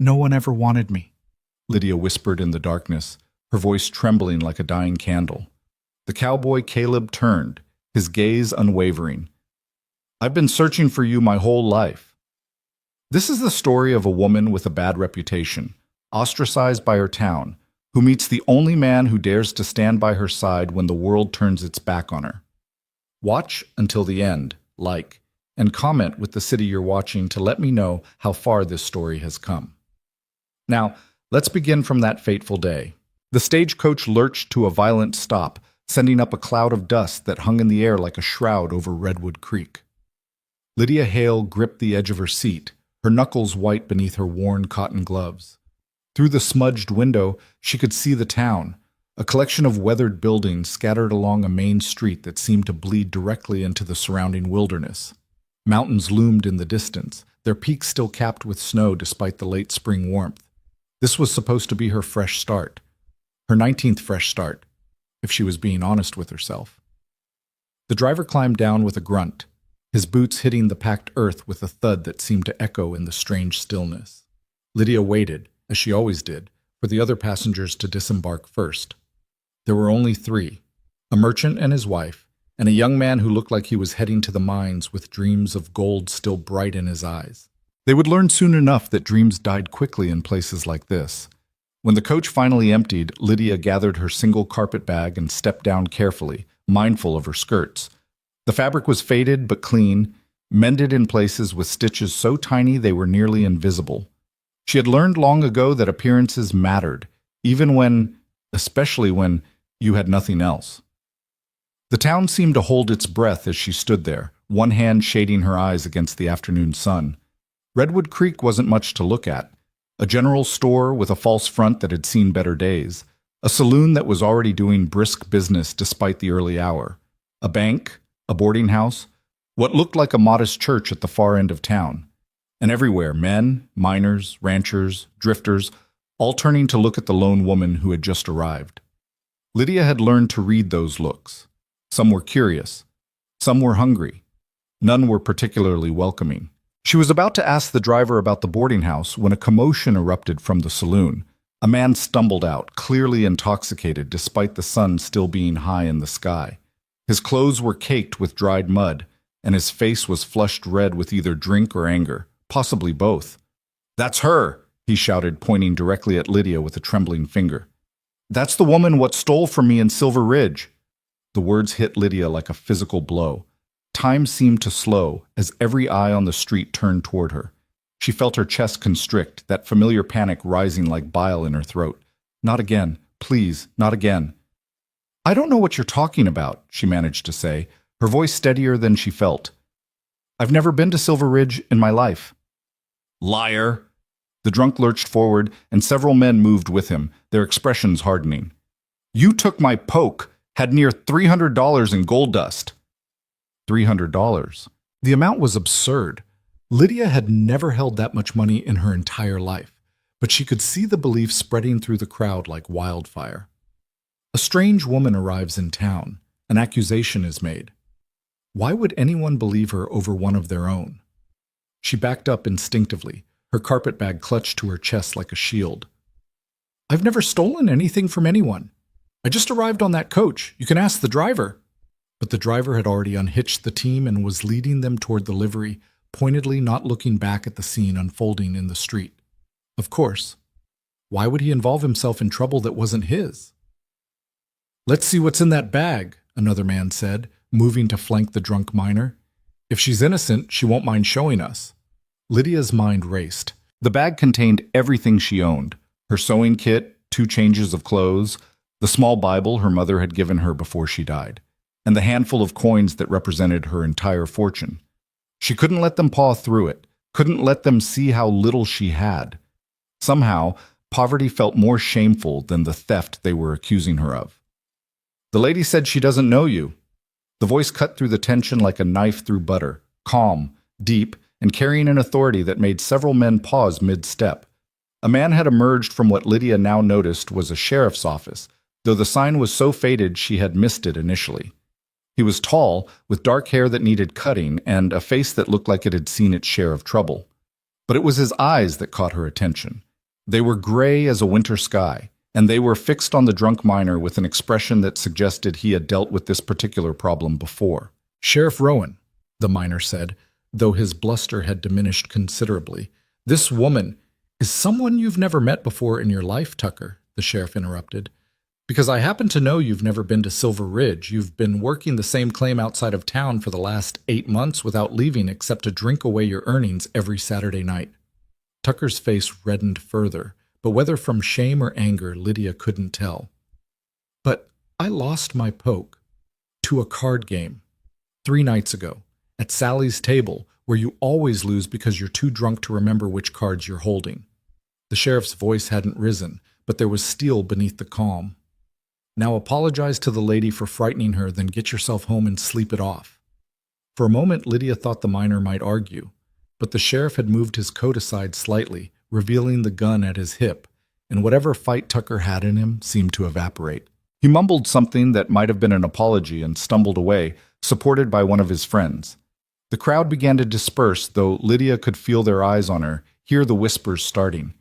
No one ever wanted me, Lydia whispered in the darkness, her voice trembling like a dying candle. The cowboy Caleb turned, his gaze unwavering. I've been searching for you my whole life. This is the story of a woman with a bad reputation, ostracized by her town, who meets the only man who dares to stand by her side when the world turns its back on her. Watch until the end, like, and comment with the city you're watching to let me know how far this story has come. Now, let's begin from that fateful day. The stagecoach lurched to a violent stop, sending up a cloud of dust that hung in the air like a shroud over Redwood Creek. Lydia Hale gripped the edge of her seat, her knuckles white beneath her worn cotton gloves. Through the smudged window, she could see the town, a collection of weathered buildings scattered along a main street that seemed to bleed directly into the surrounding wilderness. Mountains loomed in the distance, their peaks still capped with snow despite the late spring warmth. This was supposed to be her fresh start. Her 19th fresh start, if she was being honest with herself. The driver climbed down with a grunt, his boots hitting the packed earth with a thud that seemed to echo in the strange stillness. Lydia waited, as she always did, for the other passengers to disembark first. There were only three, a merchant and his wife, and a young man who looked like he was heading to the mines with dreams of gold still bright in his eyes. They would learn soon enough that dreams died quickly in places like this. When the coach finally emptied, Lydia gathered her single carpet bag and stepped down carefully, mindful of her skirts. The fabric was faded but clean, mended in places with stitches so tiny they were nearly invisible. She had learned long ago that appearances mattered, especially when you had nothing else. The town seemed to hold its breath as she stood there, one hand shading her eyes against the afternoon sun. Redwood Creek wasn't much to look at. A general store with a false front that had seen better days. A saloon that was already doing brisk business despite the early hour. A bank, a boarding house, what looked like a modest church at the far end of town. And everywhere, men, miners, ranchers, drifters, all turning to look at the lone woman who had just arrived. Lydia had learned to read those looks. Some were curious. Some were hungry. None were particularly welcoming. She was about to ask the driver about the boarding house when a commotion erupted from the saloon. A man stumbled out, clearly intoxicated despite the sun still being high in the sky. His clothes were caked with dried mud, and his face was flushed red with either drink or anger, possibly both. "That's her!" he shouted, pointing directly at Lydia with a trembling finger. "That's the woman what stole from me in Silver Ridge." The words hit Lydia like a physical blow. Time seemed to slow as every eye on the street turned toward her. She felt her chest constrict, that familiar panic rising like bile in her throat. "Not again. Please, not again." "I don't know what you're talking about," she managed to say, her voice steadier than she felt. "I've never been to Silver Ridge in my life." "Liar!" The drunk lurched forward, and several men moved with him, their expressions hardening. "You took my poke, had near $300 in gold dust." $300. The amount was absurd. Lydia had never held that much money in her entire life, but she could see the belief spreading through the crowd like wildfire. A strange woman arrives in town. An accusation is made. Why would anyone believe her over one of their own? She backed up instinctively, her carpetbag clutched to her chest like a shield. "I've never stolen anything from anyone. I just arrived on that coach. You can ask the driver." But the driver had already unhitched the team and was leading them toward the livery, pointedly not looking back at the scene unfolding in the street. Of course. Why would he involve himself in trouble that wasn't his? "Let's see what's in that bag," another man said, moving to flank the drunk miner. "If she's innocent, she won't mind showing us." Lydia's mind raced. The bag contained everything she owned. Her sewing kit, 2 changes of clothes, the small Bible her mother had given her before she died, and the handful of coins that represented her entire fortune. She couldn't let them paw through it, couldn't let them see how little she had. Somehow, poverty felt more shameful than the theft they were accusing her of. "The lady said she doesn't know you." The voice cut through the tension like a knife through butter, calm, deep, and carrying an authority that made several men pause mid-step. A man had emerged from what Lydia now noticed was a sheriff's office, though the sign was so faded she had missed it initially. He was tall, with dark hair that needed cutting, and a face that looked like it had seen its share of trouble. But it was his eyes that caught her attention. They were gray as a winter sky, and they were fixed on the drunk miner with an expression that suggested he had dealt with this particular problem before. "Sheriff Rowan," the miner said, though his bluster had diminished considerably. "This woman is someone you've never met before in your life, Tucker," the sheriff interrupted. "Because I happen to know you've never been to Silver Ridge. You've been working the same claim outside of town for the last 8 months without leaving except to drink away your earnings every Saturday night." Tucker's face reddened further, but whether from shame or anger, Lydia couldn't tell. "But I lost my poke to a card game 3 nights ago at Sally's table, where you always lose because you're too drunk to remember which cards you're holding." The sheriff's voice hadn't risen, but there was steel beneath the calm. "Now apologize to the lady for frightening her, then get yourself home and sleep it off." For a moment, Lydia thought the miner might argue, but the sheriff had moved his coat aside slightly, revealing the gun at his hip, and whatever fight Tucker had in him seemed to evaporate. He mumbled something that might have been an apology and stumbled away, supported by one of his friends. The crowd began to disperse, though Lydia could feel their eyes on her, hear the whispers starting.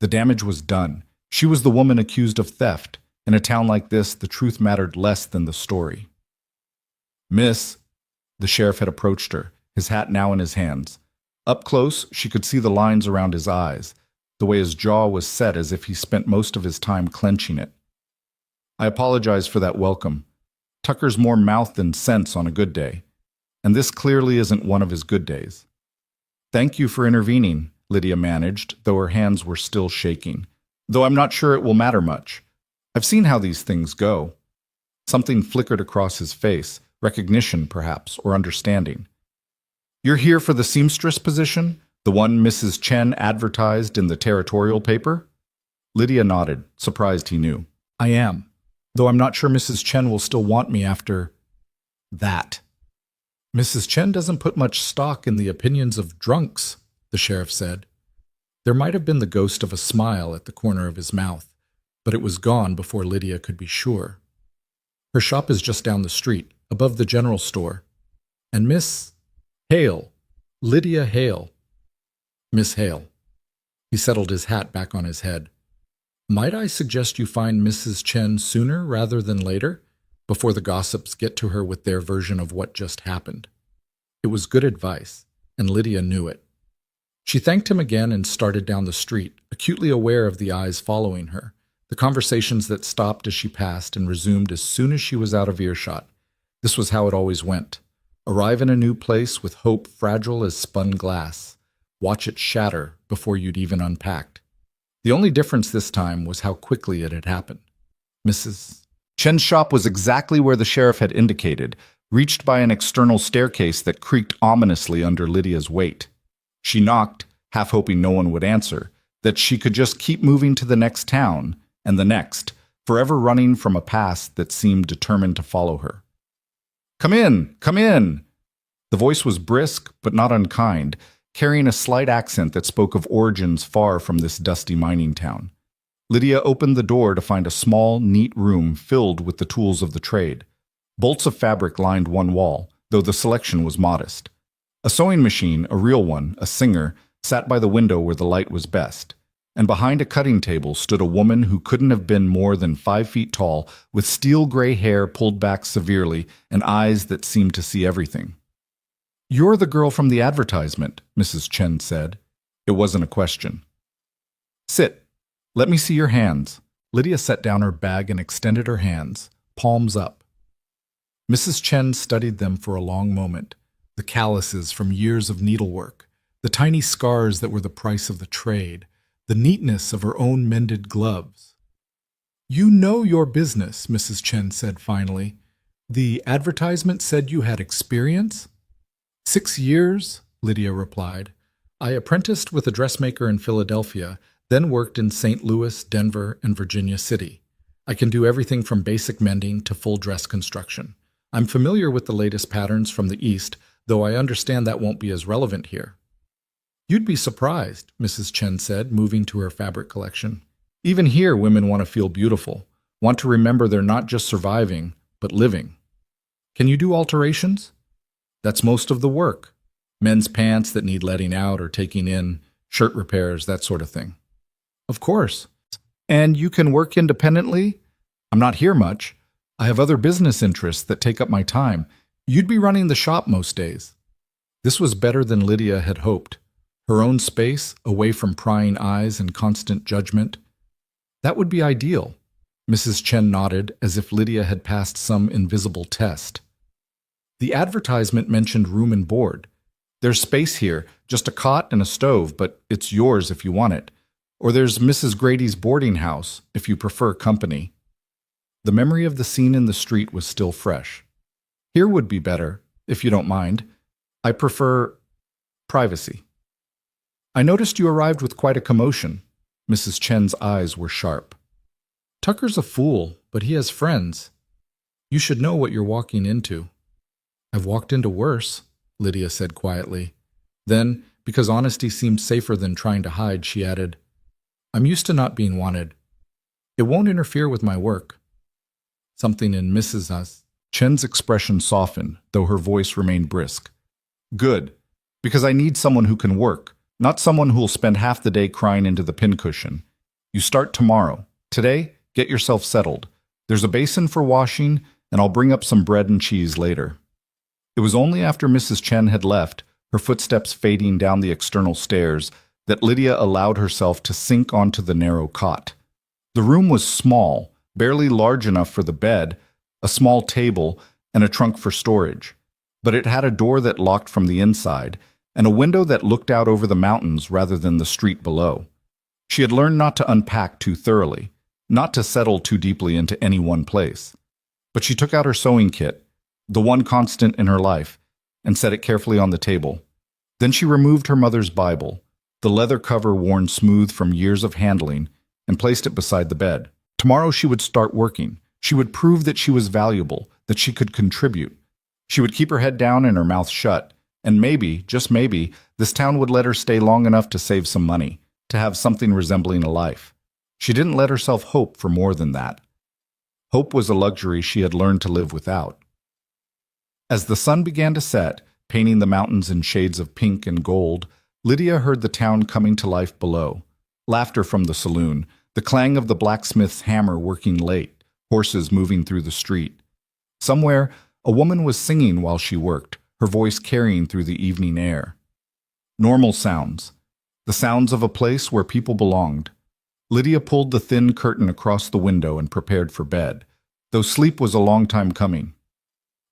The damage was done. She was the woman accused of theft. In a town like this, the truth mattered less than the story. "Miss," the sheriff had approached her, his hat now in his hands. Up close, she could see the lines around his eyes, the way his jaw was set as if he spent most of his time clenching it. "I apologize for that welcome. Tucker's more mouth than sense on a good day, and this clearly isn't one of his good days." "Thank you for intervening," Lydia managed, though her hands were still shaking. "Though I'm not sure it will matter much. I've seen how these things go." Something flickered across his face, recognition perhaps, or understanding. "You're here for the seamstress position? The one Mrs. Chen advertised in the territorial paper?" Lydia nodded, surprised he knew. "I am, though I'm not sure Mrs. Chen will still want me after that." "Mrs. Chen doesn't put much stock in the opinions of drunks," the sheriff said. There might have been the ghost of a smile at the corner of his mouth, but it was gone before Lydia could be sure. "Her shop is just down the street, above the general store. And Miss Hale, Lydia Hale." "Miss Hale." He settled his hat back on his head. "Might I suggest you find Mrs. Chen sooner rather than later, before the gossips get to her with their version of what just happened?" It was good advice, and Lydia knew it. She thanked him again and started down the street, acutely aware of the eyes following her, the conversations that stopped as she passed and resumed as soon as she was out of earshot. This was how it always went. Arrive in a new place with hope fragile as spun glass. Watch it shatter before you'd even unpacked. The only difference this time was how quickly it had happened. Mrs. Chen's shop was exactly where the sheriff had indicated, reached by an external staircase that creaked ominously under Lydia's weight. She knocked, half hoping no one would answer, that she could just keep moving to the next town, and the next, forever running from a past that seemed determined to follow her. "Come in! Come in!" The voice was brisk, but not unkind, carrying a slight accent that spoke of origins far from this dusty mining town. Lydia opened the door to find a small, neat room filled with the tools of the trade. Bolts of fabric lined one wall, though the selection was modest. A sewing machine, a real one, a Singer, sat by the window where the light was best, and behind a cutting table stood a woman who couldn't have been more than 5 feet tall, with steel-gray hair pulled back severely and eyes that seemed to see everything. "You're the girl from the advertisement," Mrs. Chen said. It wasn't a question. "Sit. Let me see your hands." Lydia set down her bag and extended her hands, palms up. Mrs. Chen studied them for a long moment, the calluses from years of needlework, the tiny scars that were the price of the trade, the neatness of her own mended gloves. "You know your business," Mrs. Chen said finally. "The advertisement said you had experience?" 6 years, Lydia replied. "I apprenticed with a dressmaker in Philadelphia, then worked in St. Louis, Denver, and Virginia City. I can do everything from basic mending to full dress construction. I'm familiar with the latest patterns from the East, though I understand that won't be as relevant here." "You'd be surprised," Mrs. Chen said, moving to her fabric collection. "Even here, women want to feel beautiful, want to remember they're not just surviving, but living. Can you do alterations?" "That's most of the work. Men's pants that need letting out or taking in, shirt repairs, that sort of thing. Of course. And you can work independently? I'm not here much. I have other business interests that take up my time. You'd be running the shop most days. This was better than Lydia had hoped. Her own space, away from prying eyes and constant judgment. That would be ideal. Mrs. Chen nodded as if Lydia had passed some invisible test. The advertisement mentioned room and board. There's space here, just a cot and a stove, but it's yours if you want it. Or there's Mrs. Grady's boarding house, if you prefer company. The memory of the scene in the street was still fresh. Here would be better, if you don't mind. I prefer privacy. I noticed you arrived with quite a commotion. Mrs. Chen's eyes were sharp. Tucker's a fool, but he has friends. You should know what you're walking into. I've walked into worse, Lydia said quietly. Then, because honesty seemed safer than trying to hide, she added, I'm used to not being wanted. It won't interfere with my work. Something in Mrs. Chen's expression softened, though her voice remained brisk. Good, because I need someone who can work, not someone who'll spend half the day crying into the pincushion. You start tomorrow. Today, get yourself settled. There's a basin for washing, and I'll bring up some bread and cheese later. It was only after Mrs. Chen had left, her footsteps fading down the external stairs, that Lydia allowed herself to sink onto the narrow cot. The room was small, barely large enough for the bed, a small table, and a trunk for storage. But it had a door that locked from the inside, and a window that looked out over the mountains rather than the street below. She had learned not to unpack too thoroughly, not to settle too deeply into any one place. But she took out her sewing kit, the one constant in her life, and set it carefully on the table. Then she removed her mother's Bible, the leather cover worn smooth from years of handling, and placed it beside the bed. Tomorrow she would start working. She would prove that she was valuable, that she could contribute. She would keep her head down and her mouth shut, and maybe, just maybe, this town would let her stay long enough to save some money, to have something resembling a life. She didn't let herself hope for more than that. Hope was a luxury she had learned to live without. As the sun began to set, painting the mountains in shades of pink and gold, Lydia heard the town coming to life below. Laughter from the saloon, the clang of the blacksmith's hammer working late, horses moving through the street. Somewhere, a woman was singing while she worked, her voice carrying through the evening air. Normal sounds, the sounds of a place where people belonged. Lydia pulled the thin curtain across the window and prepared for bed, though sleep was a long time coming.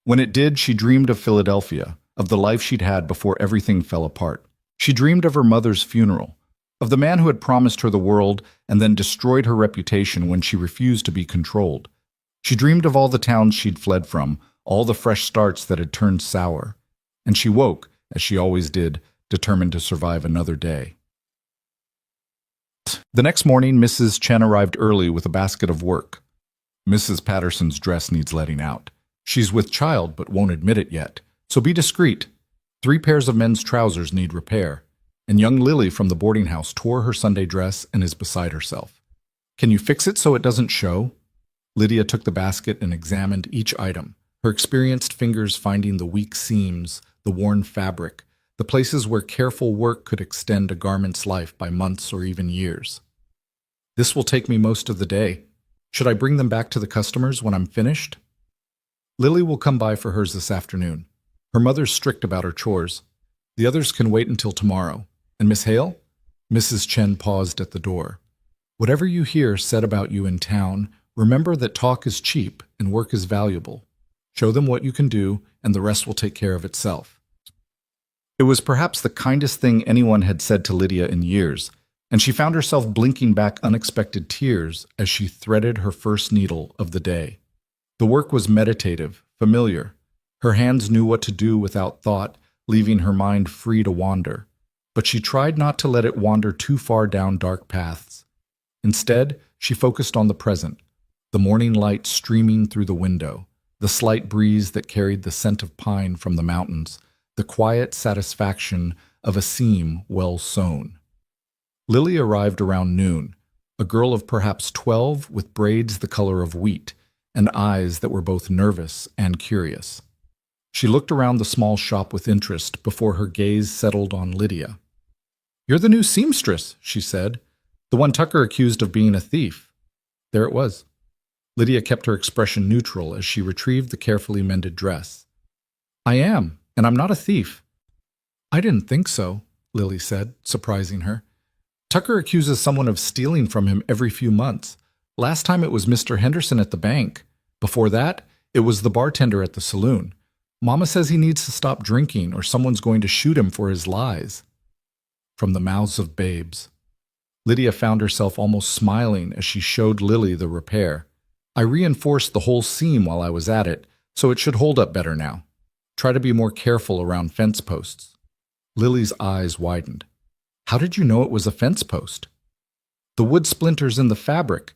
When it did, she dreamed of Philadelphia, of the life she'd had before everything fell apart. She dreamed of her mother's funeral, of the man who had promised her the world and then destroyed her reputation when she refused to be controlled. She dreamed of all the towns she'd fled from, all the fresh starts that had turned sour. And she woke, as she always did, determined to survive another day. The next morning, Mrs. Chen arrived early with a basket of work. Mrs. Patterson's dress needs letting out. She's with child but won't admit it yet, so be discreet. 3 pairs of men's trousers need repair, and young Lily from the boarding house tore her Sunday dress and is beside herself. Can you fix it so it doesn't show? Lydia took the basket and examined each item, her experienced fingers finding the weak seams, the worn fabric, the places where careful work could extend a garment's life by months or even years. This will take me most of the day. Should I bring them back to the customers when I'm finished? Lily will come by for hers this afternoon. Her mother's strict about her chores. The others can wait until tomorrow. And Miss Hale? Mrs. Chen paused at the door. Whatever you hear said about you in town, remember that talk is cheap and work is valuable. Show them what you can do, and the rest will take care of itself. It was perhaps the kindest thing anyone had said to Lydia in years, and she found herself blinking back unexpected tears as she threaded her first needle of the day. The work was meditative, familiar. Her hands knew what to do without thought, leaving her mind free to wander. But she tried not to let it wander too far down dark paths. Instead, she focused on the present, the morning light streaming through the window, the slight breeze that carried the scent of pine from the mountains, the quiet satisfaction of a seam well sown. Lily arrived around noon, a girl of perhaps 12 with braids the color of wheat and eyes that were both nervous and curious. She looked around the small shop with interest before her gaze settled on Lydia. "You're the new seamstress," she said. "The one Tucker accused of being a thief." There it was. Lydia kept her expression neutral as she retrieved the carefully mended dress. "I am, and I'm not a thief." "I didn't think so," Lily said, surprising her. "Tucker accuses someone of stealing from him every few months. Last time it was Mr. Henderson at the bank. Before that, it was the bartender at the saloon. Mama says he needs to stop drinking or someone's going to shoot him for his lies." From the mouths of babes. Lydia found herself almost smiling as she showed Lily the repair. "I reinforced the whole seam while I was at it, so it should hold up better now. Try to be more careful around fence posts." Lily's eyes widened. "How did you know it was a fence post?" "The wood splinters in the fabric,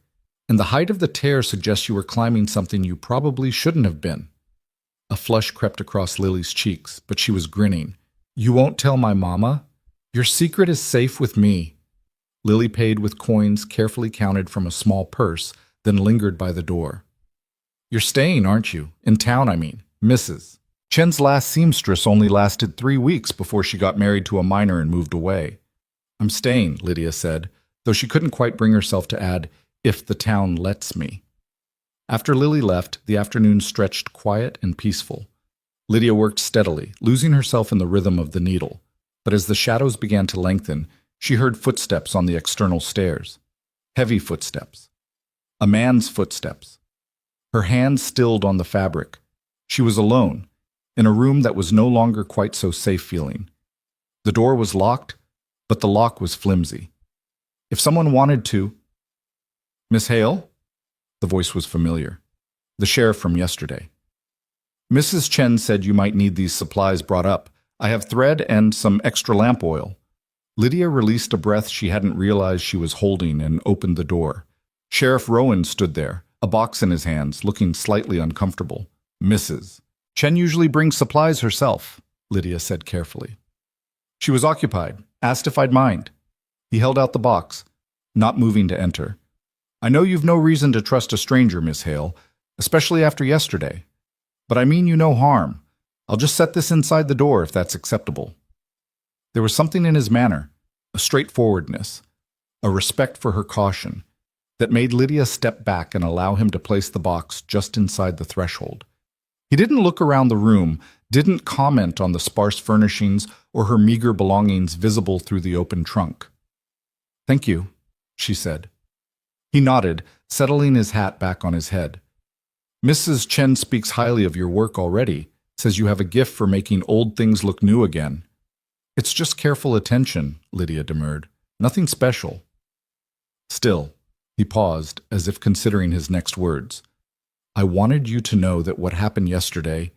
and the height of the tear suggests you were climbing something you probably shouldn't have been." A flush crept across Lily's cheeks, but she was grinning. "You won't tell my mama? Your secret is safe with me." Lily paid with coins carefully counted from a small purse, then lingered by the door. "You're staying, aren't you? In town, I mean, Mrs. Chen's last seamstress only lasted 3 weeks before she got married to a miner and moved away." "I'm staying," Lydia said, though she couldn't quite bring herself to add, "if the town lets me." After Lily left, the afternoon stretched quiet and peaceful. Lydia worked steadily, losing herself in the rhythm of the needle. But as the shadows began to lengthen, she heard footsteps on the external stairs. Heavy footsteps. A man's footsteps. Her hands stilled on the fabric. She was alone, in a room that was no longer quite so safe feeling. The door was locked, but the lock was flimsy. If someone wanted to... "Miss Hale?" The voice was familiar. The sheriff from yesterday. "Mrs. Chen said you might need these supplies brought up. I have thread and some extra lamp oil." Lydia released a breath she hadn't realized she was holding and opened the door. Sheriff Rowan stood there, a box in his hands, looking slightly uncomfortable. "Mrs. Chen usually brings supplies herself," Lydia said carefully. "She was occupied, asked if I'd mind." He held out the box, not moving to enter. "I know you've no reason to trust a stranger, Miss Hale, especially after yesterday. But I mean you no harm. I'll just set this inside the door if that's acceptable." There was something in his manner, a straightforwardness, a respect for her caution, that made Lydia step back and allow him to place the box just inside the threshold. He didn't look around the room, didn't comment on the sparse furnishings or her meager belongings visible through the open trunk. "Thank you," she said. He nodded, settling his hat back on his head. "Mrs. Chen speaks highly of your work already, says you have a gift for making old things look new again." "It's just careful attention," Lydia demurred. "Nothing special." Still, he paused, as if considering his next words. "I wanted you to know that what happened yesterday,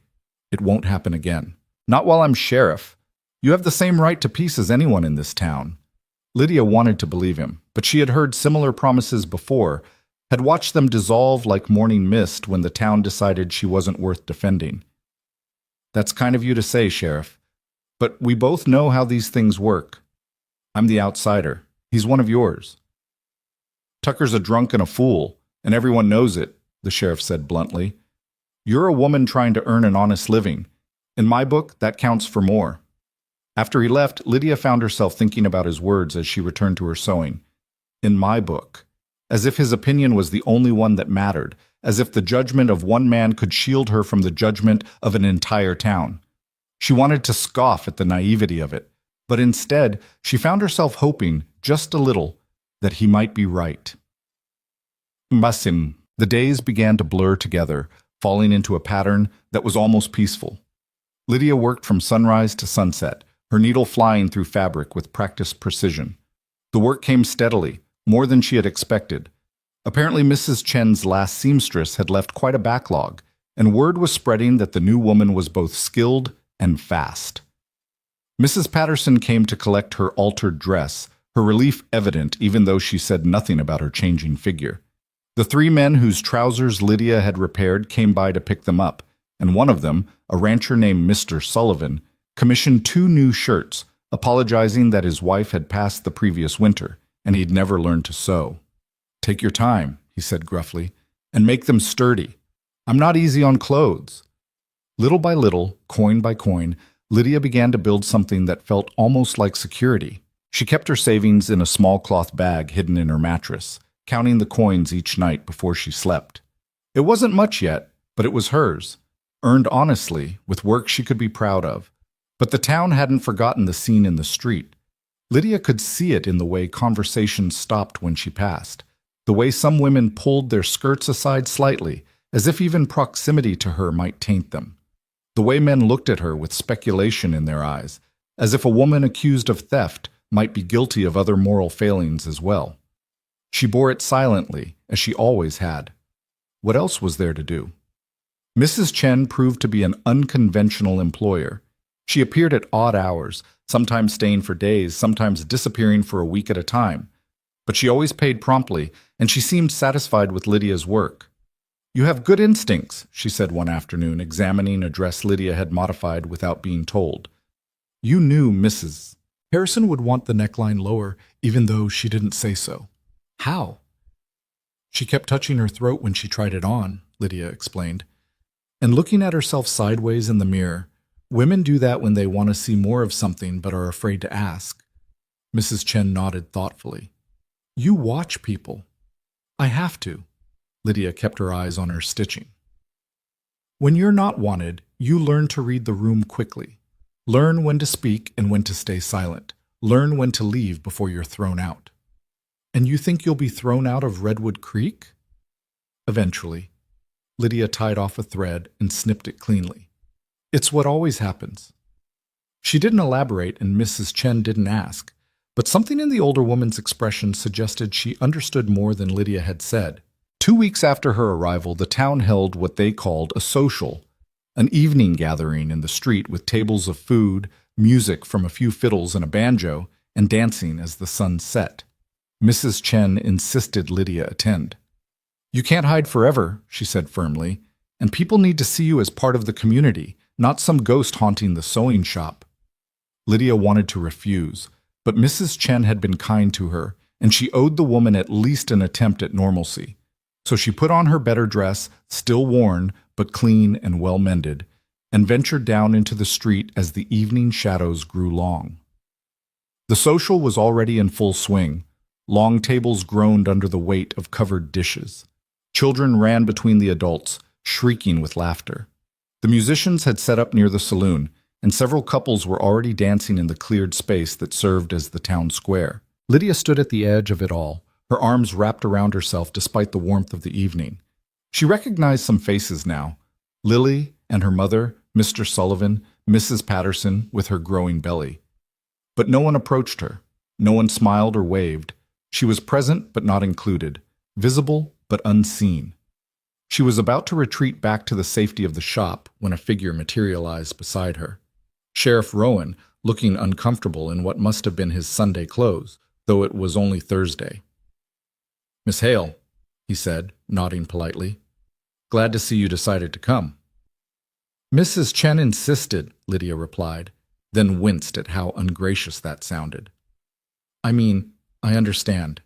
it won't happen again. Not while I'm sheriff. You have the same right to peace as anyone in this town." Lydia wanted to believe him, but she had heard similar promises before, had watched them dissolve like morning mist when the town decided she wasn't worth defending. "That's kind of you to say, Sheriff. But we both know how these things work. I'm the outsider. He's one of yours." "Tucker's a drunk and a fool, and everyone knows it," the sheriff said bluntly. "You're a woman trying to earn an honest living. In my book, that counts for more." After he left, Lydia found herself thinking about his words as she returned to her sewing. "In my book," as if his opinion was the only one that mattered, as if the judgment of one man could shield her from the judgment of an entire town. She wanted to scoff at the naivety of it, but instead she found herself hoping, just a little, that he might be right. Masim. The days began to blur together, falling into a pattern that was almost peaceful. Lydia worked from sunrise to sunset, her needle flying through fabric with practiced precision. The work came steadily, more than she had expected. Apparently Mrs. Chen's last seamstress had left quite a backlog, and word was spreading that the new woman was both skilled and fast. Mrs. Patterson came to collect her altered dress, her relief evident even though she said nothing about her changing figure. The 3 men whose trousers Lydia had repaired came by to pick them up, and one of them, a rancher named Mr. Sullivan, commissioned 2 new shirts, apologizing that his wife had passed the previous winter, and he'd never learned to sew. "Take your time," he said gruffly, "and make them sturdy. I'm not easy on clothes." Little by little, coin by coin, Lydia began to build something that felt almost like security. She kept her savings in a small cloth bag hidden in her mattress, counting the coins each night before she slept. It wasn't much yet, but it was hers, earned honestly, with work she could be proud of. But the town hadn't forgotten the scene in the street. Lydia could see it in the way conversations stopped when she passed, the way some women pulled their skirts aside slightly, as if even proximity to her might taint them. The way men looked at her with speculation in their eyes, as if a woman accused of theft might be guilty of other moral failings as well. She bore it silently, as she always had. What else was there to do? Mrs. Chen proved to be an unconventional employer. She appeared at odd hours, sometimes staying for days, sometimes disappearing for a week at a time. But she always paid promptly, and she seemed satisfied with Lydia's work. "You have good instincts," she said one afternoon, examining a dress Lydia had modified without being told. "You knew Mrs. Harrison would want the neckline lower, even though she didn't say so." "How?" "She kept touching her throat when she tried it on," Lydia explained. "And looking at herself sideways in the mirror. Women do that when they want to see more of something but are afraid to ask." Mrs. Chen nodded thoughtfully. "You watch people." "I have to." Lydia kept her eyes on her stitching. "When you're not wanted, you learn to read the room quickly. Learn when to speak and when to stay silent. Learn when to leave before you're thrown out." "And you think you'll be thrown out of Redwood Creek?" "Eventually." Lydia tied off a thread and snipped it cleanly. "It's what always happens." She didn't elaborate, and Mrs. Chen didn't ask, but something in the older woman's expression suggested she understood more than Lydia had said. 2 weeks after her arrival, the town held what they called a social, an evening gathering in the street with tables of food, music from a few fiddles and a banjo, and dancing as the sun set. Mrs. Chen insisted Lydia attend. "You can't hide forever," she said firmly, "and people need to see you as part of the community, not some ghost haunting the sewing shop." Lydia wanted to refuse, but Mrs. Chen had been kind to her, and she owed the woman at least an attempt at normalcy. So she put on her better dress, still worn, but clean and well-mended, and ventured down into the street as the evening shadows grew long. The social was already in full swing. Long tables groaned under the weight of covered dishes. Children ran between the adults, shrieking with laughter. The musicians had set up near the saloon, and several couples were already dancing in the cleared space that served as the town square. Lydia stood at the edge of it all, her arms wrapped around herself despite the warmth of the evening. She recognized some faces now. Lily and her mother, Mr. Sullivan, Mrs. Patterson with her growing belly. But no one approached her. No one smiled or waved. She was present but not included, visible but unseen. She was about to retreat back to the safety of the shop when a figure materialized beside her. Sheriff Rowan, looking uncomfortable in what must have been his Sunday clothes, though it was only Thursday. "Miss Hale," he said, nodding politely. "Glad to see you decided to come." "Mrs. Chen insisted," Lydia replied, then winced at how ungracious that sounded. "I mean, I understand.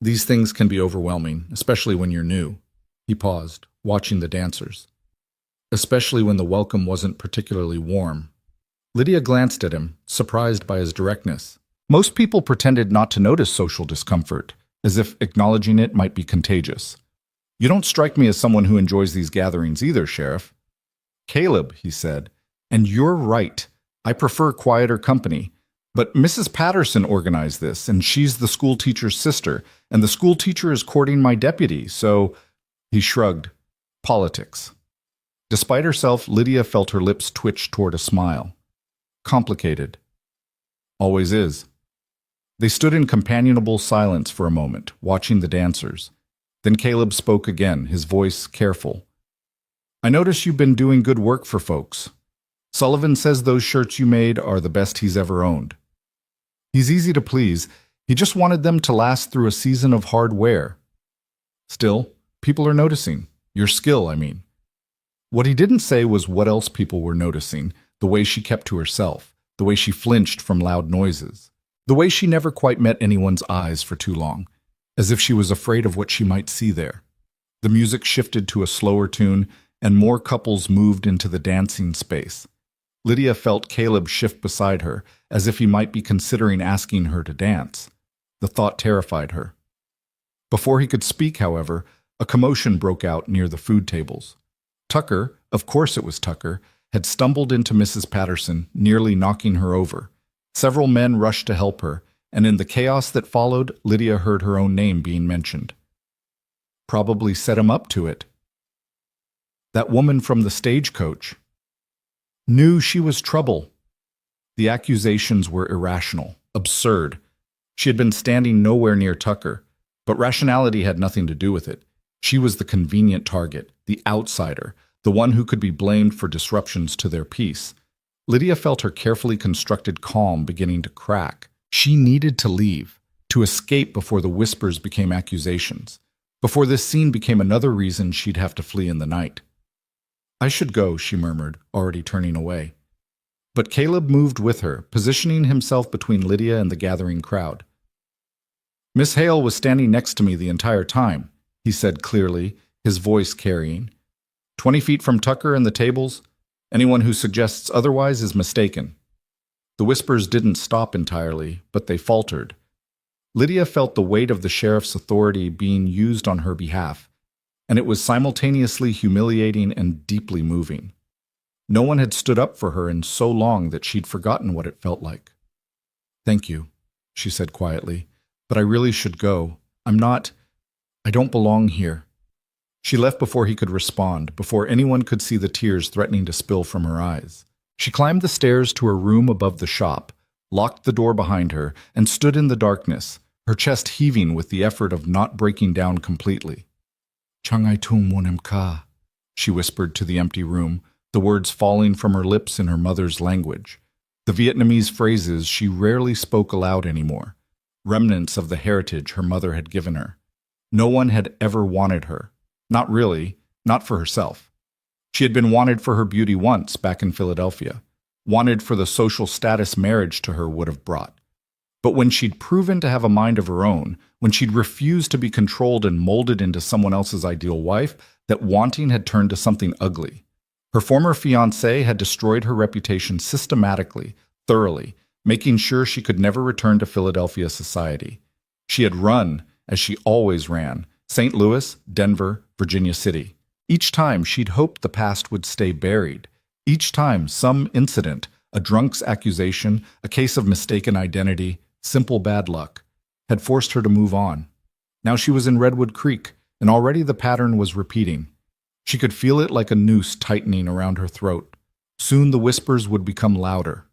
These things can be overwhelming, especially when you're new." He paused, watching the dancers. "Especially when the welcome wasn't particularly warm." Lydia glanced at him, surprised by his directness. Most people pretended not to notice social discomfort, as if acknowledging it might be contagious. "You don't strike me as someone who enjoys these gatherings either, Sheriff." "Caleb," he said, "and you're right. I prefer quieter company. But Mrs. Patterson organized this, and she's the school teacher's sister, and the school teacher is courting my deputy, so—" He shrugged. "Politics." Despite herself, Lydia felt her lips twitch toward a smile. "Complicated." "Always is." They stood in companionable silence for a moment, watching the dancers. Then Caleb spoke again, his voice careful. "I notice you've been doing good work for folks. Sullivan says those shirts you made are the best he's ever owned. He's easy to please. He just wanted them to last through a season of hard wear. Still, people are noticing. Your skill, I mean." What he didn't say was what else people were noticing, the way she kept to herself, the way she flinched from loud noises, the way she never quite met anyone's eyes for too long, as if she was afraid of what she might see there. The music shifted to a slower tune, and more couples moved into the dancing space. Lydia felt Caleb shift beside her, as if he might be considering asking her to dance. The thought terrified her. Before he could speak, however, a commotion broke out near the food tables. Tucker, of course it was Tucker, had stumbled into Mrs. Patterson, nearly knocking her over. Several men rushed to help her, and in the chaos that followed, Lydia heard her own name being mentioned. Probably set him up to it. That woman from the stagecoach knew she was trouble. The accusations were irrational, absurd. She had been standing nowhere near Tucker, but rationality had nothing to do with it. She was the convenient target, the outsider, the one who could be blamed for disruptions to their peace. Lydia felt her carefully constructed calm beginning to crack. She needed to leave, to escape before the whispers became accusations, before this scene became another reason she'd have to flee in the night. "I should go," she murmured, already turning away. But Caleb moved with her, positioning himself between Lydia and the gathering crowd. "Miss Hale was standing next to me the entire time," he said clearly, his voice carrying. 20 feet from Tucker and the tables. Anyone who suggests otherwise is mistaken." The whispers didn't stop entirely, but they faltered. Lydia felt the weight of the sheriff's authority being used on her behalf, and it was simultaneously humiliating and deeply moving. No one had stood up for her in so long that she'd forgotten what it felt like. "Thank you," she said quietly, "but I really should go. I don't belong here." She left before he could respond, before anyone could see the tears threatening to spill from her eyes. She climbed the stairs to her room above the shop, locked the door behind her, and stood in the darkness, her chest heaving with the effort of not breaking down completely. "Changai tum wonem ka," she whispered to the empty room, the words falling from her lips in her mother's language. The Vietnamese phrases she rarely spoke aloud anymore, remnants of the heritage her mother had given her. No one had ever wanted her. Not really, not for herself. She had been wanted for her beauty once, back in Philadelphia, wanted for the social status marriage to her would have brought. But when she'd proven to have a mind of her own, when she'd refused to be controlled and molded into someone else's ideal wife, that wanting had turned to something ugly. Her former fiancé had destroyed her reputation systematically, thoroughly, making sure she could never return to Philadelphia society. She had run, as she always ran, St. Louis, Denver, Virginia City. Each time she'd hoped the past would stay buried. Each time some incident, a drunk's accusation, a case of mistaken identity, simple bad luck, had forced her to move on. Now she was in Redwood Creek, and already the pattern was repeating. She could feel it like a noose tightening around her throat. Soon the whispers would become louder.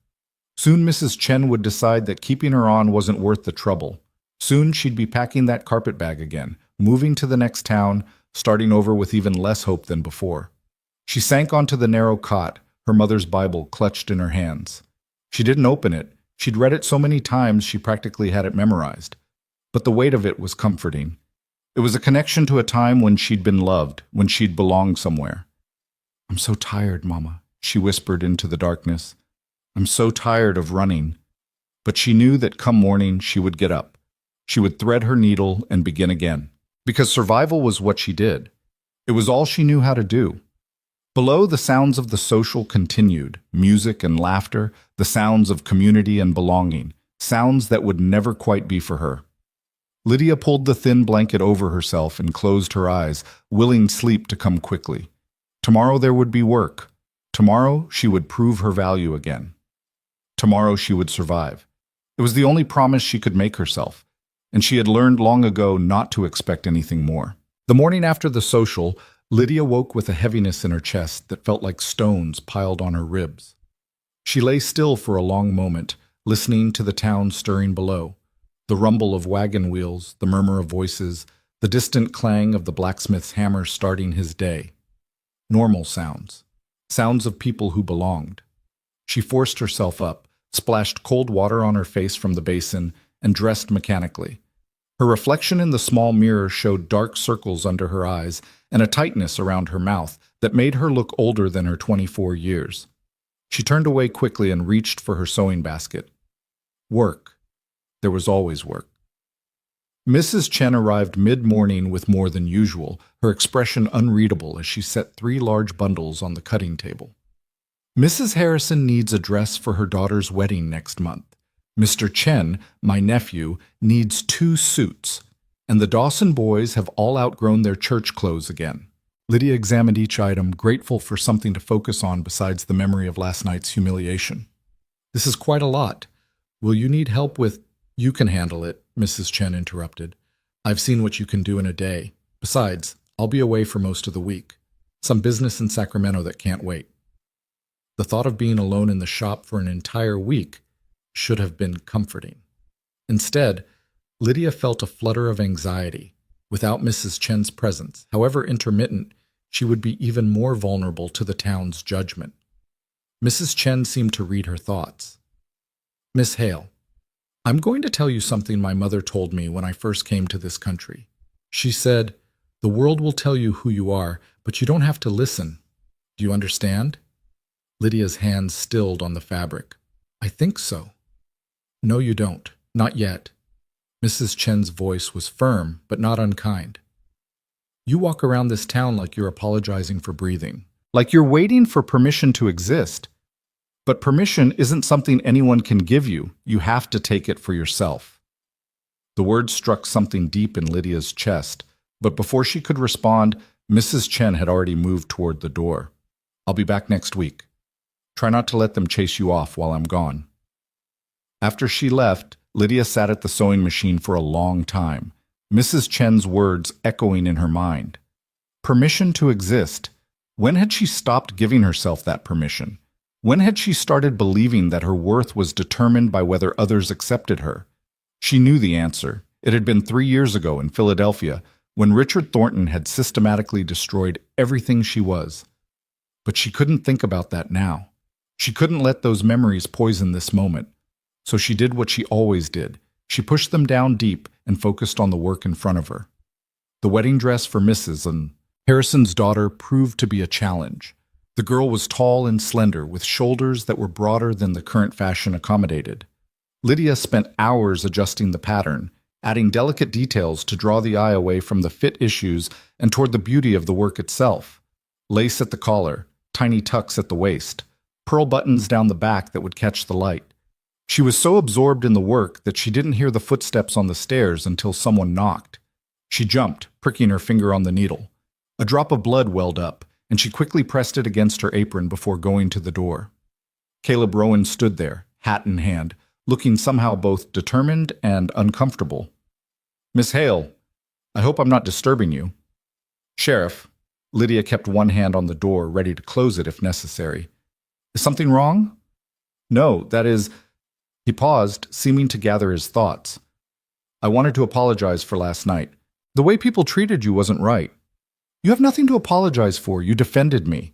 Soon Mrs. Chen would decide that keeping her on wasn't worth the trouble. Soon she'd be packing that carpet bag again, moving to the next town, starting over with even less hope than before. She sank onto the narrow cot, her mother's Bible clutched in her hands. She didn't open it. She'd read it so many times she practically had it memorized. But the weight of it was comforting. It was a connection to a time when she'd been loved, when she'd belonged somewhere. "I'm so tired, Mama," she whispered into the darkness. "I'm so tired of running." But she knew that come morning she would get up. She would thread her needle and begin again. Because survival was what she did. It was all she knew how to do. Below, the sounds of the social continued, music and laughter, the sounds of community and belonging, sounds that would never quite be for her. Lydia pulled the thin blanket over herself and closed her eyes, willing sleep to come quickly. Tomorrow there would be work. Tomorrow she would prove her value again. Tomorrow she would survive. It was the only promise she could make herself, and she had learned long ago not to expect anything more. The morning after the social, Lydia woke with a heaviness in her chest that felt like stones piled on her ribs. She lay still for a long moment, listening to the town stirring below, the rumble of wagon wheels, the murmur of voices, the distant clang of the blacksmith's hammer starting his day. Normal sounds, sounds of people who belonged. She forced herself up, splashed cold water on her face from the basin, and dressed mechanically. Her reflection in the small mirror showed dark circles under her eyes and a tightness around her mouth that made her look older than her 24 years. She turned away quickly and reached for her sewing basket. Work. There was always work. Mrs. Chen arrived mid-morning with more than usual, her expression unreadable as she set 3 large bundles on the cutting table. Mrs. Harrison needs a dress for her daughter's wedding next month. Mr. Chen, my nephew, needs 2 suits. And the Dawson boys have all outgrown their church clothes again. Lydia examined each item, grateful for something to focus on besides the memory of last night's humiliation. This is quite a lot. Will you need help with— You can handle it, Mrs. Chen interrupted. I've seen what you can do in a day. Besides, I'll be away for most of the week. Some business in Sacramento that can't wait. The thought of being alone in the shop for an entire week should have been comforting. Instead, Lydia felt a flutter of anxiety. Without Mrs. Chen's presence, however intermittent, she would be even more vulnerable to the town's judgment. Mrs. Chen seemed to read her thoughts. Miss Hale, I'm going to tell you something my mother told me when I first came to this country. She said, the world will tell you who you are, but you don't have to listen. Do you understand? Lydia's hands stilled on the fabric. I think so. No, you don't. Not yet. Mrs. Chen's voice was firm, but not unkind. You walk around this town like you're apologizing for breathing, like you're waiting for permission to exist. But permission isn't something anyone can give you. You have to take it for yourself. The words struck something deep in Lydia's chest, but before she could respond, Mrs. Chen had already moved toward the door. I'll be back next week. Try not to let them chase you off while I'm gone. After she left, Lydia sat at the sewing machine for a long time, Mrs. Chen's words echoing in her mind. Permission to exist. When had she stopped giving herself that permission? When had she started believing that her worth was determined by whether others accepted her? She knew the answer. It had been 3 years ago in Philadelphia, when Richard Thornton had systematically destroyed everything she was. But she couldn't think about that now. She couldn't let those memories poison this moment. So she did what she always did. She pushed them down deep and focused on the work in front of her. The wedding dress for Mrs. Harrison's daughter proved to be a challenge. The girl was tall and slender, with shoulders that were broader than the current fashion accommodated. Lydia spent hours adjusting the pattern, adding delicate details to draw the eye away from the fit issues and toward the beauty of the work itself. Lace at the collar, tiny tucks at the waist, pearl buttons down the back that would catch the light. She was so absorbed in the work that she didn't hear the footsteps on the stairs until someone knocked. She jumped, pricking her finger on the needle. A drop of blood welled up, and she quickly pressed it against her apron before going to the door. Caleb Rowan stood there, hat in hand, looking somehow both determined and uncomfortable. Miss Hale, I hope I'm not disturbing you. Sheriff, Lydia kept one hand on the door, ready to close it if necessary. Is something wrong? No, that is— He paused, seeming to gather his thoughts. I wanted to apologize for last night. The way people treated you wasn't right. You have nothing to apologize for. You defended me.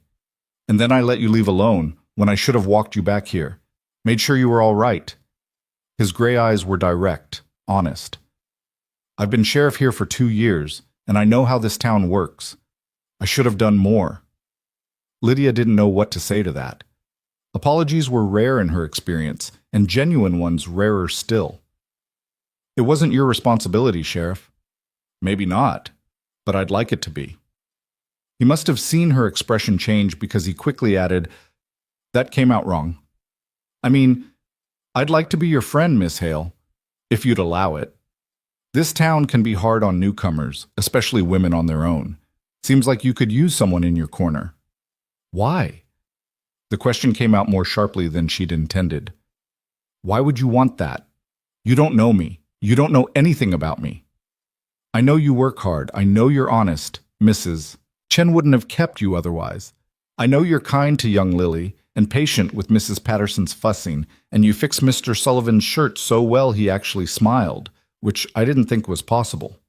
And then I let you leave alone when I should have walked you back here. Made sure you were all right. His gray eyes were direct, honest. I've been sheriff here for 2 years, and I know how this town works. I should have done more. Lydia didn't know what to say to that. Apologies were rare in her experience, and genuine ones rarer still. It wasn't your responsibility, Sheriff. Maybe not, but I'd like it to be. He must have seen her expression change because he quickly added, That came out wrong. I mean, I'd like to be your friend, Miss Hale, if you'd allow it. This town can be hard on newcomers, especially women on their own. Seems like you could use someone in your corner. Why? The question came out more sharply than she'd intended. Why would you want that? You don't know me. You don't know anything about me. I know you work hard. I know you're honest, Mrs. Chen wouldn't have kept you otherwise. I know you're kind to young Lily and patient with Mrs. Patterson's fussing, and you fixed Mr. Sullivan's shirt so well he actually smiled, which I didn't think was possible.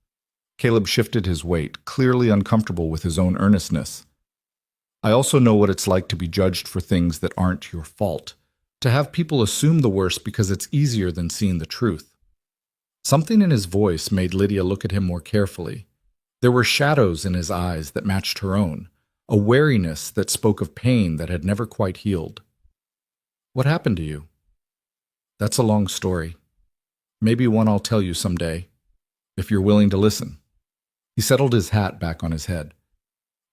Caleb shifted his weight, clearly uncomfortable with his own earnestness. I also know what it's like to be judged for things that aren't your fault, to have people assume the worst because it's easier than seeing the truth. Something in his voice made Lydia look at him more carefully. There were shadows in his eyes that matched her own, a wariness that spoke of pain that had never quite healed. What happened to you? That's a long story. Maybe one I'll tell you someday, if you're willing to listen. He settled his hat back on his head.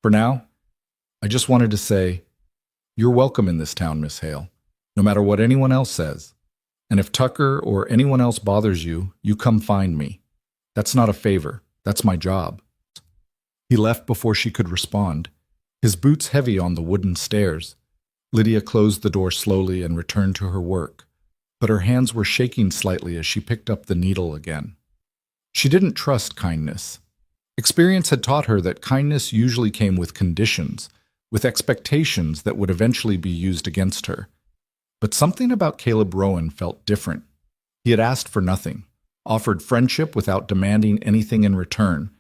For now, I just wanted to say, You're welcome in this town, Miss Hale, no matter what anyone else says. And if Tucker or anyone else bothers you, you come find me. That's not a favor. That's my job." He left before she could respond, his boots heavy on the wooden stairs. Lydia closed the door slowly and returned to her work, but her hands were shaking slightly as she picked up the needle again. She didn't trust kindness. Experience had taught her that kindness usually came with conditions, with expectations that would eventually be used against her. But something about Caleb Rowan felt different. He had asked for nothing, offered friendship without demanding anything in return.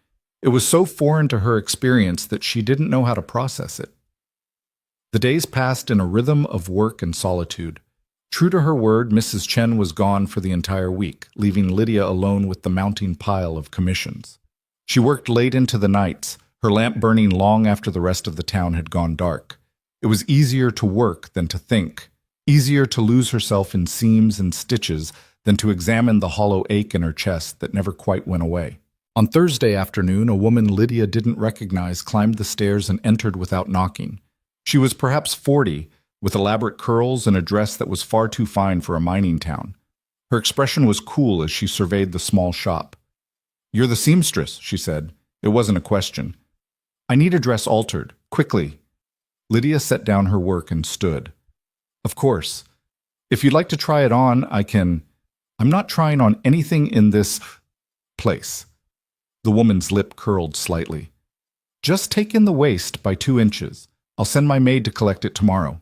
It was so foreign to her experience that she didn't know how to process it. The days passed in a rhythm of work and solitude. True to her word, Mrs. Chen was gone for the entire week, leaving Lydia alone with the mounting pile of commissions. She worked late into the nights, her lamp burning long after the rest of the town had gone dark. It was easier to work than to think, easier to lose herself in seams and stitches than to examine the hollow ache in her chest that never quite went away. On Thursday afternoon, a woman Lydia didn't recognize climbed the stairs and entered without knocking. She was perhaps 40, with elaborate curls and a dress that was far too fine for a mining town. Her expression was cool as she surveyed the small shop. "You're the seamstress," she said. It wasn't a question. "I need a dress altered, quickly." Lydia set down her work and stood. "Of course. If you'd like to try it on, I can. I'm not trying on anything in this place." The woman's lip curled slightly. "Just take in the waist by 2 inches. I'll send my maid to collect it tomorrow."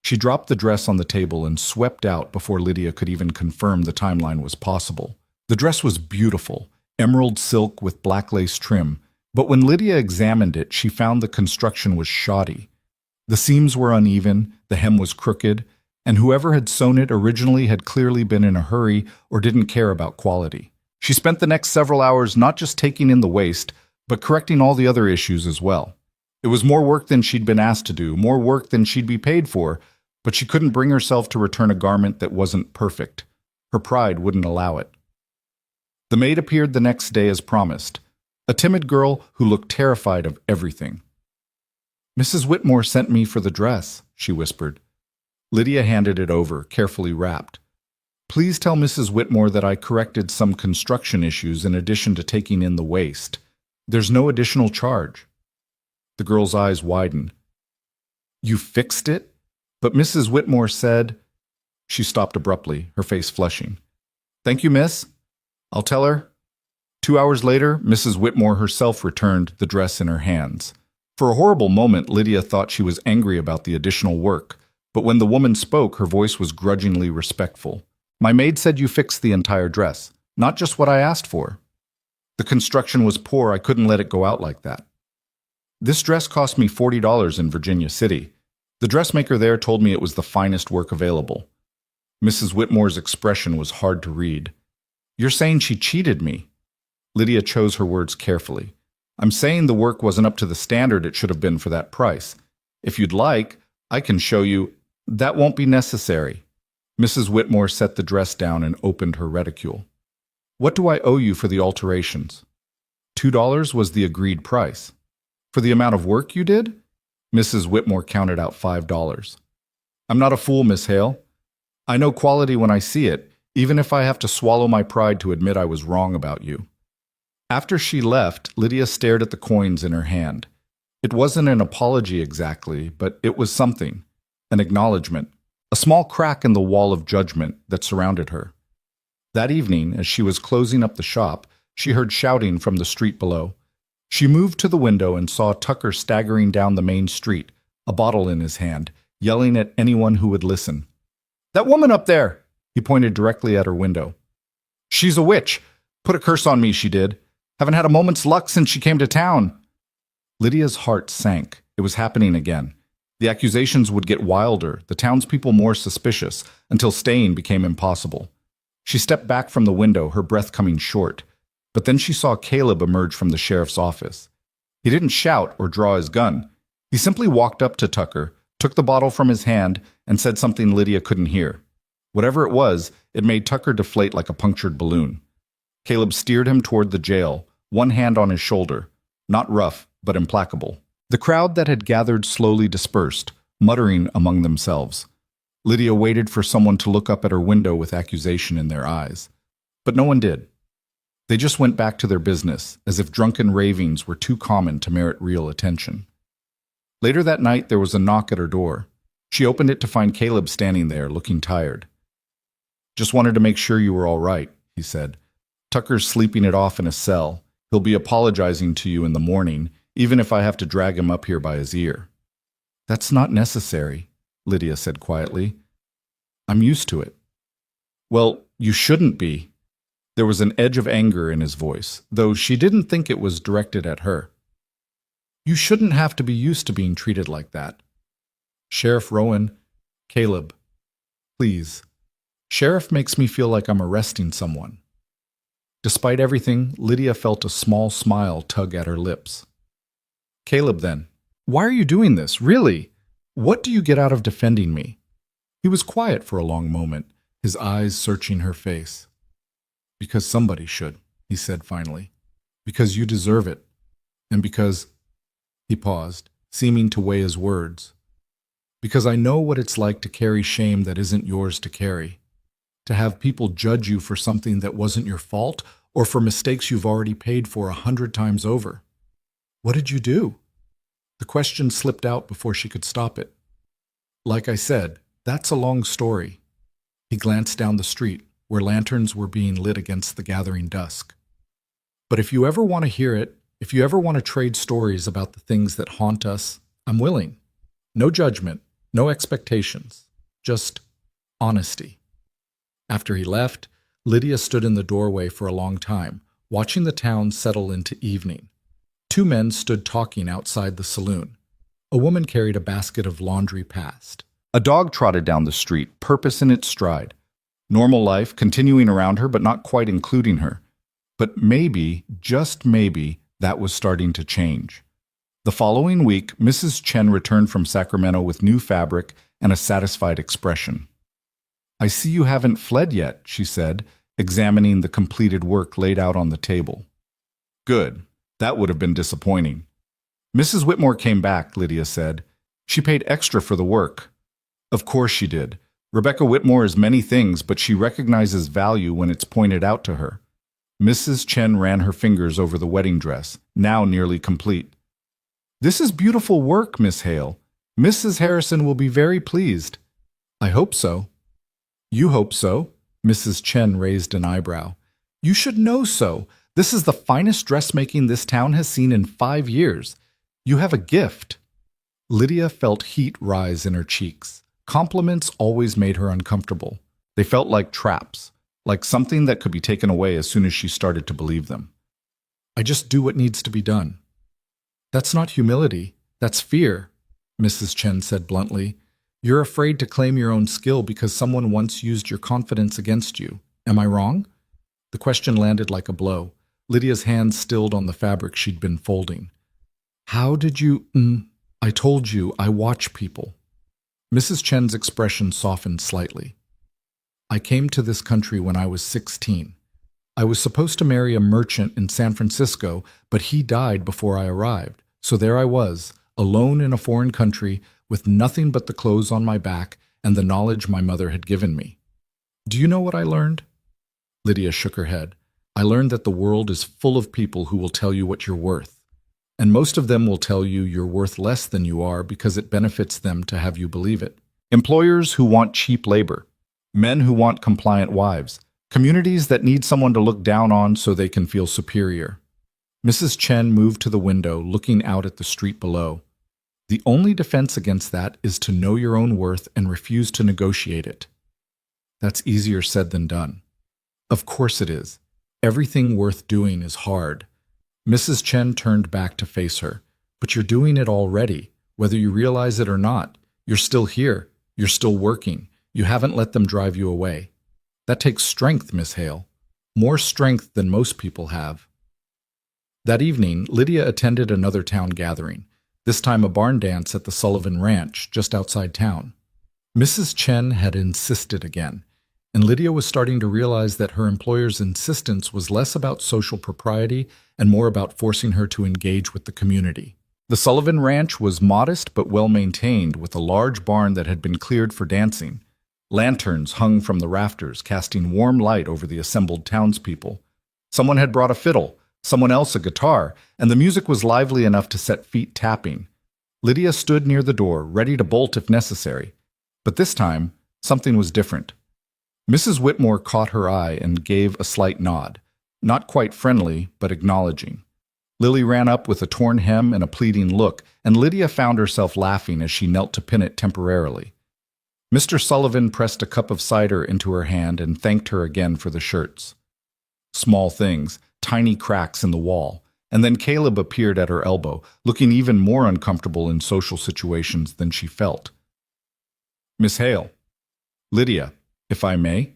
She dropped the dress on the table and swept out before Lydia could even confirm the timeline was possible. The dress was beautiful, emerald silk with black lace trim, but when Lydia examined it, she found the construction was shoddy. The seams were uneven, the hem was crooked, and whoever had sewn it originally had clearly been in a hurry or didn't care about quality. She spent the next several hours not just taking in the waist, but correcting all the other issues as well. It was more work than she'd been asked to do, more work than she'd be paid for, but she couldn't bring herself to return a garment that wasn't perfect. Her pride wouldn't allow it. The maid appeared the next day as promised, a timid girl who looked terrified of everything. "Mrs. Whitmore sent me for the dress," she whispered. Lydia handed it over, carefully wrapped. "Please tell Mrs. Whitmore that I corrected some construction issues in addition to taking in the waist. There's no additional charge." The girl's eyes widened. "You fixed it? But Mrs. Whitmore said—" She stopped abruptly, her face flushing. "Thank you, miss. I'll tell her." 2 hours later, Mrs. Whitmore herself returned, the dress in her hands. For a horrible moment, Lydia thought she was angry about the additional work, but when the woman spoke, her voice was grudgingly respectful. "My maid said you fixed the entire dress, not just what I asked for. The construction was poor, I couldn't let it go out like that. This dress cost me $40 in Virginia City. The dressmaker there told me it was the finest work available." Mrs. Whitmore's expression was hard to read. "You're saying she cheated me?" Lydia chose her words carefully. "I'm saying the work wasn't up to the standard it should have been for that price. If you'd like, I can show you—" "That won't be necessary." Mrs. Whitmore set the dress down and opened her reticule. "What do I owe you for the alterations?" $2 was the agreed price. "For the amount of work you did?" Mrs. Whitmore counted out $5. "I'm not a fool, Miss Hale. I know quality when I see it, even if I have to swallow my pride to admit I was wrong about you." After she left, Lydia stared at the coins in her hand. It wasn't an apology exactly, but it was something, an acknowledgement, a small crack in the wall of judgment that surrounded her. That evening, as she was closing up the shop, she heard shouting from the street below. She moved to the window and saw Tucker staggering down the main street, a bottle in his hand, yelling at anyone who would listen. "That woman up there!" He pointed directly at her window. "She's a witch. Put a curse on me, she did. Haven't had a moment's luck since she came to town." Lydia's heart sank. It was happening again. The accusations would get wilder, the townspeople more suspicious, until staying became impossible. She stepped back from the window, her breath coming short. But then she saw Caleb emerge from the sheriff's office. He didn't shout or draw his gun. He simply walked up to Tucker, took the bottle from his hand, and said something Lydia couldn't hear. Whatever it was, it made Tucker deflate like a punctured balloon. Caleb steered him toward the jail, one hand on his shoulder, not rough, but implacable. The crowd that had gathered slowly dispersed, muttering among themselves. Lydia waited for someone to look up at her window with accusation in their eyes. But no one did. They just went back to their business, as if drunken ravings were too common to merit real attention. Later that night, there was a knock at her door. She opened it to find Caleb standing there, looking tired. "Just wanted to make sure you were all right," he said. "Tucker's sleeping it off in a cell. He'll be apologizing to you in the morning, even if I have to drag him up here by his ear." "That's not necessary," Lydia said quietly. "I'm used to it." "Well, you shouldn't be." There was an edge of anger in his voice, though she didn't think it was directed at her. "You shouldn't have to be used to being treated like that." "Sheriff Rowan, Caleb, please. Sheriff makes me feel like I'm arresting someone." Despite everything, Lydia felt a small smile tug at her lips. "Caleb, then. Why are you doing this, really? What do you get out of defending me?" He was quiet for a long moment, his eyes searching her face. "Because somebody should," he said finally. "Because you deserve it. And because—" He paused, seeming to weigh his words. "Because I know what it's like to carry shame that isn't yours to carry. To have people judge you for something that wasn't your fault or for mistakes you've already paid for 100 times over. What did you do?" The question slipped out before she could stop it. "Like I said, that's a long story." He glanced down the street, where lanterns were being lit against the gathering dusk. "But if you ever want to hear it, if you ever want to trade stories about the things that haunt us, I'm willing. No judgment, no expectations, just honesty." After he left, Lydia stood in the doorway for a long time, watching the town settle into evening. Two men stood talking outside the saloon. A woman carried a basket of laundry past. A dog trotted down the street, purpose in its stride. Normal life continuing around her, but not quite including her. But maybe, just maybe, that was starting to change. The following week, Mrs. Chen returned from Sacramento with new fabric and a satisfied expression. "I see you haven't fled yet," she said, examining the completed work laid out on the table. "Good. That would have been disappointing." "Mrs. Whitmore came back," Lydia said. "She paid extra for the work." "Of course she did. Rebecca Whitmore is many things, but she recognizes value when it's pointed out to her." Mrs. Chen ran her fingers over the wedding dress, now nearly complete. "This is beautiful work, Miss Hale. Mrs. Harrison will be very pleased." "I hope so." "You hope so?" Mrs. Chen raised an eyebrow. "You should know so. This is the finest dressmaking this town has seen in 5 years. You have a gift." Lydia felt heat rise in her cheeks. Compliments always made her uncomfortable. They felt like traps, like something that could be taken away as soon as she started to believe them. "I just do what needs to be done." "That's not humility. That's fear," Mrs. Chen said bluntly. "You're afraid to claim your own skill because someone once used your confidence against you. Am I wrong?" The question landed like a blow. Lydia's hands stilled on the fabric she'd been folding. "How did you— I told you, I watch people." Mrs. Chen's expression softened slightly. "I came to this country when I was 16. I was supposed to marry a merchant in San Francisco, but he died before I arrived. So there I was, alone in a foreign country, with nothing but the clothes on my back and the knowledge my mother had given me. Do you know what I learned?" Lydia shook her head. "I learned that the world is full of people who will tell you what you're worth. And most of them will tell you you're worth less than you are because it benefits them to have you believe it. Employers who want cheap labor, men who want compliant wives, communities that need someone to look down on so they can feel superior." Mrs. Chen moved to the window, looking out at the street below. "The only defense against that is to know your own worth and refuse to negotiate it." "That's easier said than done." "Of course it is. Everything worth doing is hard." Mrs. Chen turned back to face her. "But you're doing it already, whether you realize it or not. You're still here. You're still working. You haven't let them drive you away. That takes strength, Miss Hale. More strength than most people have." That evening, Lydia attended another town gathering, this time a barn dance at the Sullivan Ranch, just outside town. Mrs. Chen had insisted again, and Lydia was starting to realize that her employer's insistence was less about social propriety and more about forcing her to engage with the community. The Sullivan Ranch was modest but well-maintained, with a large barn that had been cleared for dancing. Lanterns hung from the rafters, casting warm light over the assembled townspeople. Someone had brought a fiddle, someone else a guitar, and the music was lively enough to set feet tapping. Lydia stood near the door, ready to bolt if necessary. But this time, something was different. Mrs. Whitmore caught her eye and gave a slight nod, not quite friendly, but acknowledging. Lily ran up with a torn hem and a pleading look, and Lydia found herself laughing as she knelt to pin it temporarily. Mr. Sullivan pressed a cup of cider into her hand and thanked her again for the shirts. Small things, tiny cracks in the wall, and then Caleb appeared at her elbow, looking even more uncomfortable in social situations than she felt. "Miss Hale." "Lydia, if I may?"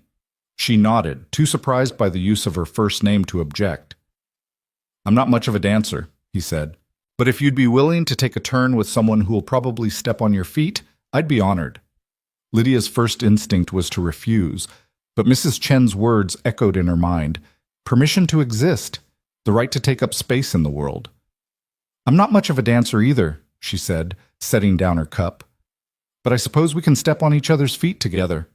She nodded, too surprised by the use of her first name to object. "I'm not much of a dancer," he said, "but if you'd be willing to take a turn with someone who'll probably step on your feet, I'd be honored." Lydia's first instinct was to refuse, but Mrs. Chen's words echoed in her mind. Permission to exist, the right to take up space in the world. "I'm not much of a dancer either," she said, setting down her cup. "But I suppose we can step on each other's feet together."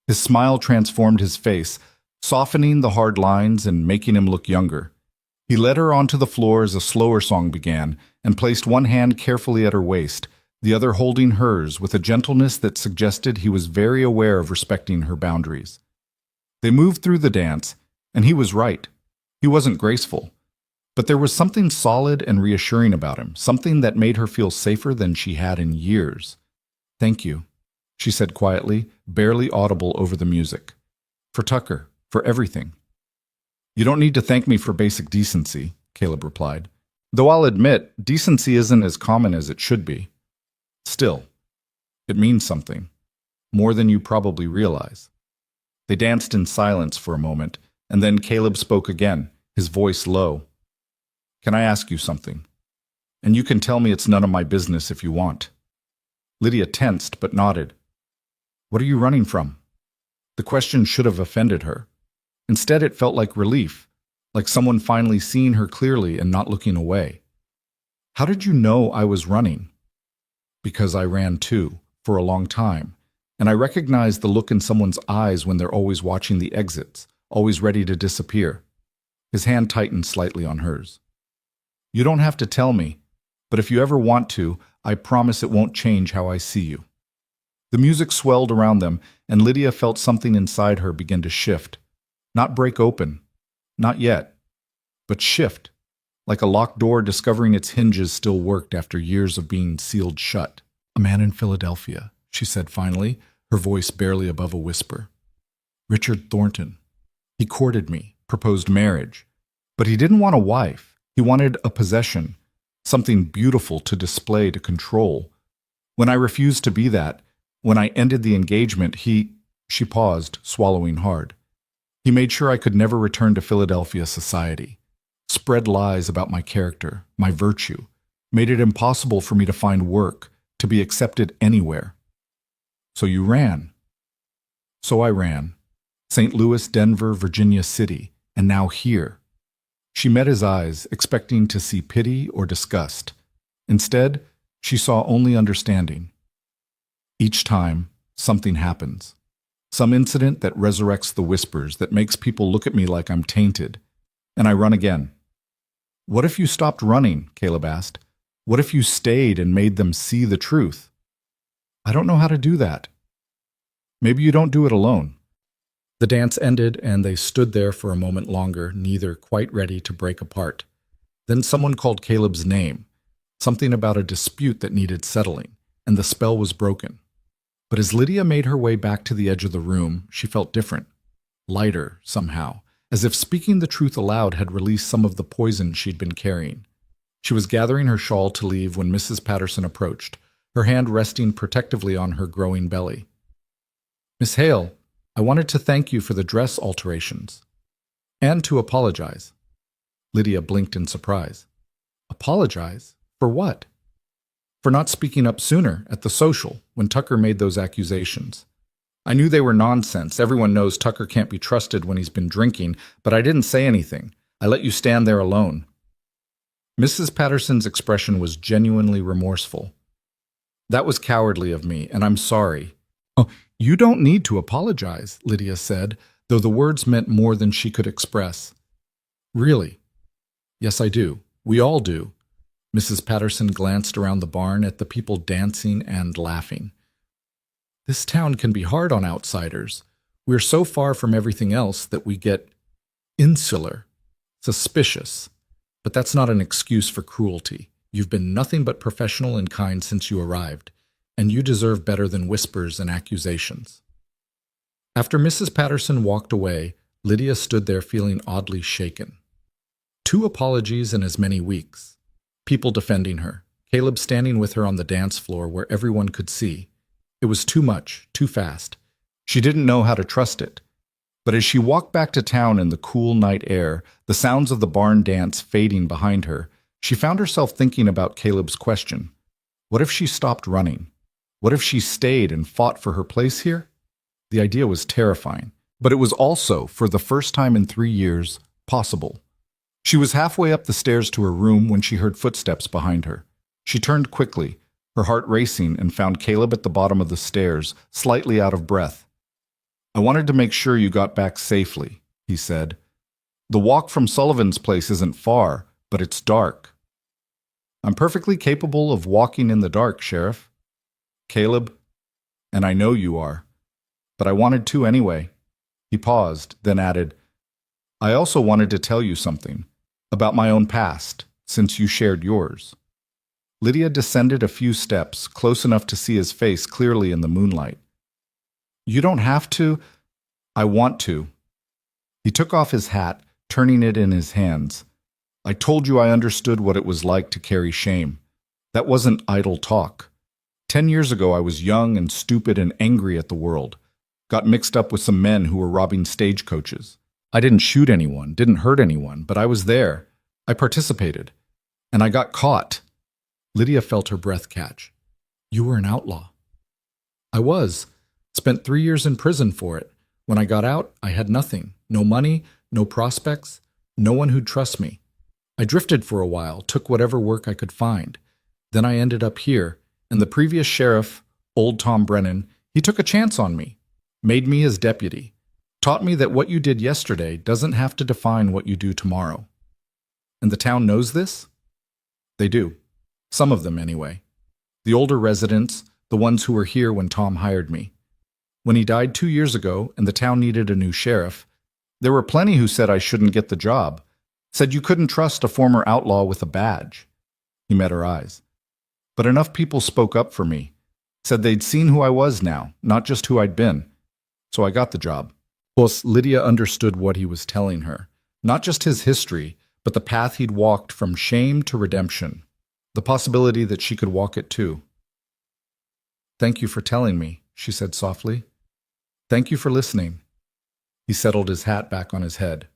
His smile transformed his face, softening the hard lines and making him look younger. He led her onto the floor as a slower song began, and placed one hand carefully at her waist, the other holding hers with a gentleness that suggested he was very aware of respecting her boundaries. They moved through the dance, and he was right. He wasn't graceful, but there was something solid and reassuring about him, something that made her feel safer than she had in years. "Thank you," she said quietly, barely audible over the music. "For Tucker, for everything." "You don't need to thank me for basic decency," Caleb replied. "Though I'll admit, decency isn't as common as it should be. Still, it means something, more than you probably realize." They danced in silence for a moment, and then Caleb spoke again, his voice low. "Can I ask you something? And you can tell me it's none of my business if you want." Lydia tensed but nodded. "What are you running from?" The question should have offended her. Instead, it felt like relief, like someone finally seeing her clearly and not looking away. "How did you know I was running?" "Because I ran too, for a long time, and I recognized the look in someone's eyes when they're always watching the exits, always ready to disappear." His hand tightened slightly on hers. "You don't have to tell me, but if you ever want to, I promise it won't change how I see you." The music swelled around them, and Lydia felt something inside her begin to shift. Not break open, not yet, but shift, like a locked door discovering its hinges still worked after years of being sealed shut. "A man in Philadelphia," she said finally, her voice barely above a whisper. "Richard Thornton. He courted me, proposed marriage. But he didn't want a wife. He wanted a possession, something beautiful to display, to control. When I refused to be that, when I ended the engagement, She paused, swallowing hard. "He made sure I could never return to Philadelphia society. Spread lies about my character, my virtue. Made it impossible for me to find work, to be accepted anywhere." "So you ran." "So I ran. St. Louis, Denver, Virginia City, and now here." She met his eyes, expecting to see pity or disgust. Instead, she saw only understanding. "Each time, something happens. Some incident that resurrects the whispers, that makes people look at me like I'm tainted. And I run again." "What if you stopped running?" Caleb asked. "What if you stayed and made them see the truth?" "I don't know how to do that." "Maybe you don't do it alone." The dance ended, and they stood there for a moment longer, neither quite ready to break apart. Then someone called Caleb's name, something about a dispute that needed settling, and the spell was broken. But as Lydia made her way back to the edge of the room, she felt different, lighter somehow, as if speaking the truth aloud had released some of the poison she'd been carrying. She was gathering her shawl to leave when Mrs. Patterson approached, her hand resting protectively on her growing belly. "Miss Hale, I wanted to thank you for the dress alterations. And to apologize." Lydia blinked in surprise. "Apologize? For what?" "For not speaking up sooner, at the social, when Tucker made those accusations. I knew they were nonsense. Everyone knows Tucker can't be trusted when he's been drinking, but I didn't say anything. I let you stand there alone." Mrs. Patterson's expression was genuinely remorseful. That was cowardly of me, and I'm sorry. Oh, you don't need to apologize, Lydia said, though the words meant more than she could express. Really? Yes, I do. We all do. Mrs. Patterson glanced around the barn at the people dancing and laughing. This town can be hard on outsiders. We're so far from everything else that we get insular, suspicious. But that's not an excuse for cruelty. You've been nothing but professional and kind since you arrived, and you deserve better than whispers and accusations. After Mrs. Patterson walked away, Lydia stood there feeling oddly shaken. 2 apologies in as many weeks. People defending her. Caleb standing with her on the dance floor where everyone could see. It was too much, too fast. She didn't know how to trust it. But as she walked back to town in the cool night air, the sounds of the barn dance fading behind her, she found herself thinking about Caleb's question. What if she stopped running? What if she stayed and fought for her place here? The idea was terrifying, but it was also, for the first time in 3 years, possible. She was halfway up the stairs to her room when she heard footsteps behind her. She turned quickly, her heart racing, and found Caleb at the bottom of the stairs, slightly out of breath. I wanted to make sure you got back safely, he said. The walk from Sullivan's place isn't far, but it's dark. I'm perfectly capable of walking in the dark, Sheriff. Caleb, and I know you are, but I wanted to anyway. He paused, then added, I also wanted to tell you something about my own past, since you shared yours. Lydia descended a few steps, close enough to see his face clearly in the moonlight. You don't have to. I want to. He took off his hat, turning it in his hands. I told you I understood what it was like to carry shame. That wasn't idle talk. 10 years ago, I was young and stupid and angry at the world. Got mixed up with some men who were robbing stagecoaches. I didn't shoot anyone, didn't hurt anyone, but I was there. I participated. And I got caught. Lydia felt her breath catch. You were an outlaw. I was. Spent 3 years in prison for it. When I got out, I had nothing. No money, no prospects, no one who'd trust me. I drifted for a while, took whatever work I could find. Then I ended up here, and the previous sheriff, old Tom Brennan, he took a chance on me, made me his deputy, taught me that what you did yesterday doesn't have to define what you do tomorrow. And the town knows this? They do. Some of them, anyway. The older residents, the ones who were here when Tom hired me. When he died 2 years ago and the town needed a new sheriff, there were plenty who said I shouldn't get the job, said you couldn't trust a former outlaw with a badge. He met her eyes. But enough people spoke up for me, said they'd seen who I was now, not just who I'd been. So I got the job. Plus, Lydia understood what he was telling her, not just his history, but the path he'd walked from shame to redemption, the possibility that she could walk it too. Thank you for telling me, she said softly. Thank you for listening. He settled his hat back on his head.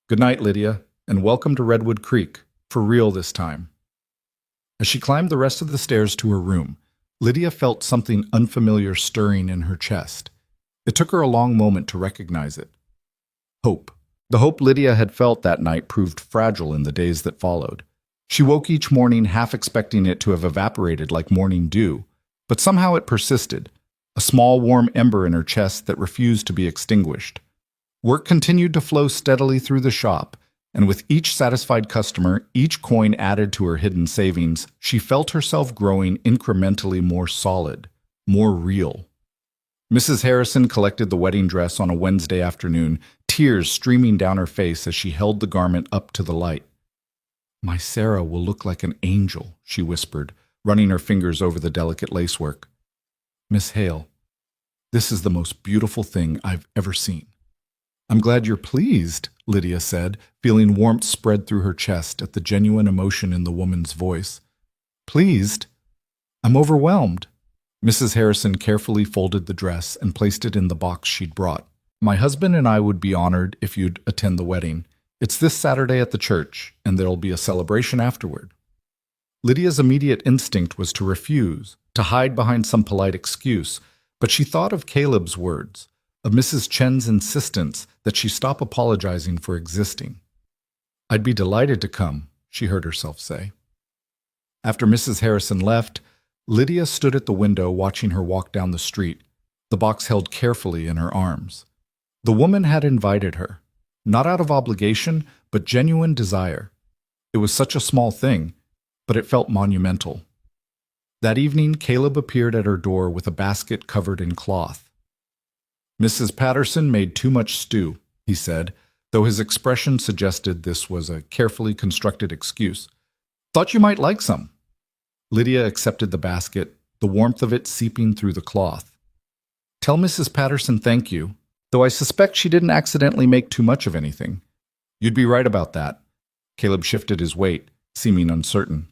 Good night, Lydia, and welcome to Redwood Creek, for real this time. As she climbed the rest of the stairs to her room, Lydia felt something unfamiliar stirring in her chest. It took her a long moment to recognize it. Hope. The hope Lydia had felt that night proved fragile in the days that followed. She woke each morning half expecting it to have evaporated like morning dew, but somehow it persisted, a small warm ember in her chest that refused to be extinguished. Work continued to flow steadily through the shop, and with each satisfied customer, each coin added to her hidden savings, she felt herself growing incrementally more solid, more real. Mrs. Harrison collected the wedding dress on a Wednesday afternoon, tears streaming down her face as she held the garment up to the light. My Sarah will look like an angel, she whispered, running her fingers over the delicate lacework. Miss Hale, this is the most beautiful thing I've ever seen. I'm glad you're pleased, Lydia said, feeling warmth spread through her chest at the genuine emotion in the woman's voice. Pleased? I'm overwhelmed. Mrs. Harrison carefully folded the dress and placed it in the box she'd brought. My husband and I would be honored if you'd attend the wedding. It's this Saturday at the church, and there'll be a celebration afterward. Lydia's immediate instinct was to refuse, to hide behind some polite excuse, but she thought of Caleb's words, of Mrs. Chen's insistence that she stop apologizing for existing. I'd be delighted to come, she heard herself say. After Mrs. Harrison left, Lydia stood at the window watching her walk down the street, the box held carefully in her arms. The woman had invited her, not out of obligation, but genuine desire. It was such a small thing, but it felt monumental. That evening, Caleb appeared at her door with a basket covered in cloth. "Mrs. Patterson made too much stew," he said, though his expression suggested this was a carefully constructed excuse. "Thought you might like some." Lydia accepted the basket, the warmth of it seeping through the cloth. "Tell Mrs. Patterson thank you, though I suspect she didn't accidentally make too much of anything." "You'd be right about that." Caleb shifted his weight, seeming uncertain.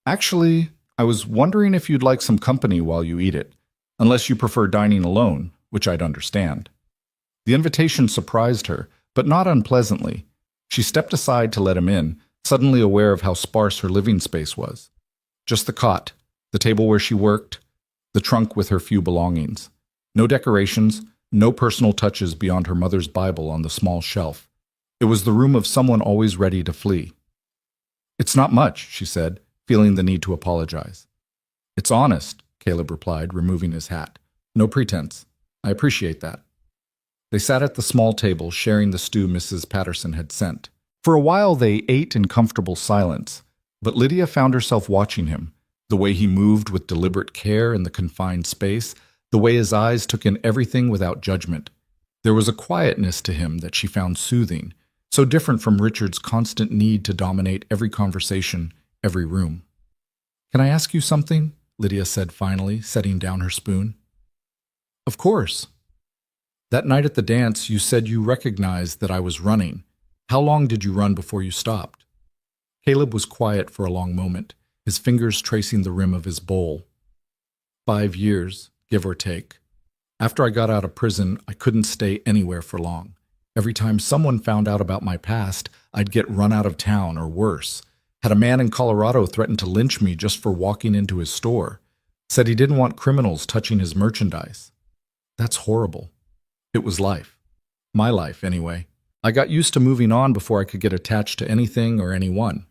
"Actually, I was wondering if you'd like some company while you eat it, unless you prefer dining alone, which I'd understand." The invitation surprised her, but not unpleasantly. She stepped aside to let him in, suddenly aware of how sparse her living space was. Just the cot, the table where she worked, the trunk with her few belongings. No decorations, no personal touches beyond her mother's Bible on the small shelf. It was the room of someone always ready to flee. "It's not much," she said, feeling the need to apologize. "It's honest," Caleb replied, removing his hat. "No pretense. I appreciate that." They sat at the small table, sharing the stew Mrs. Patterson had sent. For a while they ate in comfortable silence, but Lydia found herself watching him, the way he moved with deliberate care in the confined space, the way his eyes took in everything without judgment. There was a quietness to him that she found soothing, so different from Richard's constant need to dominate every conversation, every room. "Can I ask you something?" Lydia said finally, setting down her spoon. "Of course." "That night at the dance, you said you recognized that I was running. How long did you run before you stopped?" Caleb was quiet for a long moment, his fingers tracing the rim of his bowl. 5 years, give or take. After I got out of prison, I couldn't stay anywhere for long. Every time someone found out about my past, I'd get run out of town or worse. Had a man in Colorado threaten to lynch me just for walking into his store. Said he didn't want criminals touching his merchandise. That's horrible. It was life. My life, anyway. I got used to moving on before I could get attached to anything or anyone.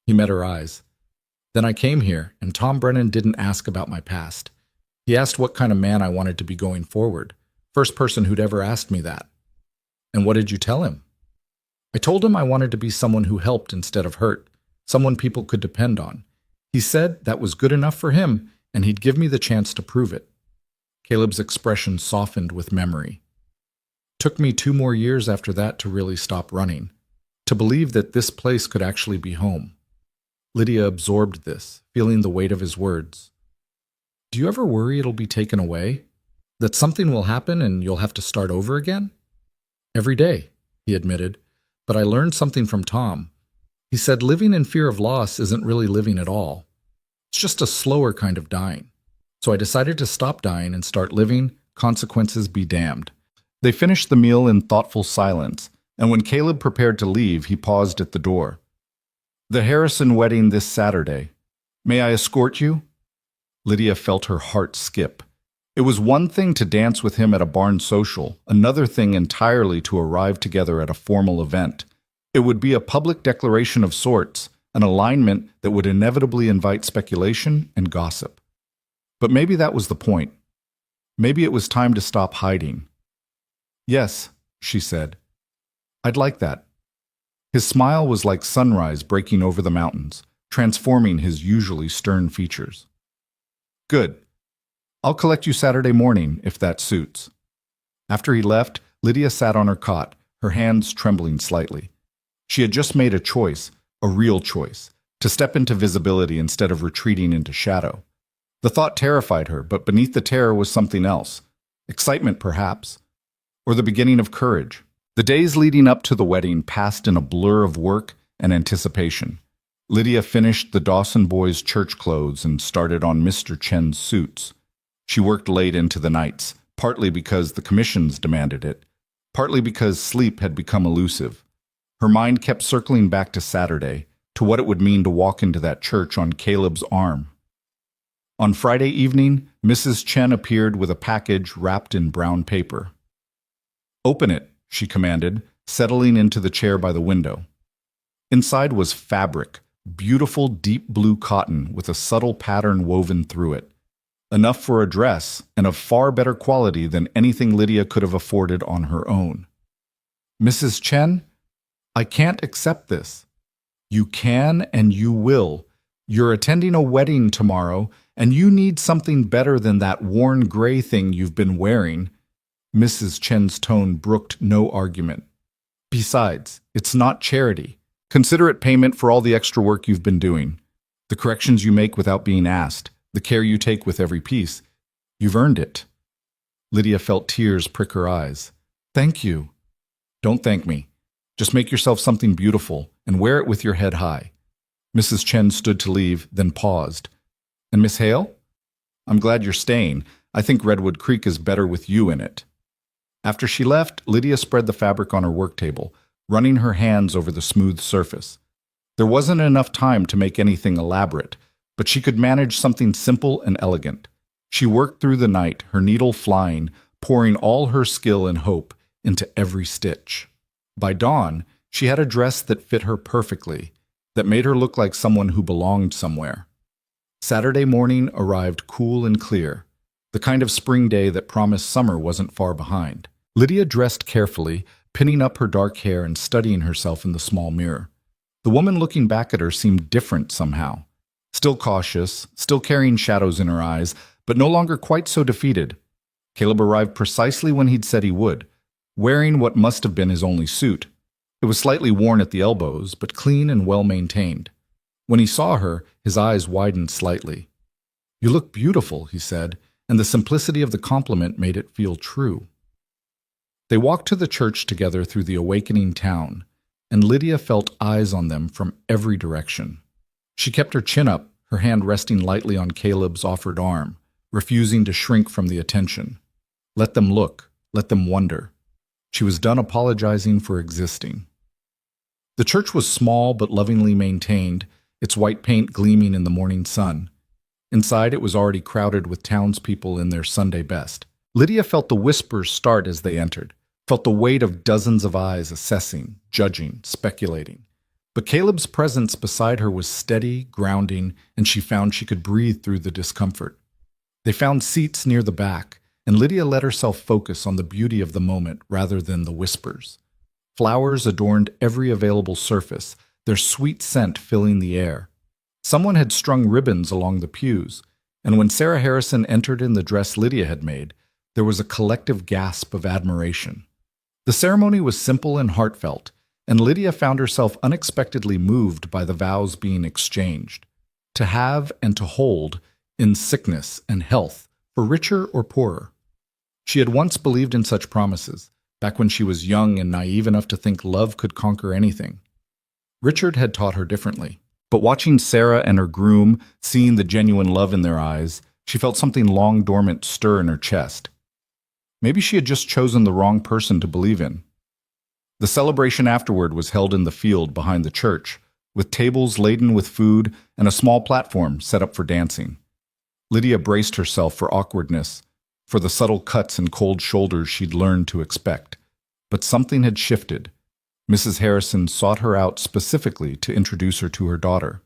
He met her eyes. Then I came here, and Tom Brennan didn't ask about my past. He asked what kind of man I wanted to be going forward. First person who'd ever asked me that. And what did you tell him? I told him I wanted to be someone who helped instead of hurt, someone people could depend on. He said that was good enough for him, and he'd give me the chance to prove it. Caleb's expression softened with memory. Took me 2 more years after that to really stop running, to believe that this place could actually be home. Lydia absorbed this, feeling the weight of his words. "Do you ever worry it'll be taken away? That something will happen and you'll have to start over again?" "Every day," he admitted, "but I learned something from Tom. He said living in fear of loss isn't really living at all. It's just a slower kind of dying. So I decided to stop dying and start living, consequences be damned." They finished the meal in thoughtful silence, and when Caleb prepared to leave, he paused at the door. "The Harrison wedding this Saturday. May I escort you?" Lydia felt her heart skip. It was one thing to dance with him at a barn social, another thing entirely to arrive together at a formal event. It would be a public declaration of sorts, an alignment that would inevitably invite speculation and gossip. But maybe that was the point. Maybe it was time to stop hiding. "Yes," she said. "I'd like that." His smile was like sunrise breaking over the mountains, transforming his usually stern features. "Good. I'll collect you Saturday morning, if that suits." After he left, Lydia sat on her cot, her hands trembling slightly. She had just made a choice, a real choice, to step into visibility instead of retreating into shadow. The thought terrified her, but beneath the terror was something else. Excitement, perhaps. Or the beginning of courage. The days leading up to the wedding passed in a blur of work and anticipation. Lydia finished the Dawson boys' church clothes and started on Mr. Chen's suits. She worked late into the nights, partly because the commissions demanded it, partly because sleep had become elusive. Her mind kept circling back to Saturday, to what it would mean to walk into that church on Caleb's arm. On Friday evening, Mrs. Chen appeared with a package wrapped in brown paper. "Open it," she commanded, settling into the chair by the window. Inside was fabric, beautiful deep blue cotton with a subtle pattern woven through it. Enough for a dress, and of far better quality than anything Lydia could have afforded on her own. "Mrs. Chen, I can't accept this." "You can and you will. You're attending a wedding tomorrow, and you need something better than that worn gray thing you've been wearing." Mrs. Chen's tone brooked no argument. "Besides, it's not charity. Consider it payment for all the extra work you've been doing. The corrections you make without being asked, the care you take with every piece. You've earned it." Lydia felt tears prick her eyes. "Thank you." "Don't thank me. Just make yourself something beautiful and wear it with your head high." Mrs. Chen stood to leave, then paused. "And Miss Hale? I'm glad you're staying. I think Redwood Creek is better with you in it." After she left, Lydia spread the fabric on her work table, running her hands over the smooth surface. There wasn't enough time to make anything elaborate, but she could manage something simple and elegant. She worked through the night, her needle flying, pouring all her skill and hope into every stitch. By dawn, she had a dress that fit her perfectly, that made her look like someone who belonged somewhere. Saturday morning arrived cool and clear, the kind of spring day that promised summer wasn't far behind. Lydia dressed carefully, pinning up her dark hair and studying herself in the small mirror. The woman looking back at her seemed different somehow. Still cautious, still carrying shadows in her eyes, but no longer quite so defeated. Caleb arrived precisely when he'd said he would, wearing what must have been his only suit. It was slightly worn at the elbows, but clean and well-maintained. When he saw her, his eyes widened slightly. "You look beautiful," he said, and the simplicity of the compliment made it feel true. They walked to the church together through the awakening town, and Lydia felt eyes on them from every direction. She kept her chin up, her hand resting lightly on Caleb's offered arm, refusing to shrink from the attention. Let them look, let them wonder. She was done apologizing for existing. The church was small but lovingly maintained, its white paint gleaming in the morning sun. Inside it was already crowded with townspeople in their Sunday best. Lydia felt the whispers start as they entered, felt the weight of dozens of eyes assessing, judging, speculating. But Caleb's presence beside her was steady, grounding, and she found she could breathe through the discomfort. They found seats near the back, and Lydia let herself focus on the beauty of the moment rather than the whispers. Flowers adorned every available surface, their sweet scent filling the air. Someone had strung ribbons along the pews, and when Sarah Harrison entered in the dress Lydia had made, there was a collective gasp of admiration. The ceremony was simple and heartfelt, and Lydia found herself unexpectedly moved by the vows being exchanged. To have and to hold, in sickness and health, for richer or poorer. She had once believed in such promises, back when she was young and naive enough to think love could conquer anything. Richard had taught her differently, but watching Sarah and her groom, seeing the genuine love in their eyes, she felt something long dormant stir in her chest. Maybe she had just chosen the wrong person to believe in. The celebration afterward was held in the field behind the church, with tables laden with food and a small platform set up for dancing. Lydia braced herself for awkwardness, for the subtle cuts and cold shoulders she'd learned to expect. But something had shifted. Mrs. Harrison sought her out specifically to introduce her to her daughter.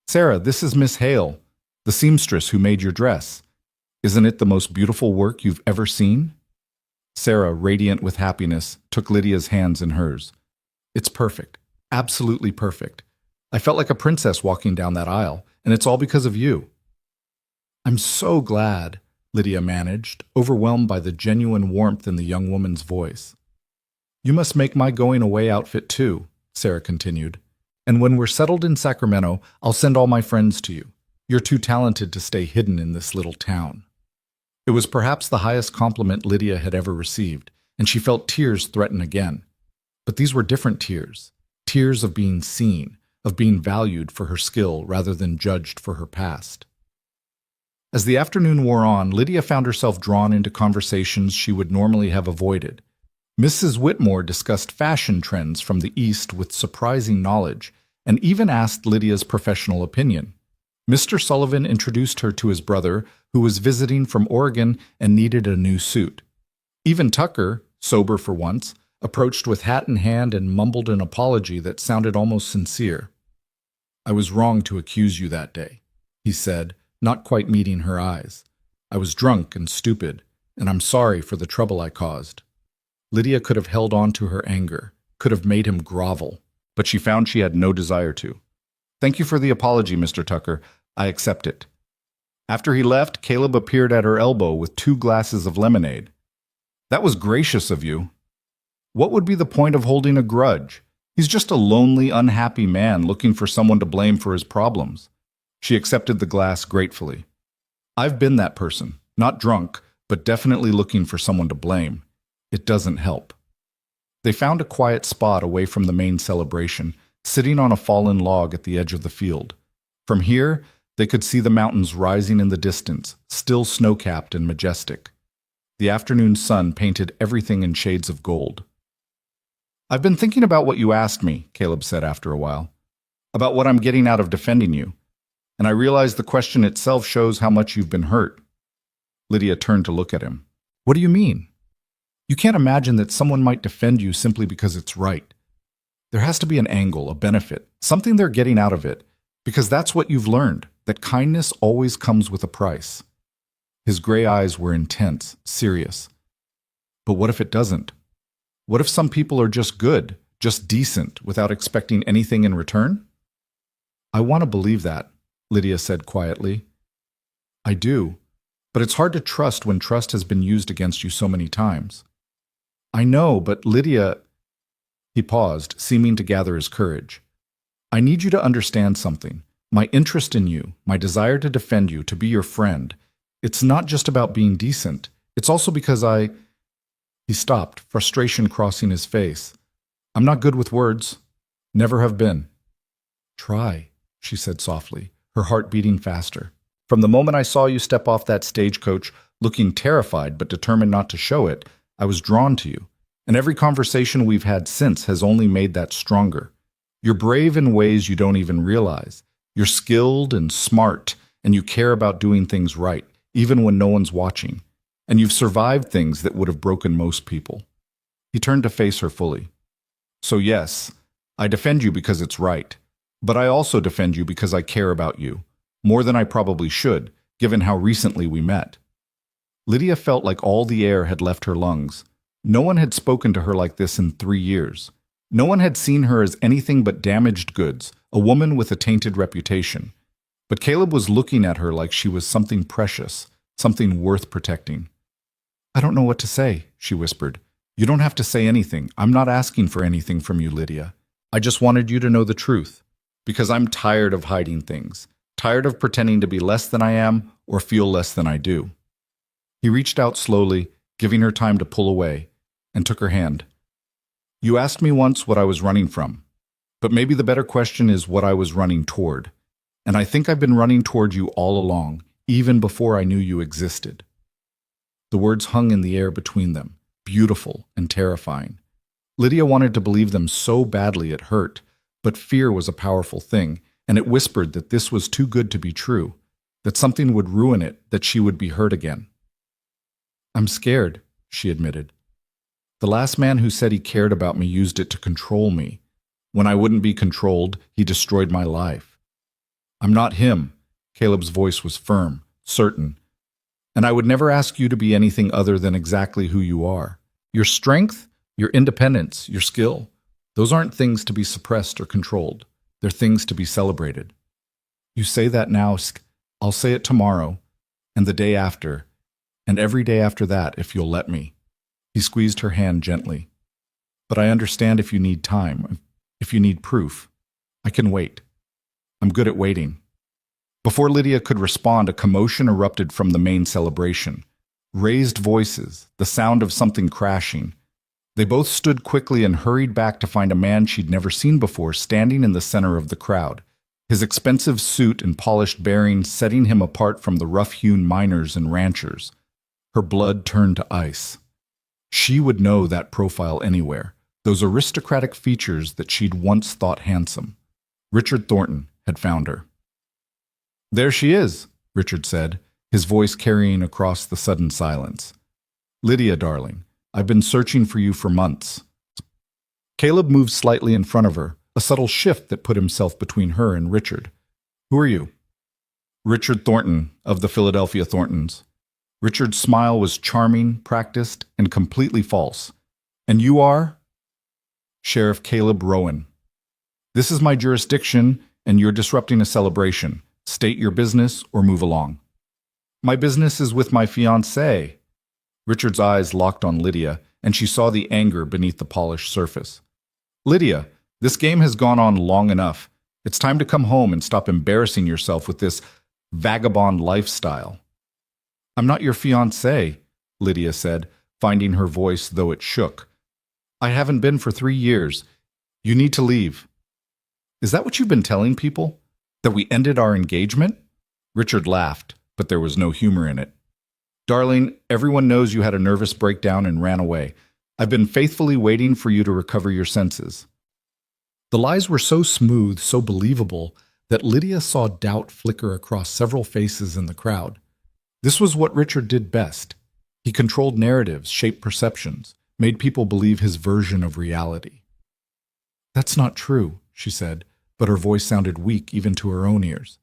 "Sarah, this is Miss Hale, the seamstress who made your dress. Isn't it the most beautiful work you've ever seen?" Sarah, radiant with happiness, took Lydia's hands in hers. "It's perfect. Absolutely perfect. I felt like a princess walking down that aisle, and it's all because of you." "I'm so glad," Lydia managed, overwhelmed by the genuine warmth in the young woman's voice. "You must make my going-away outfit too," Sarah continued. "And when we're settled in Sacramento, I'll send all my friends to you. You're too talented to stay hidden in this little town." It was perhaps the highest compliment Lydia had ever received, and she felt tears threaten again. But these were different tears, tears of being seen, of being valued for her skill rather than judged for her past. As the afternoon wore on, Lydia found herself drawn into conversations she would normally have avoided. Mrs. Whitmore discussed fashion trends from the East with surprising knowledge, and even asked Lydia's professional opinion. Mr. Sullivan introduced her to his brother, who was visiting from Oregon and needed a new suit. Even Tucker, sober for once, approached with hat in hand and mumbled an apology that sounded almost sincere. "I was wrong to accuse you that day," he said, not quite meeting her eyes. "I was drunk and stupid, and I'm sorry for the trouble I caused." Lydia could have held on to her anger, could have made him grovel, but she found she had no desire to. "Thank you for the apology, Mr. Tucker. I accept it." After he left, Caleb appeared at her elbow with 2 glasses of lemonade. "That was gracious of you. What would be the point of holding a grudge? He's just a lonely, unhappy man looking for someone to blame for his problems." She accepted the glass gratefully. "I've been that person, not drunk, but definitely looking for someone to blame. It doesn't help." They found a quiet spot away from the main celebration, sitting on a fallen log at the edge of the field. From here, they could see the mountains rising in the distance, still snow-capped and majestic. The afternoon sun painted everything in shades of gold. "I've been thinking about what you asked me," Caleb said after a while, "about what I'm getting out of defending you. And I realize the question itself shows how much you've been hurt." Lydia turned to look at him. "What do you mean? You can't imagine that someone might defend you simply because it's right. There has to be an angle, a benefit, something they're getting out of it, because that's what you've learned, that kindness always comes with a price." His gray eyes were intense, serious. "But what if it doesn't? What if some people are just good, just decent, without expecting anything in return?" "I want to believe that," Lydia said quietly. "I do, but it's hard to trust when trust has been used against you so many times." "I know, but Lydia—" He paused, seeming to gather his courage. "I need you to understand something. My interest in you, my desire to defend you, to be your friend, it's not just about being decent. It's also because He stopped, frustration crossing his face. "I'm not good with words. Never have been." "Try," she said softly, her heart beating faster. "From the moment I saw you step off that stagecoach, looking terrified but determined not to show it, I was drawn to you. And every conversation we've had since has only made that stronger. You're brave in ways you don't even realize. You're skilled and smart, and you care about doing things right, even when no one's watching. And you've survived things that would have broken most people." He turned to face her fully. "So yes, I defend you because it's right. But I also defend you because I care about you, more than I probably should, given how recently we met." Lydia felt like all the air had left her lungs. No one had spoken to her like this in 3 years. No one had seen her as anything but damaged goods, a woman with a tainted reputation. But Caleb was looking at her like she was something precious, something worth protecting. "I don't know what to say," she whispered. "You don't have to say anything. I'm not asking for anything from you, Lydia. I just wanted you to know the truth, because I'm tired of hiding things, tired of pretending to be less than I am or feel less than I do." He reached out slowly, giving her time to pull away, and took her hand. "You asked me once what I was running from, but maybe the better question is what I was running toward. And I think I've been running toward you all along, even before I knew you existed." The words hung in the air between them, beautiful and terrifying. Lydia wanted to believe them so badly it hurt, but fear was a powerful thing, and it whispered that this was too good to be true, that something would ruin it, that she would be hurt again. "I'm scared," she admitted. "The last man who said he cared about me used it to control me. When I wouldn't be controlled, he destroyed my life. I'm not him." Caleb's voice was firm, certain. "And I would never ask you to be anything other than exactly who you are. Your strength, your independence, your skill, those aren't things to be suppressed or controlled. They're things to be celebrated. You say that now, I'll say it tomorrow, and the day after, and every day after that if you'll let me." He squeezed her hand gently. "But I understand if you need time, if you need proof. I can wait. I'm good at waiting." Before Lydia could respond, a commotion erupted from the main celebration. Raised voices, the sound of something crashing. They both stood quickly and hurried back to find a man she'd never seen before standing in the center of the crowd, his expensive suit and polished bearings setting him apart from the rough-hewn miners and ranchers. Her blood turned to ice. She would know that profile anywhere, those aristocratic features that she'd once thought handsome. Richard Thornton had found her. "There she is," Richard said, his voice carrying across the sudden silence. "Lydia, darling, I've been searching for you for months. Caleb moved slightly in front of her, a subtle shift that put himself between her and Richard. Who are you? Richard Thornton, of the Philadelphia Thorntons. Richard's smile was charming, practiced, and completely false. And you are? Sheriff Caleb Rowan. This is my jurisdiction, and you're disrupting a celebration. State your business or move along. My business is with my fiancée. Richard's eyes locked on Lydia, and she saw the anger beneath the polished surface. Lydia, this game has gone on long enough. It's time to come home and stop embarrassing yourself with this vagabond lifestyle. I'm not your fiancée, Lydia said, finding her voice though it shook. I haven't been for 3 years. You need to leave. Is that what you've been telling people? That we ended our engagement? Richard laughed, but there was no humor in it. Darling, everyone knows you had a nervous breakdown and ran away. I've been faithfully waiting for you to recover your senses. The lies were so smooth, so believable, that Lydia saw doubt flicker across several faces in the crowd. This was what Richard did best. He controlled narratives, shaped perceptions, made people believe his version of reality. That's not true, she said, but her voice sounded weak even to her own ears.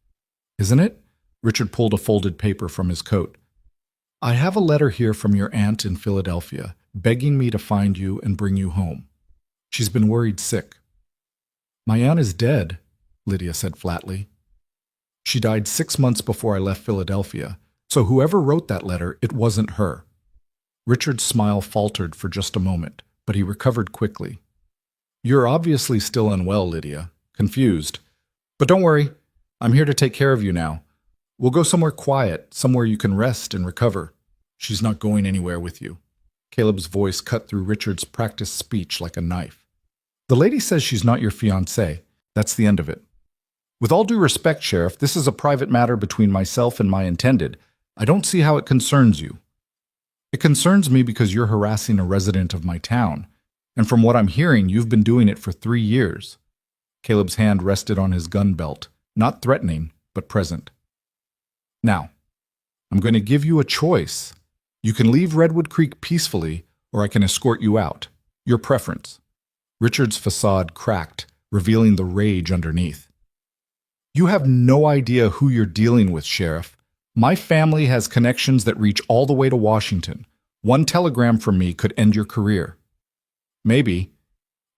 Isn't it? Richard pulled a folded paper from his coat. I have a letter here from your aunt in Philadelphia, begging me to find you and bring you home. She's been worried sick. My aunt is dead, Lydia said flatly. She died 6 months before I left Philadelphia, so whoever wrote that letter, it wasn't her. Richard's smile faltered for just a moment, but he recovered quickly. You're obviously still unwell, Lydia, confused. But don't worry, I'm here to take care of you now. We'll go somewhere quiet, somewhere you can rest and recover. She's not going anywhere with you. Caleb's voice cut through Richard's practiced speech like a knife. The lady says she's not your fiancée. That's the end of it. With all due respect, Sheriff, this is a private matter between myself and my intended. I don't see how it concerns you. It concerns me because you're harassing a resident of my town, and from what I'm hearing, you've been doing it for 3 years. Caleb's hand rested on his gun belt, not threatening, but present. Now, I'm going to give you a choice. You can leave Redwood Creek peacefully, or I can escort you out. Your preference. Richard's facade cracked, revealing the rage underneath. You have no idea who you're dealing with, Sheriff. My family has connections that reach all the way to Washington. One telegram from me could end your career. Maybe,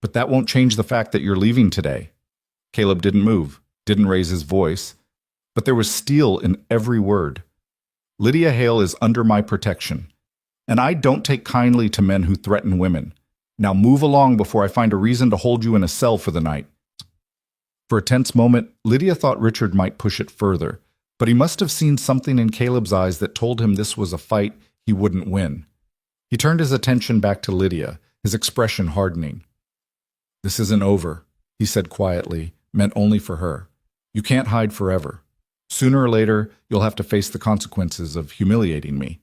but that won't change the fact that you're leaving today. Caleb didn't move, didn't raise his voice, but there was steel in every word. Lydia Hale is under my protection, and I don't take kindly to men who threaten women. Now move along before I find a reason to hold you in a cell for the night. For a tense moment, Lydia thought Richard might push it further, but he must have seen something in Caleb's eyes that told him this was a fight he wouldn't win. He turned his attention back to Lydia, his expression hardening. This isn't over, he said quietly, meant only for her. You can't hide forever. Sooner or later, you'll have to face the consequences of humiliating me.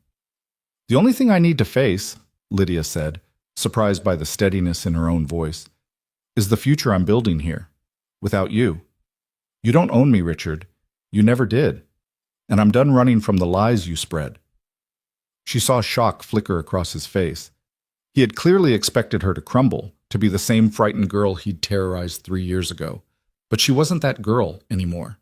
The only thing I need to face, Lydia said, surprised by the steadiness in her own voice, is the future I'm building here, without you. You don't own me, Richard. You never did. And I'm done running from the lies you spread. She saw shock flicker across his face. He had clearly expected her to crumble, to be the same frightened girl he'd terrorized 3 years ago. But she wasn't that girl anymore.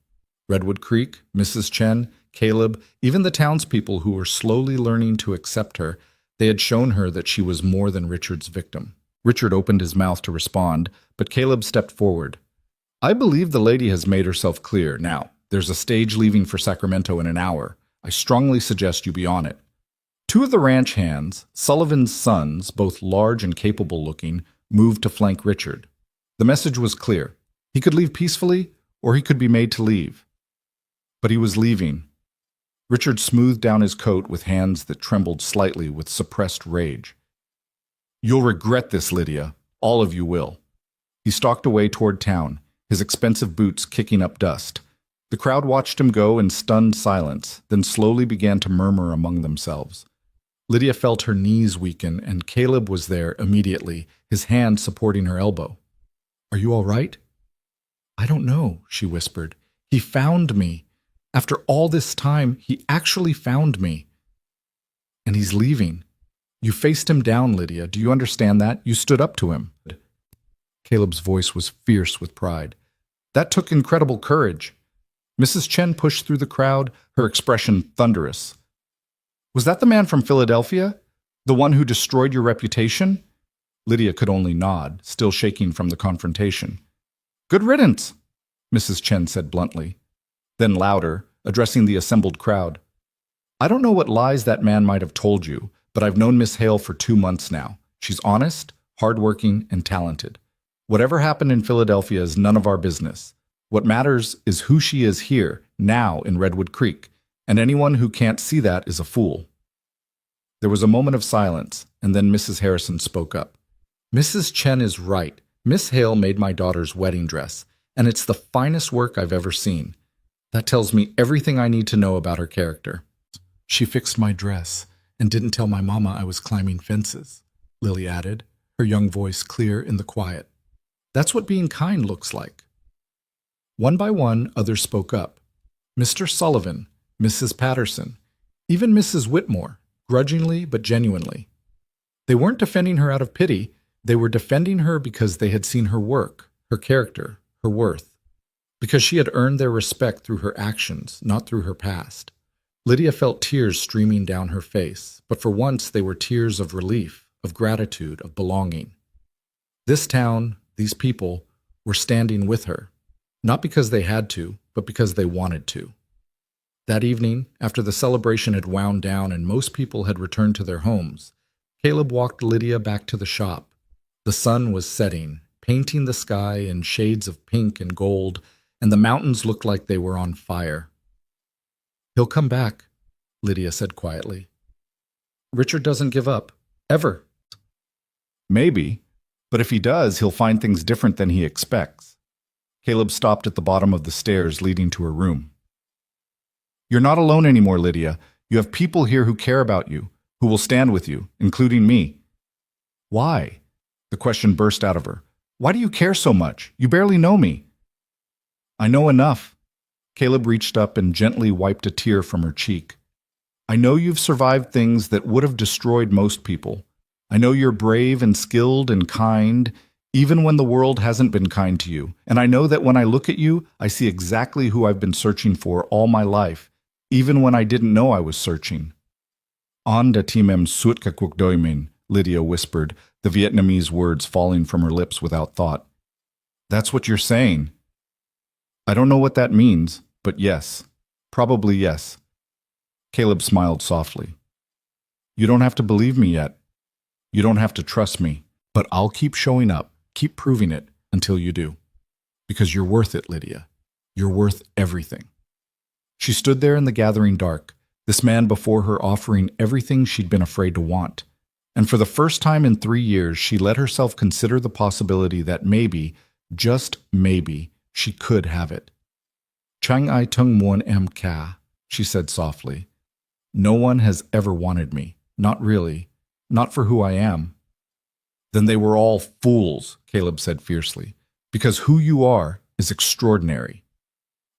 Redwood Creek, Mrs. Chen, Caleb, even the townspeople who were slowly learning to accept her, they had shown her that she was more than Richard's victim. Richard opened his mouth to respond, but Caleb stepped forward. I believe the lady has made herself clear. Now, there's a stage leaving for Sacramento in an hour. I strongly suggest you be on it. 2 of the ranch hands, Sullivan's sons, both large and capable looking, moved to flank Richard. The message was clear. He could leave peacefully, or he could be made to leave. But he was leaving. Richard smoothed down his coat with hands that trembled slightly with suppressed rage. You'll regret this, Lydia. All of you will. He stalked away toward town, his expensive boots kicking up dust. The crowd watched him go in stunned silence, then slowly began to murmur among themselves. Lydia felt her knees weaken, and Caleb was there immediately, his hand supporting her elbow. Are you all right? I don't know, she whispered. He found me. After all this time, he actually found me. And he's leaving. You faced him down, Lydia. Do you understand that? You stood up to him. Caleb's voice was fierce with pride. That took incredible courage. Mrs. Chen pushed through the crowd, her expression thunderous. Was that the man from Philadelphia? The one who destroyed your reputation? Lydia could only nod, still shaking from the confrontation. Good riddance, Mrs. Chen said bluntly. Then louder, addressing the assembled crowd. I don't know what lies that man might have told you, but I've known Miss Hale for 2 months now. She's honest, hardworking, and talented. Whatever happened in Philadelphia is none of our business. What matters is who she is here, now in Redwood Creek, and anyone who can't see that is a fool. There was a moment of silence, and then Mrs. Harrison spoke up. Mrs. Chen is right. Miss Hale made my daughter's wedding dress, and it's the finest work I've ever seen. That tells me everything I need to know about her character. She fixed my dress and didn't tell my mama I was climbing fences, Lily added, her young voice clear in the quiet. That's what being kind looks like. One by one, others spoke up. Mr. Sullivan, Mrs. Patterson, even Mrs. Whitmore, grudgingly but genuinely. They weren't defending her out of pity. They were defending her because they had seen her work, her character, her worth. Because she had earned their respect through her actions, not through her past. Lydia felt tears streaming down her face, but for once they were tears of relief, of gratitude, of belonging. This town, these people, were standing with her, not because they had to, but because they wanted to. That evening, after the celebration had wound down and most people had returned to their homes, Caleb walked Lydia back to the shop. The sun was setting, painting the sky in shades of pink and gold, and the mountains looked like they were on fire. He'll come back, Lydia said quietly. Richard doesn't give up, ever. Maybe, but if he does, he'll find things different than he expects. Caleb stopped at the bottom of the stairs leading to her room. You're not alone anymore, Lydia. You have people here who care about you, who will stand with you, including me. Why? The question burst out of her. Why do you care so much? You barely know me. I know enough. Caleb reached up and gently wiped a tear from her cheek. I know you've survived things that would have destroyed most people. I know you're brave and skilled and kind, even when the world hasn't been kind to you. And I know that when I look at you, I see exactly who I've been searching for all my life, even when I didn't know I was searching. On da timem suot kakuk doimin, Lydia whispered, the Vietnamese words falling from her lips without thought. That's what you're saying. I don't know what that means, but yes, probably yes. Caleb smiled softly. You don't have to believe me yet. You don't have to trust me, but I'll keep showing up, keep proving it until you do. Because you're worth it, Lydia. You're worth everything. She stood there in the gathering dark, this man before her offering everything she'd been afraid to want. And for the first time in 3 years, she let herself consider the possibility that maybe, just maybe, she could have it. Chang ai tung muon em ka, she said softly. No one has ever wanted me. Not really. Not for who I am. Then they were all fools, Caleb said fiercely, because who you are is extraordinary.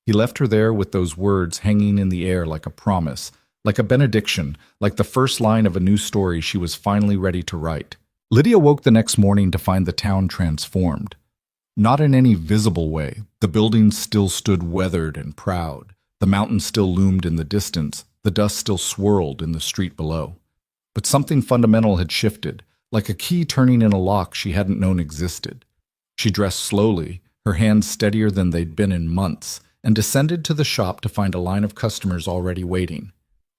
He left her there with those words hanging in the air like a promise, like a benediction, like the first line of a new story she was finally ready to write. Lydia woke the next morning to find the town transformed. Not in any visible way. The buildings still stood weathered and proud. The mountains still loomed in the distance. The dust still swirled in the street below. But something fundamental had shifted, like a key turning in a lock she hadn't known existed. She dressed slowly, her hands steadier than they'd been in months, and descended to the shop to find a line of customers already waiting.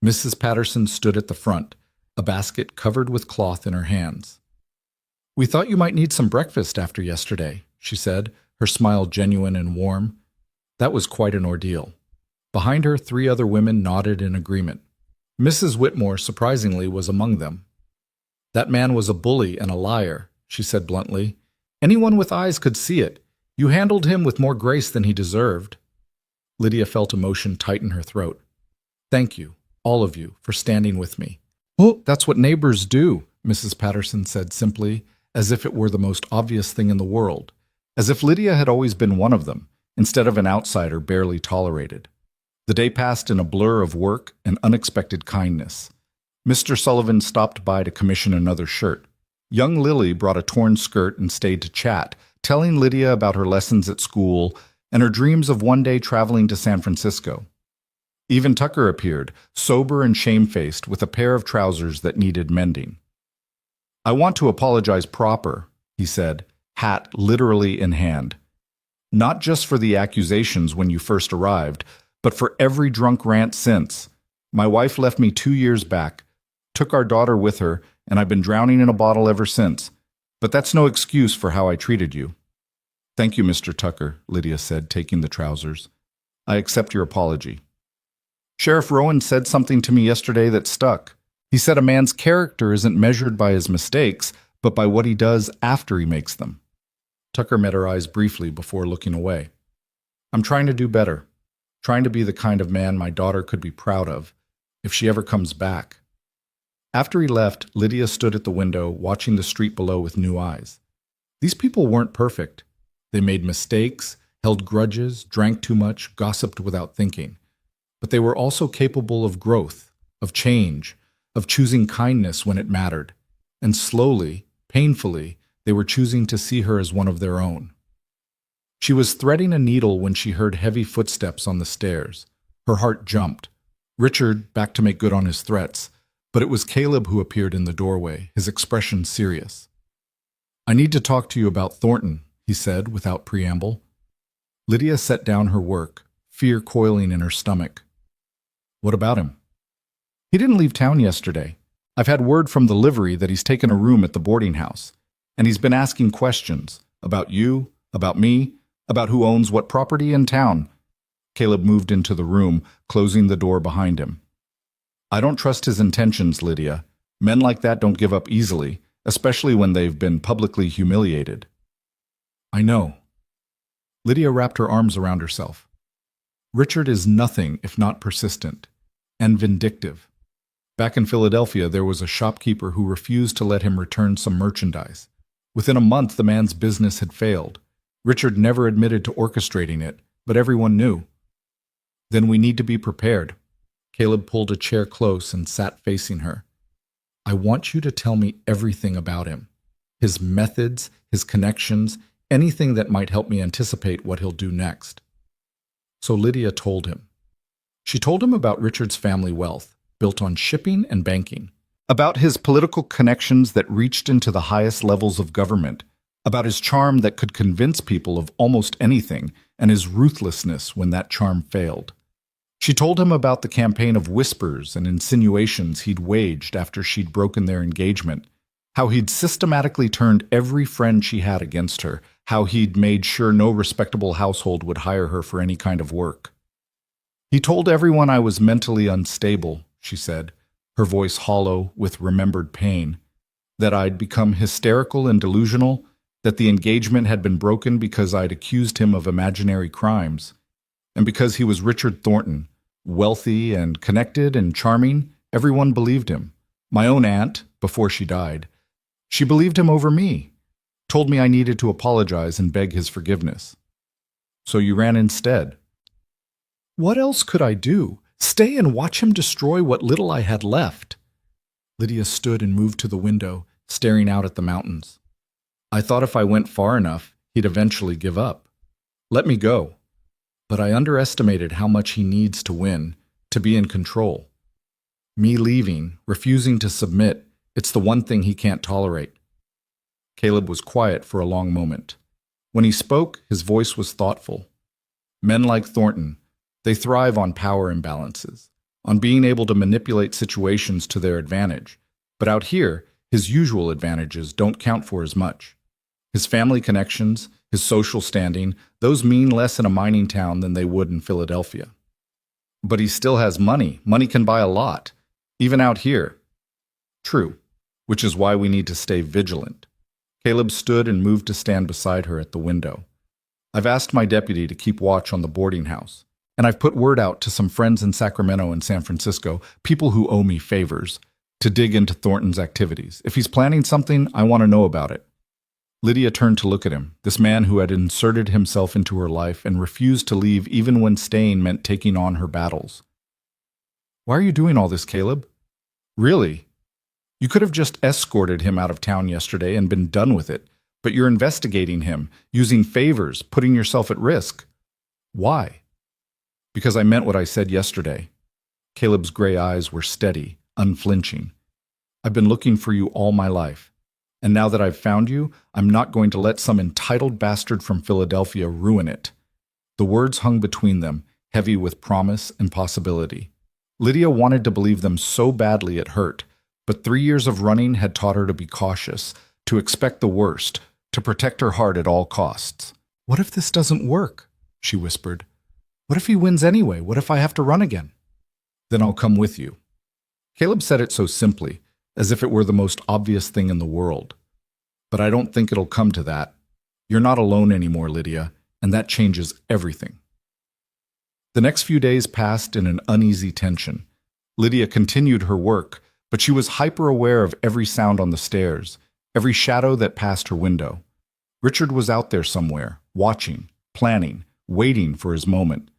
Mrs. Patterson stood at the front, a basket covered with cloth in her hands. We thought you might need some breakfast after yesterday, she said, her smile genuine and warm. That was quite an ordeal. Behind her, 3 other women nodded in agreement. Mrs. Whitmore, surprisingly, was among them. That man was a bully and a liar, she said bluntly. Anyone with eyes could see it. You handled him with more grace than he deserved. Lydia felt emotion tighten her throat. Thank you, all of you, for standing with me. Oh, that's what neighbors do, Mrs. Patterson said simply, as if it were the most obvious thing in the world, as if Lydia had always been one of them, instead of an outsider barely tolerated. The day passed in a blur of work and unexpected kindness. Mr. Sullivan stopped by to commission another shirt. Young Lily brought a torn skirt and stayed to chat, telling Lydia about her lessons at school and her dreams of one day traveling to San Francisco. Even Tucker appeared, sober and shamefaced, with a pair of trousers that needed mending. "I want to apologize proper," he said, hat literally in hand. "Not just for the accusations when you first arrived, but for every drunk rant since. My wife left me 2 years back, took our daughter with her, and I've been drowning in a bottle ever since. But that's no excuse for how I treated you." "Thank you, Mr. Tucker," Lydia said, taking the trousers. "I accept your apology." "Sheriff Rowan said something to me yesterday that stuck. He said a man's character isn't measured by his mistakes, but by what he does after he makes them." Tucker met her eyes briefly before looking away. "I'm trying to do better, trying to be the kind of man my daughter could be proud of, if she ever comes back." After he left, Lydia stood at the window, watching the street below with new eyes. These people weren't perfect. They made mistakes, held grudges, drank too much, gossiped without thinking. But they were also capable of growth, of change, of choosing kindness when it mattered. And slowly, painfully, they were choosing to see her as one of their own. She was threading a needle when she heard heavy footsteps on the stairs. Her heart jumped. Richard, back to make good on his threats, but it was Caleb who appeared in the doorway, his expression serious. "I need to talk to you about Thornton," he said without preamble. Lydia set down her work, fear coiling in her stomach. "What about him?" "He didn't leave town yesterday. I've had word from the livery that he's taken a room at the boarding house, and he's been asking questions about you, about me, about who owns what property in town." Caleb moved into the room, closing the door behind him. "I don't trust his intentions, Lydia. Men like that don't give up easily, especially when they've been publicly humiliated." "I know." Lydia wrapped her arms around herself. "Richard is nothing if not persistent, and vindictive. Back in Philadelphia, there was a shopkeeper who refused to let him return some merchandise. Within a month, the man's business had failed. Richard never admitted to orchestrating it, but everyone knew. Then we need to be prepared." Caleb pulled a chair close and sat facing her. "I want you to tell me everything about him. His methods, his connections, anything that might help me anticipate what he'll do next." So Lydia told him. She told him about Richard's family wealth, built on shipping and banking, about his political connections that reached into the highest levels of government, about his charm that could convince people of almost anything, and his ruthlessness when that charm failed. She told him about the campaign of whispers and insinuations he'd waged after she'd broken their engagement, how he'd systematically turned every friend she had against her, how he'd made sure no respectable household would hire her for any kind of work. "He told everyone I was mentally unstable," she said, her voice hollow with remembered pain, "that I'd become hysterical and delusional, that the engagement had been broken because I'd accused him of imaginary crimes. And because he was Richard Thornton, wealthy and connected and charming, everyone believed him. My own aunt, before she died, she believed him over me, told me I needed to apologize and beg his forgiveness. So you ran instead." "What else could I do? Stay and watch him destroy what little I had left?" Lydia stood and moved to the window, staring out at the mountains. "I thought if I went far enough, he'd eventually give up. Let me go. But I underestimated how much he needs to win, to be in control. Me leaving, refusing to submit, it's the one thing he can't tolerate." Caleb was quiet for a long moment. When he spoke, his voice was thoughtful. "Men like Thornton, they thrive on power imbalances, on being able to manipulate situations to their advantage. But out here, his usual advantages don't count for as much. His family connections, his social standing, those mean less in a mining town than they would in Philadelphia. But he still has money. Money can buy a lot, even out here." "True, which is why we need to stay vigilant." Caleb stood and moved to stand beside her at the window. "I've asked my deputy to keep watch on the boarding house, and I've put word out to some friends in Sacramento and San Francisco, people who owe me favors, to dig into Thornton's activities. If he's planning something, I want to know about it." Lydia turned to look at him, this man who had inserted himself into her life and refused to leave even when staying meant taking on her battles. "Why are you doing all this, Caleb? Really? You could have just escorted him out of town yesterday and been done with it, But you're investigating him, using favors, putting yourself at risk. Why? Because I meant what I said yesterday. Caleb's gray eyes were steady, unflinching. I've been looking for you all my life. And now that I've found you, I'm not going to let some entitled bastard from Philadelphia ruin it. The words hung between them, heavy with promise and possibility. Lydia wanted to believe them so badly it hurt, but 3 years of running had taught her to be cautious, to expect the worst, to protect her heart at all costs. What if this doesn't work? She whispered. What if he wins anyway? What if I have to run again? Then I'll come with you. Caleb said it so simply, as if it were the most obvious thing in the world. But I don't think it'll come to that. You're not alone anymore, Lydia, and that changes everything. The next few days passed in an uneasy tension. Lydia continued her work, but she was hyper-aware of every sound on the stairs, every shadow that passed her window. Richard was out there somewhere, watching, planning, waiting for his moment.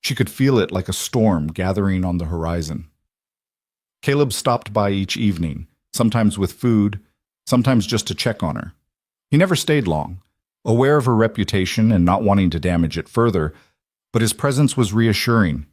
She could feel it like a storm gathering on the horizon. Caleb stopped by each evening, sometimes with food, sometimes just to check on her. He never stayed long, aware of her reputation and not wanting to damage it further, but his presence was reassuring.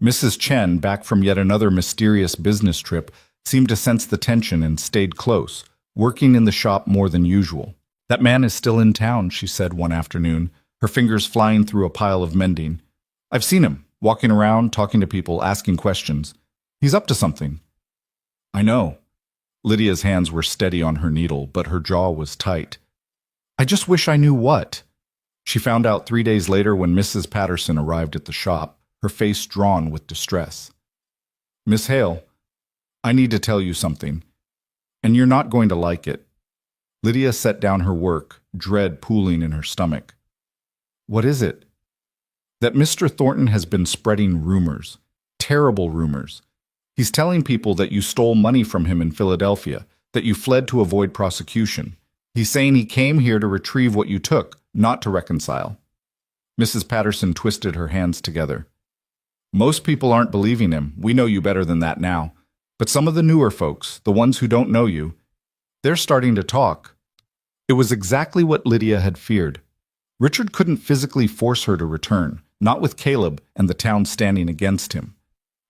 Mrs. Chen, back from yet another mysterious business trip, seemed to sense the tension and stayed close, working in the shop more than usual. That man is still in town, she said one afternoon, her fingers flying through a pile of mending. I've seen him, walking around, talking to people, asking questions. He's up to something. I know. Lydia's hands were steady on her needle, but her jaw was tight. I just wish I knew what. She found out 3 days later when Mrs. Patterson arrived at the shop, her face drawn with distress. Miss Hale, I need to tell you something, and you're not going to like it. Lydia set down her work, dread pooling in her stomach. What is it? That Mr. Thornton has been spreading rumors, terrible rumors. He's telling people that you stole money from him in Philadelphia, that you fled to avoid prosecution. He's saying he came here to retrieve what you took, not to reconcile. Mrs. Patterson twisted her hands together. Most people aren't believing him. We know you better than that now. But some of the newer folks, the ones who don't know you, they're starting to talk. It was exactly what Lydia had feared. Richard couldn't physically force her to return, not with Caleb and the town standing against him.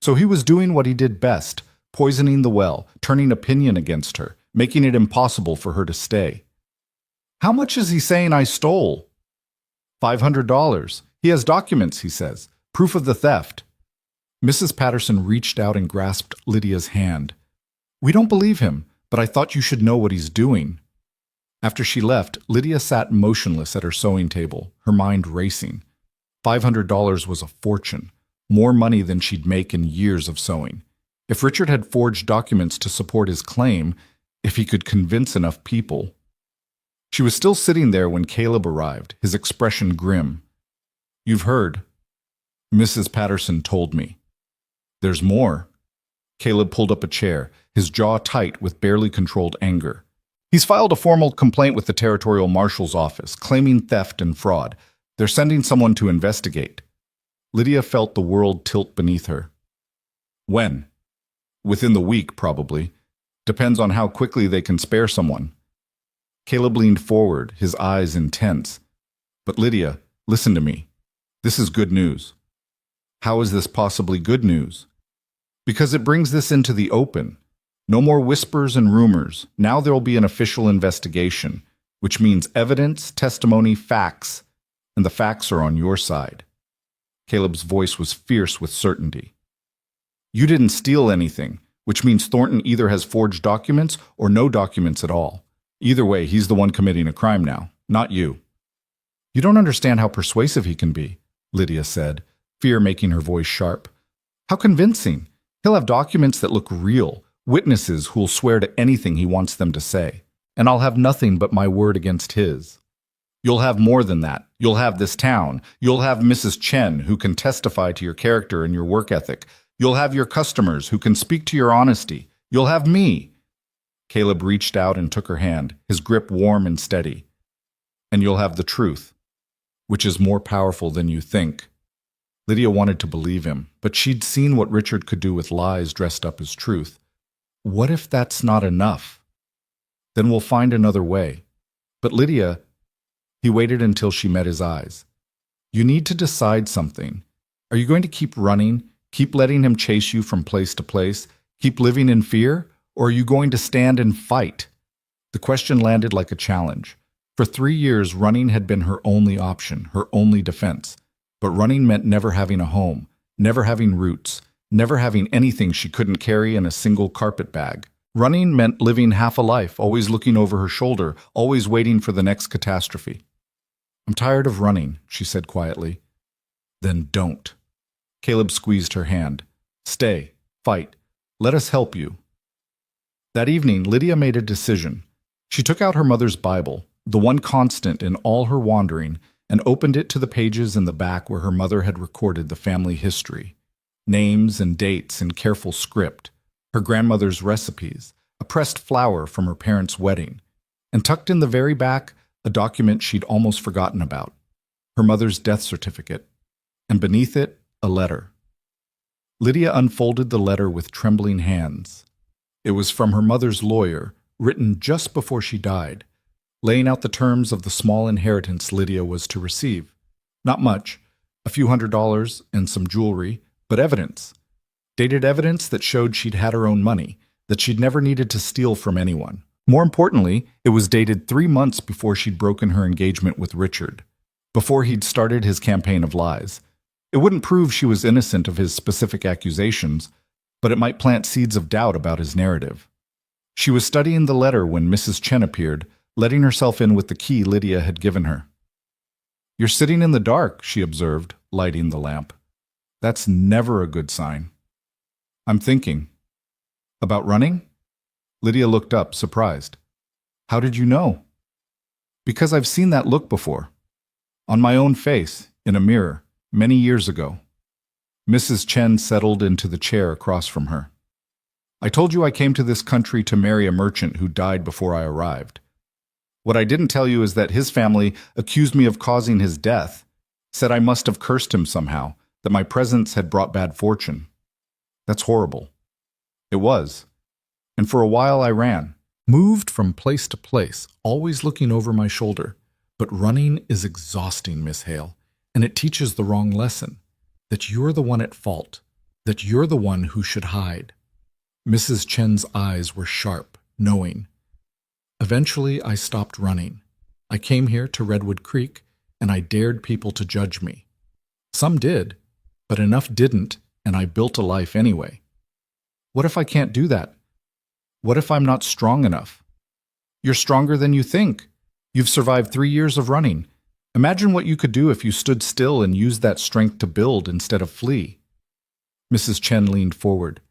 So he was doing what he did best, poisoning the well, turning opinion against her, making it impossible for her to stay. How much is he saying I stole? $500. He has documents, he says, proof of the theft. Mrs. Patterson reached out and grasped Lydia's hand. We don't believe him, but I thought you should know what he's doing. After she left, Lydia sat motionless at her sewing table, her mind racing. $500 was a fortune, more money than she'd make in years of sewing. If Richard had forged documents to support his claim, if he could convince enough people. She was still sitting there when Caleb arrived, his expression grim. You've heard. Mrs. Patterson told me. There's more. Caleb pulled up a chair, his jaw tight with barely controlled anger. He's filed a formal complaint with the Territorial Marshal's office, claiming theft and fraud. They're sending someone to investigate. Lydia felt the world tilt beneath her. When? Within the week, probably. Depends on how quickly they can spare someone. Caleb leaned forward, his eyes intense. But Lydia, listen to me. This is good news. How is this possibly good news? Because it brings this into the open. No more whispers and rumors. Now there will be an official investigation, which means evidence, testimony, facts, and the facts are on your side. Caleb's voice was fierce with certainty. You didn't steal anything, which means Thornton either has forged documents or no documents at all. Either way, he's the one committing a crime now, not you. You don't understand how persuasive he can be, Lydia said, fear making her voice sharp. How convincing. He'll have documents that look real, witnesses who'll swear to anything he wants them to say, and I'll have nothing but my word against his. You'll have more than that. You'll have this town. You'll have Mrs. Chen, who can testify to your character and your work ethic. You'll have your customers, who can speak to your honesty. You'll have me. Caleb reached out and took her hand, his grip warm and steady. And you'll have the truth, which is more powerful than you think. Lydia wanted to believe him, but she'd seen what Richard could do with lies dressed up as truth. What if that's not enough? Then we'll find another way. But Lydia, He waited until she met his eyes. You need to decide something. Are you going to keep running, keep letting him chase you from place to place, keep living in fear, or are you going to stand and fight? The question landed like a challenge. For 3 years, running had been her only option, her only defense. But running meant never having a home, never having roots, never having anything she couldn't carry in a single carpet bag. Running meant living half a life, always looking over her shoulder, always waiting for the next catastrophe. I'm tired of running, she said quietly. Then don't. Caleb squeezed her hand. Stay, fight, let us help you. That evening, Lydia made a decision. She took out her mother's Bible, the one constant in all her wandering, and opened it to the pages in the back where her mother had recorded the family history. Names and dates in careful script, her grandmother's recipes, a pressed flower from her parents' wedding, and tucked in the very back, a document she'd almost forgotten about, her mother's death certificate, and beneath it, a letter. Lydia unfolded the letter with trembling hands. It was from her mother's lawyer, written just before she died, laying out the terms of the small inheritance Lydia was to receive. Not much, a few $100s and some jewelry, but evidence. Dated evidence that showed she'd had her own money, that she'd never needed to steal from anyone. More importantly, it was dated 3 months before she'd broken her engagement with Richard, before he'd started his campaign of lies. It wouldn't prove she was innocent of his specific accusations, but it might plant seeds of doubt about his narrative. She was studying the letter when Mrs. Chen appeared, letting herself in with the key Lydia had given her. You're sitting in the dark, she observed, lighting the lamp. That's never a good sign. I'm thinking. About running? Lydia looked up, surprised. How did you know? Because I've seen that look before. On my own face, in a mirror, many years ago. Mrs. Chen settled into the chair across from her. I told you I came to this country to marry a merchant who died before I arrived. What I didn't tell you is that his family accused me of causing his death, said I must have cursed him somehow, that my presence had brought bad fortune. That's horrible. It was. And for a while I ran, moved from place to place, always looking over my shoulder. But running is exhausting, Miss Hale, and it teaches the wrong lesson, that you're the one at fault, that you're the one who should hide. Mrs. Chen's eyes were sharp, knowing. Eventually, I stopped running. I came here to Redwood Creek, and I dared people to judge me. Some did, but enough didn't, and I built a life anyway. What if I can't do that? What if I'm not strong enough? You're stronger than you think. You've survived 3 years of running. Imagine what you could do if you stood still and used that strength to build instead of flee. Mrs. Chen leaned forward.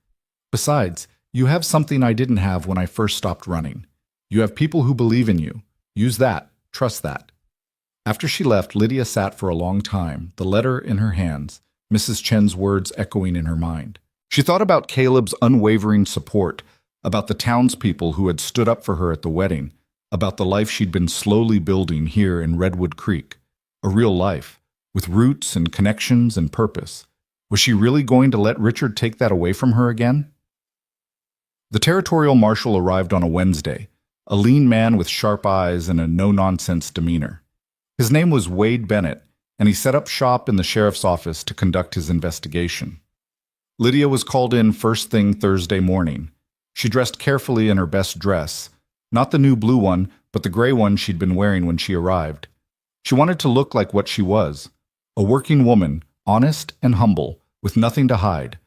Besides, you have something I didn't have when I first stopped running. You have people who believe in you. Use that. Trust that. After she left, Lydia sat for a long time, the letter in her hands, Mrs. Chen's words echoing in her mind. She thought about Caleb's unwavering support, about the townspeople who had stood up for her at the wedding, about the life she'd been slowly building here in Redwood Creek, a real life, with roots and connections and purpose. Was she really going to let Richard take that away from her again? The territorial marshal arrived on a Wednesday, a lean man with sharp eyes and a no-nonsense demeanor. His name was Wade Bennett, and he set up shop in the sheriff's office to conduct his investigation. Lydia was called in first thing Thursday morning. She dressed carefully in her best dress, not the new blue one, but the gray one she'd been wearing when she arrived. She wanted to look like what she was, a working woman, honest and humble, with nothing to hide.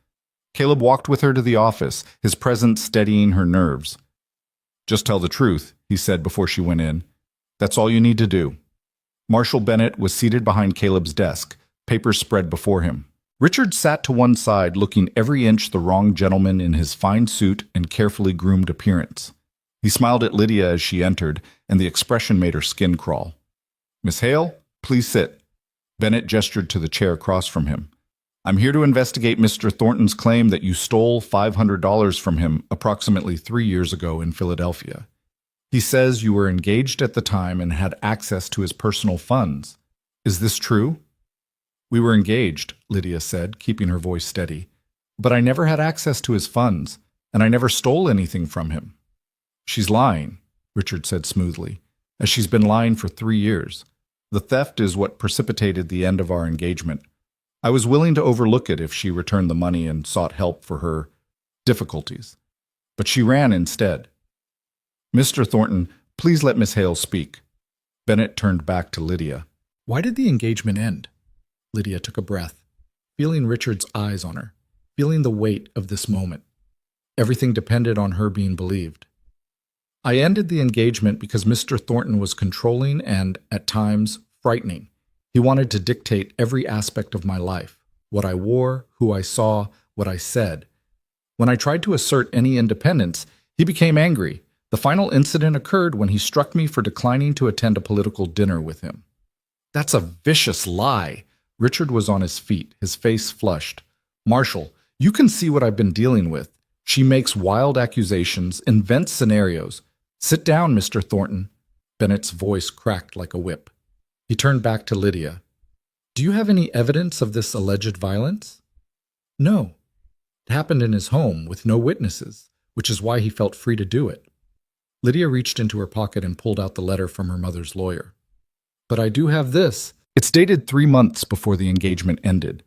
Caleb walked with her to the office, his presence steadying her nerves. Just tell the truth, he said before she went in. That's all you need to do. Marshal Bennett was seated behind Caleb's desk, papers spread before him. Richard sat to one side, looking every inch the wrong gentleman in his fine suit and carefully groomed appearance. He smiled at Lydia as she entered, and the expression made her skin crawl. Miss Hale, please sit. Bennett gestured to the chair across from him. I'm here to investigate Mr. Thornton's claim that you stole $500 from him approximately 3 years ago in Philadelphia. He says you were engaged at the time and had access to his personal funds. Is this true? We were engaged, Lydia said, keeping her voice steady. But I never had access to his funds, and I never stole anything from him. She's lying, Richard said smoothly, as she's been lying for 3 years. The theft is what precipitated the end of our engagement. I was willing to overlook it if she returned the money and sought help for her difficulties. But she ran instead. Mr. Thornton, please let Miss Hale speak. Bennett turned back to Lydia. Why did the engagement end? Lydia took a breath, feeling Richard's eyes on her, feeling the weight of this moment. Everything depended on her being believed. I ended the engagement because Mr. Thornton was controlling and, at times, frightening. He wanted to dictate every aspect of my life, what I wore, who I saw, what I said. When I tried to assert any independence, he became angry. The final incident occurred when he struck me for declining to attend a political dinner with him. That's a vicious lie. Richard was on his feet, his face flushed. Marshall, you can see what I've been dealing with. She makes wild accusations, invents scenarios. Sit down, Mr. Thornton. Bennett's voice cracked like a whip. He turned back to Lydia. Do you have any evidence of this alleged violence? No. It happened in his home with no witnesses, which is why he felt free to do it. Lydia reached into her pocket and pulled out the letter from her mother's lawyer. But I do have this. It's dated 3 months before the engagement ended.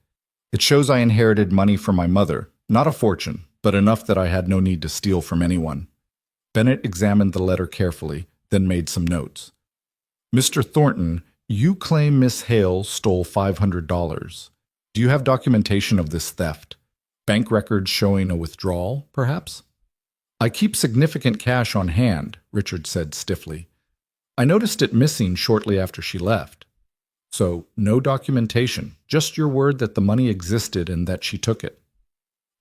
It shows I inherited money from my mother, not a fortune, but enough that I had no need to steal from anyone. Bennett examined the letter carefully, then made some notes. Mr. Thornton, you claim Miss Hale stole $500. Do you have documentation of this theft? Bank records showing a withdrawal, perhaps? I keep significant cash on hand, Richard said stiffly. I noticed it missing shortly after she left. So, no documentation, just your word that the money existed and that she took it.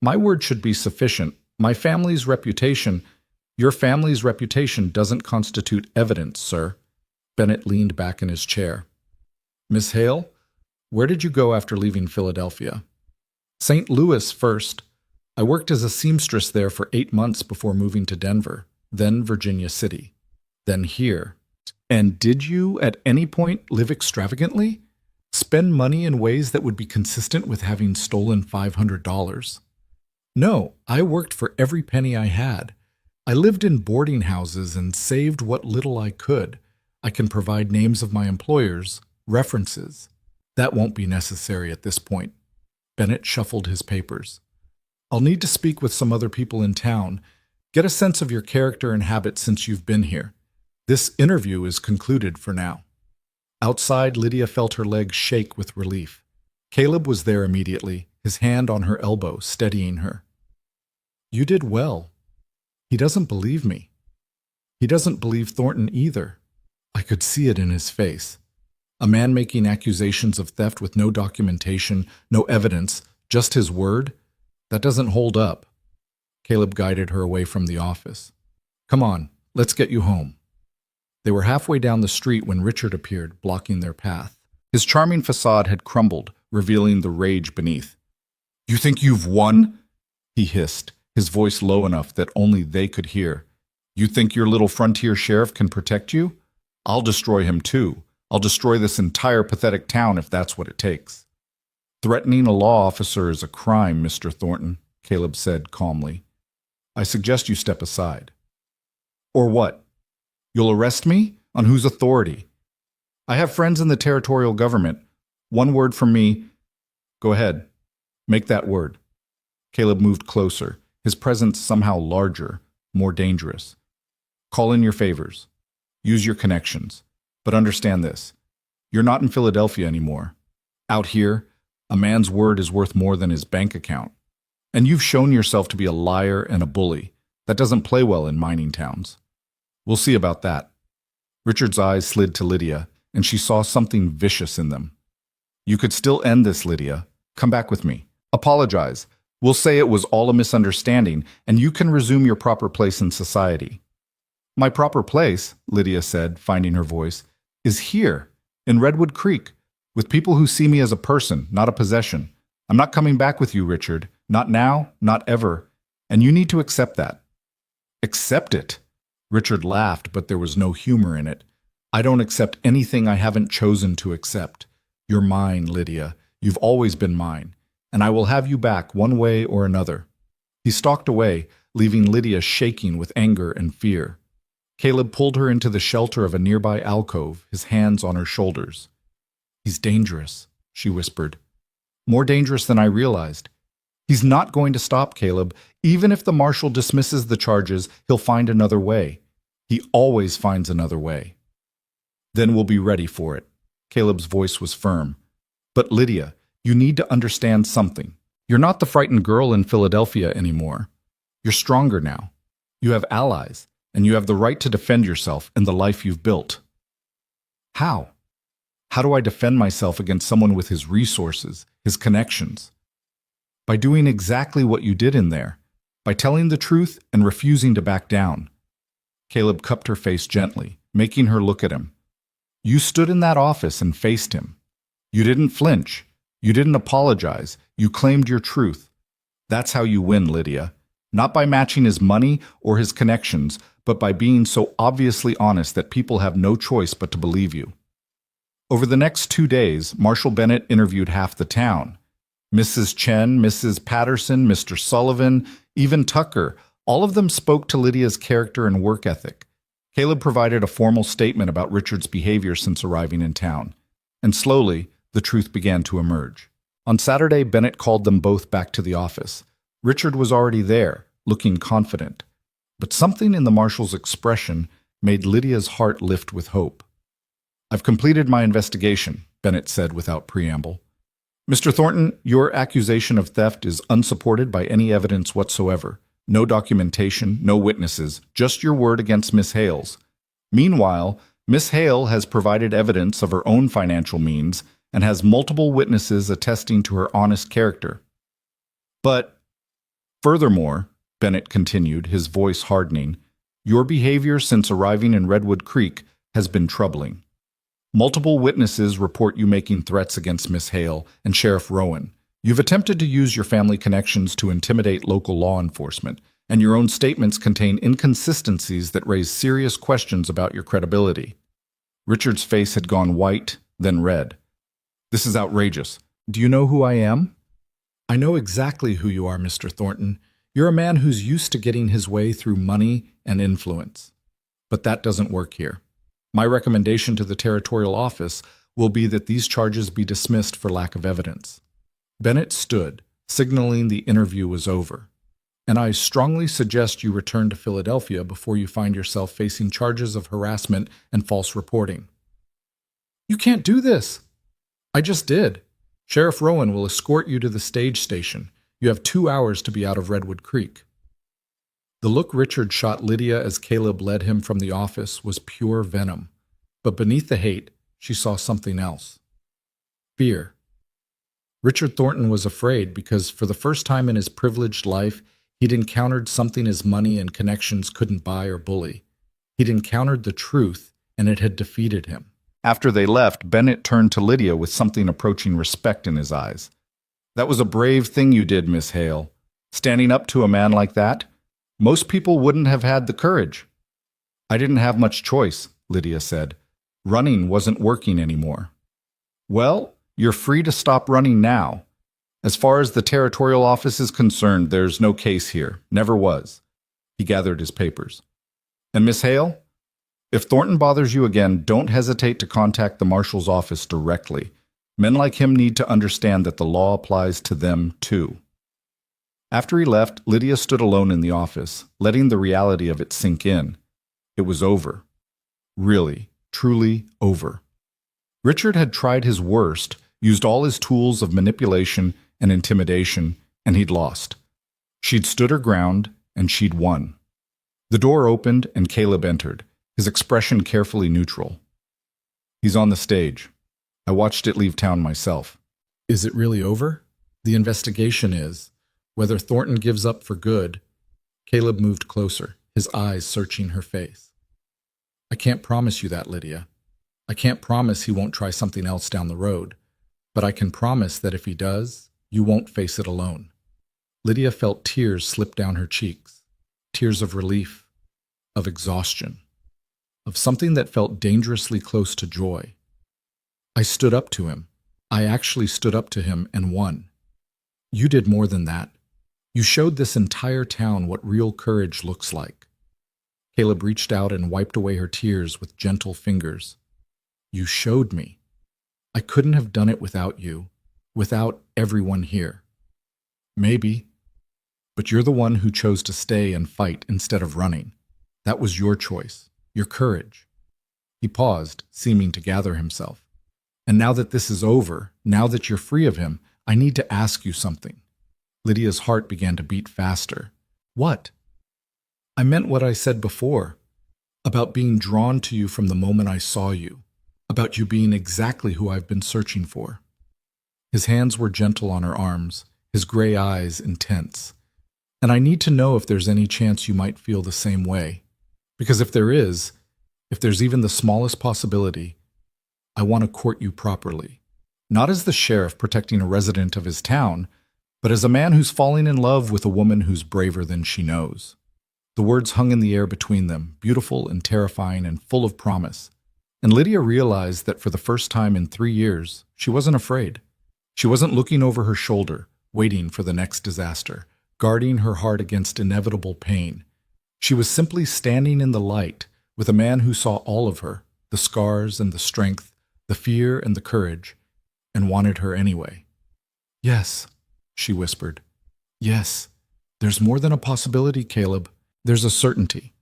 My word should be sufficient. My family's reputation, your family's reputation doesn't constitute evidence, sir. Bennett leaned back in his chair. Miss Hale, where did you go after leaving Philadelphia? St. Louis first. I worked as a seamstress there for 8 months before moving to Denver, then Virginia City, then here. And did you, at any point, live extravagantly? Spend money in ways that would be consistent with having stolen $500? No, I worked for every penny I had. I lived in boarding houses and saved what little I could. I can provide names of my employers, references. That won't be necessary at this point. Bennett shuffled his papers. I'll need to speak with some other people in town. Get a sense of your character and habits since you've been here. This interview is concluded for now. Outside, Lydia felt her legs shake with relief. Caleb was there immediately, his hand on her elbow, steadying her. You did well. He doesn't believe me. He doesn't believe Thornton either. I could see it in his face. A man making accusations of theft with no documentation, no evidence, just his word? That doesn't hold up. Caleb guided her away from the office. Come on, let's get you home. They were halfway down the street when Richard appeared, blocking their path. His charming facade had crumbled, revealing the rage beneath. You think you've won? He hissed, his voice low enough that only they could hear. You think your little frontier sheriff can protect you? I'll destroy him too. I'll destroy this entire pathetic town if that's what it takes. Threatening a law officer is a crime, Mr. Thornton, Caleb said calmly. I suggest you step aside. Or what? You'll arrest me? On whose authority? I have friends in the territorial government. One word from me. Go ahead. Make that word. Caleb moved closer, his presence somehow larger, more dangerous. Call in your favors. Use your connections. But understand this. You're not in Philadelphia anymore. Out here, a man's word is worth more than his bank account. And you've shown yourself to be a liar and a bully. That doesn't play well in mining towns. We'll see about that. Richard's eyes slid to Lydia, and she saw something vicious in them. You could still end this, Lydia. Come back with me. Apologize. We'll say it was all a misunderstanding, and you can resume your proper place in society. My proper place, Lydia said, finding her voice, is here, in Redwood Creek, with people who see me as a person, not a possession. I'm not coming back with you, Richard. Not now, not ever. And you need to accept that. Accept it? Richard laughed, but there was no humor in it. I don't accept anything I haven't chosen to accept. You're mine, Lydia. You've always been mine. And I will have you back one way or another. He stalked away, leaving Lydia shaking with anger and fear. Caleb pulled her into the shelter of a nearby alcove, his hands on her shoulders. He's dangerous, she whispered. More dangerous than I realized. He's not going to stop, Caleb. Even if the marshal dismisses the charges, he'll find another way. He always finds another way. Then we'll be ready for it. Caleb's voice was firm. But Lydia, you need to understand something. You're not the frightened girl in Philadelphia anymore. You're stronger now. You have allies, and you have the right to defend yourself and the life you've built. How? How do I defend myself against someone with his resources, his connections? By doing exactly what you did in there, by telling the truth and refusing to back down. Caleb cupped her face gently, making her look at him. You stood in that office and faced him. You didn't flinch. You didn't apologize. You claimed your truth. That's how you win, Lydia. Not by matching his money or his connections, but by being so obviously honest that people have no choice but to believe you. Over the next 2 days, Marshal Bennett interviewed half the town. Mrs. Chen, Mrs. Patterson, Mr. Sullivan, even Tucker, all of them spoke to Lydia's character and work ethic. Caleb provided a formal statement about Richard's behavior since arriving in town. And slowly, the truth began to emerge. On Saturday, Bennett called them both back to the office. Richard was already there, looking confident. But something in the marshal's expression made Lydia's heart lift with hope. I've completed my investigation, Bennett said without preamble. Mr. Thornton, your accusation of theft is unsupported by any evidence whatsoever. No documentation, no witnesses, just your word against Miss Hale's. Meanwhile, Miss Hale has provided evidence of her own financial means and has multiple witnesses attesting to her honest character. But, furthermore, Bennett continued, his voice hardening, your behavior since arriving in Redwood Creek has been troubling. Multiple witnesses report you making threats against Miss Hale and Sheriff Rowan. You've attempted to use your family connections to intimidate local law enforcement, and your own statements contain inconsistencies that raise serious questions about your credibility. Richard's face had gone white, then red. This is outrageous. Do you know who I am? I know exactly who you are, Mr. Thornton. You're a man who's used to getting his way through money and influence. But that doesn't work here. My recommendation to the territorial office will be that these charges be dismissed for lack of evidence. Bennett stood, signaling the interview was over. And I strongly suggest you return to Philadelphia before you find yourself facing charges of harassment and false reporting. You can't do this. I just did. Sheriff Rowan will escort you to the stage station. You have 2 hours to be out of Redwood Creek. The look Richard shot Lydia as Caleb led him from the office was pure venom. But beneath the hate, she saw something else. Fear. Richard Thornton was afraid because for the first time in his privileged life, he'd encountered something his money and connections couldn't buy or bully. He'd encountered the truth, and it had defeated him. After they left, Bennett turned to Lydia with something approaching respect in his eyes. That was a brave thing you did, Miss Hale. Standing up to a man like that? Most people wouldn't have had the courage. I didn't have much choice, Lydia said. Running wasn't working anymore. Well, you're free to stop running now. As far as the territorial office is concerned, there's no case here. Never was. He gathered his papers. And Miss Hale? If Thornton bothers you again, don't hesitate to contact the marshal's office directly. Men like him need to understand that the law applies to them, too. After he left, Lydia stood alone in the office, letting the reality of it sink in. It was over. Really, truly over. Richard had tried his worst, used all his tools of manipulation and intimidation, and he'd lost. She'd stood her ground, and she'd won. The door opened, and Caleb entered, his expression carefully neutral. He's on the stage. I watched it leave town myself. Is it really over? The investigation is. Whether Thornton gives up for good. Caleb moved closer, his eyes searching her face. I can't promise you that, Lydia. I can't promise he won't try something else down the road, but I can promise that if he does, you won't face it alone. Lydia felt tears slip down her cheeks, tears of relief, of exhaustion, of something that felt dangerously close to joy. I stood up to him. I actually stood up to him and won. You did more than that. You showed this entire town what real courage looks like. Caleb reached out and wiped away her tears with gentle fingers. You showed me. I couldn't have done it without you, without everyone here. Maybe, but you're the one who chose to stay and fight instead of running. That was your choice, your courage. He paused, seeming to gather himself. And now that this is over, now that you're free of him, I need to ask you something. Lydia's heart began to beat faster. What? I meant what I said before, about being drawn to you from the moment I saw you, about you being exactly who I've been searching for. His hands were gentle on her arms, his gray eyes intense. And I need to know if there's any chance you might feel the same way. Because if there is, if there's even the smallest possibility, I want to court you properly. Not as the sheriff protecting a resident of his town, but as a man who's falling in love with a woman who's braver than she knows. The words hung in the air between them, beautiful and terrifying and full of promise. And Lydia realized that for the first time in 3 years, she wasn't afraid. She wasn't looking over her shoulder, waiting for the next disaster, guarding her heart against inevitable pain. She was simply standing in the light with a man who saw all of her, the scars and the strength, the fear and the courage, and wanted her anyway. Yes, she whispered. Yes, there's more than a possibility, Caleb. There's a certainty.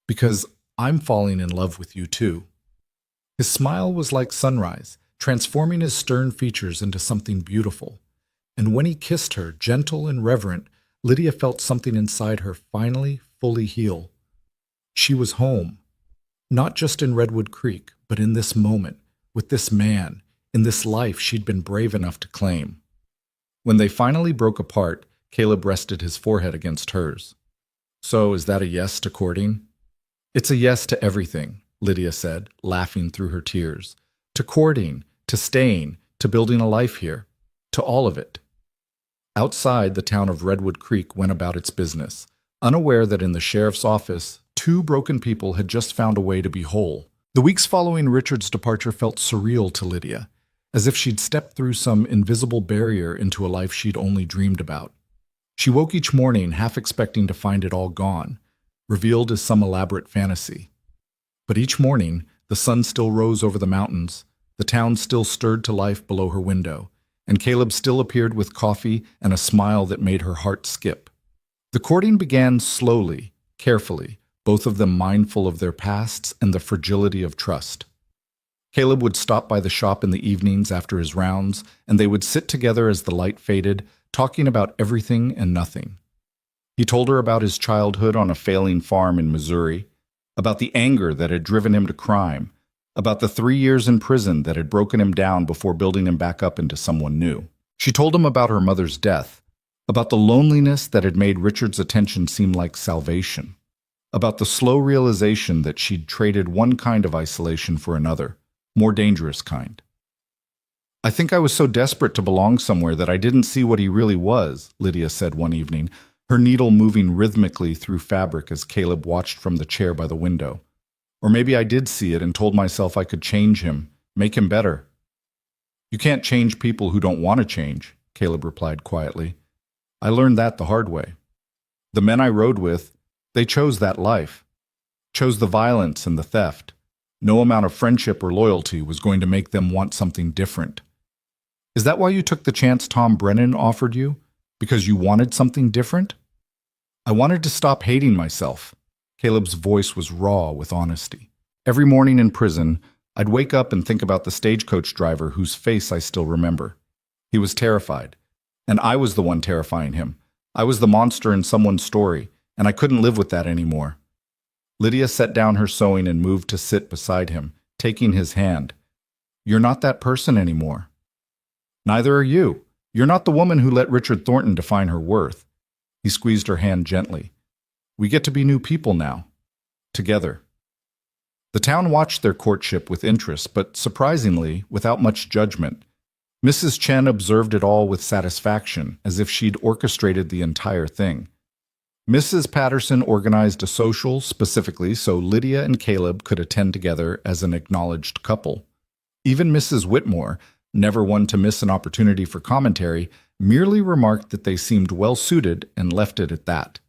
Because I'm falling in love with you too. His smile was like sunrise, transforming his stern features into something beautiful. And when he kissed her, gentle and reverent, Lydia felt something inside her finally fully heal. She was home. Not just in Redwood Creek, but in this moment, with this man, in this life she'd been brave enough to claim. When they finally broke apart, Caleb rested his forehead against hers. So, is that a yes to courting? It's a yes to everything, Lydia said, laughing through her tears. To courting, to staying, to building a life here, to all of it. Outside, the town of Redwood Creek went about its business, unaware that in the sheriff's office, 2 broken people had just found a way to be whole. The weeks following Richard's departure felt surreal to Lydia, as if she'd stepped through some invisible barrier into a life she'd only dreamed about. She woke each morning half expecting to find it all gone, revealed as some elaborate fantasy. But each morning, the sun still rose over the mountains, the town still stirred to life below her window, and Caleb still appeared with coffee and a smile that made her heart skip. The courting began slowly, carefully, both of them mindful of their pasts and the fragility of trust. Caleb would stop by the shop in the evenings after his rounds, and they would sit together as the light faded, talking about everything and nothing. He told her about his childhood on a failing farm in Missouri, about the anger that had driven him to crime, about the 3 years in prison that had broken him down before building him back up into someone new. She told him about her mother's death, about the loneliness that had made Richard's attention seem like salvation, about the slow realization that she'd traded one kind of isolation for another, more dangerous kind. I think I was so desperate to belong somewhere that I didn't see what he really was, Lydia said one evening, her needle moving rhythmically through fabric as Caleb watched from the chair by the window. Or maybe I did see it and told myself I could change him, make him better. You can't change people who don't want to change, Caleb replied quietly. I learned that the hard way. The men I rode with, they chose that life, chose the violence and the theft. No amount of friendship or loyalty was going to make them want something different. Is that why you took the chance Tom Brennan offered you? Because you wanted something different? I wanted to stop hating myself. Caleb's voice was raw with honesty. Every morning in prison, I'd wake up and think about the stagecoach driver whose face I still remember. He was terrified, and I was the one terrifying him. I was the monster in someone's story, and I couldn't live with that anymore. Lydia set down her sewing and moved to sit beside him, taking his hand. You're not that person anymore. Neither are you. You're not the woman who let Richard Thornton define her worth. He squeezed her hand gently. We get to be new people now. Together. The town watched their courtship with interest, but surprisingly, without much judgment. Mrs. Chen observed it all with satisfaction, as if she'd orchestrated the entire thing. Mrs. Patterson organized a social specifically so Lydia and Caleb could attend together as an acknowledged couple. Even Mrs. Whitmore, never one to miss an opportunity for commentary, merely remarked that they seemed well-suited and left it at that.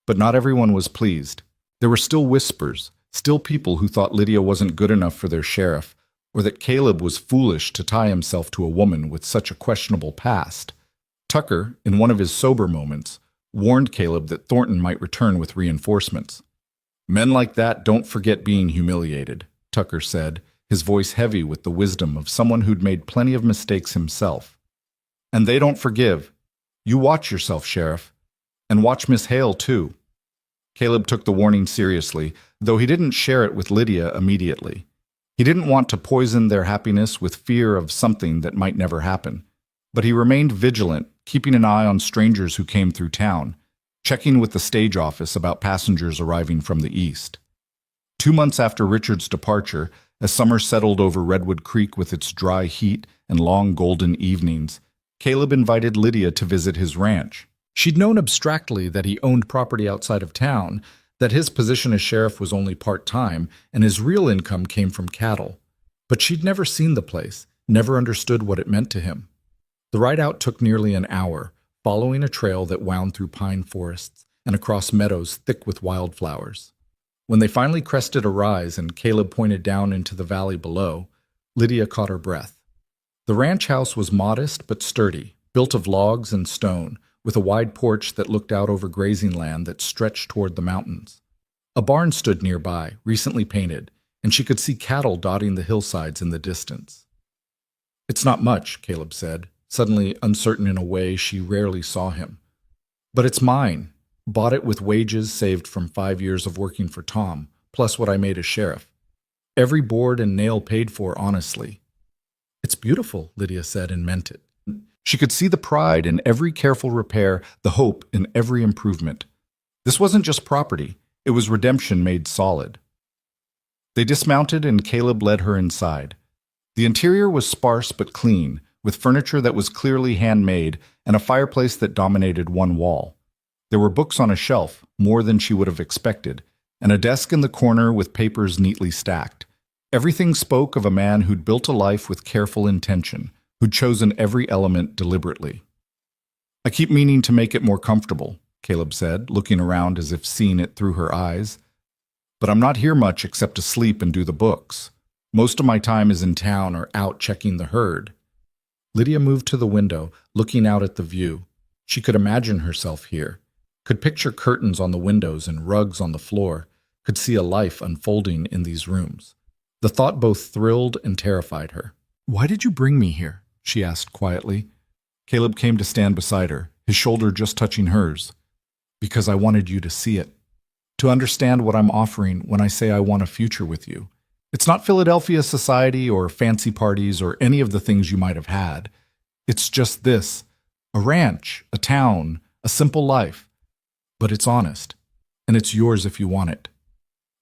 But not everyone was pleased. There were still whispers, still people who thought Lydia wasn't good enough for their sheriff, or that Caleb was foolish to tie himself to a woman with such a questionable past. Tucker, in one of his sober moments, warned Caleb that Thornton might return with reinforcements. "Men like that don't forget being humiliated," Tucker said, his voice heavy with the wisdom of someone who'd made plenty of mistakes himself. "And they don't forgive. You watch yourself, Sheriff. And watch Miss Hale, too." Caleb took the warning seriously, though he didn't share it with Lydia immediately. He didn't want to poison their happiness with fear of something that might never happen. But he remained vigilant, keeping an eye on strangers who came through town, checking with the stage office about passengers arriving from the east. 2 months after Richard's departure, as summer settled over Redwood Creek with its dry heat and long golden evenings, Caleb invited Lydia to visit his ranch. She'd known abstractly that he owned property outside of town, that his position as sheriff was only part-time, and his real income came from cattle. But she'd never seen the place, never understood what it meant to him. The ride out took nearly an hour, following a trail that wound through pine forests and across meadows thick with wildflowers. When they finally crested a rise and Caleb pointed down into the valley below, Lydia caught her breath. The ranch house was modest but sturdy, built of logs and stone, with a wide porch that looked out over grazing land that stretched toward the mountains. A barn stood nearby, recently painted, and she could see cattle dotting the hillsides in the distance. "It's not much," Caleb said, suddenly uncertain in a way she rarely saw him. "But it's mine. Bought it with wages saved from 5 years of working for Tom, plus what I made as sheriff. Every board and nail paid for, honestly." "It's beautiful," Lydia said, and meant it. She could see the pride in every careful repair, the hope in every improvement. This wasn't just property, it was redemption made solid. They dismounted and Caleb led her inside. The interior was sparse but clean, with furniture that was clearly handmade and a fireplace that dominated one wall. There were books on a shelf, more than she would have expected, and a desk in the corner with papers neatly stacked. Everything spoke of a man who'd built a life with careful intention, who'd chosen every element deliberately. "I keep meaning to make it more comfortable," Caleb said, looking around as if seeing it through her eyes. "But I'm not here much except to sleep and do the books. Most of my time is in town or out checking the herd." Lydia moved to the window, looking out at the view. She could imagine herself here, could picture curtains on the windows and rugs on the floor, could see a life unfolding in these rooms. The thought both thrilled and terrified her. "Why did you bring me here?" she asked quietly. Caleb came to stand beside her, his shoulder just touching hers. "Because I wanted you to see it. To understand what I'm offering when I say I want a future with you. It's not Philadelphia society or fancy parties or any of the things you might have had. It's just this. A ranch, a town, a simple life. But it's honest, and it's yours if you want it."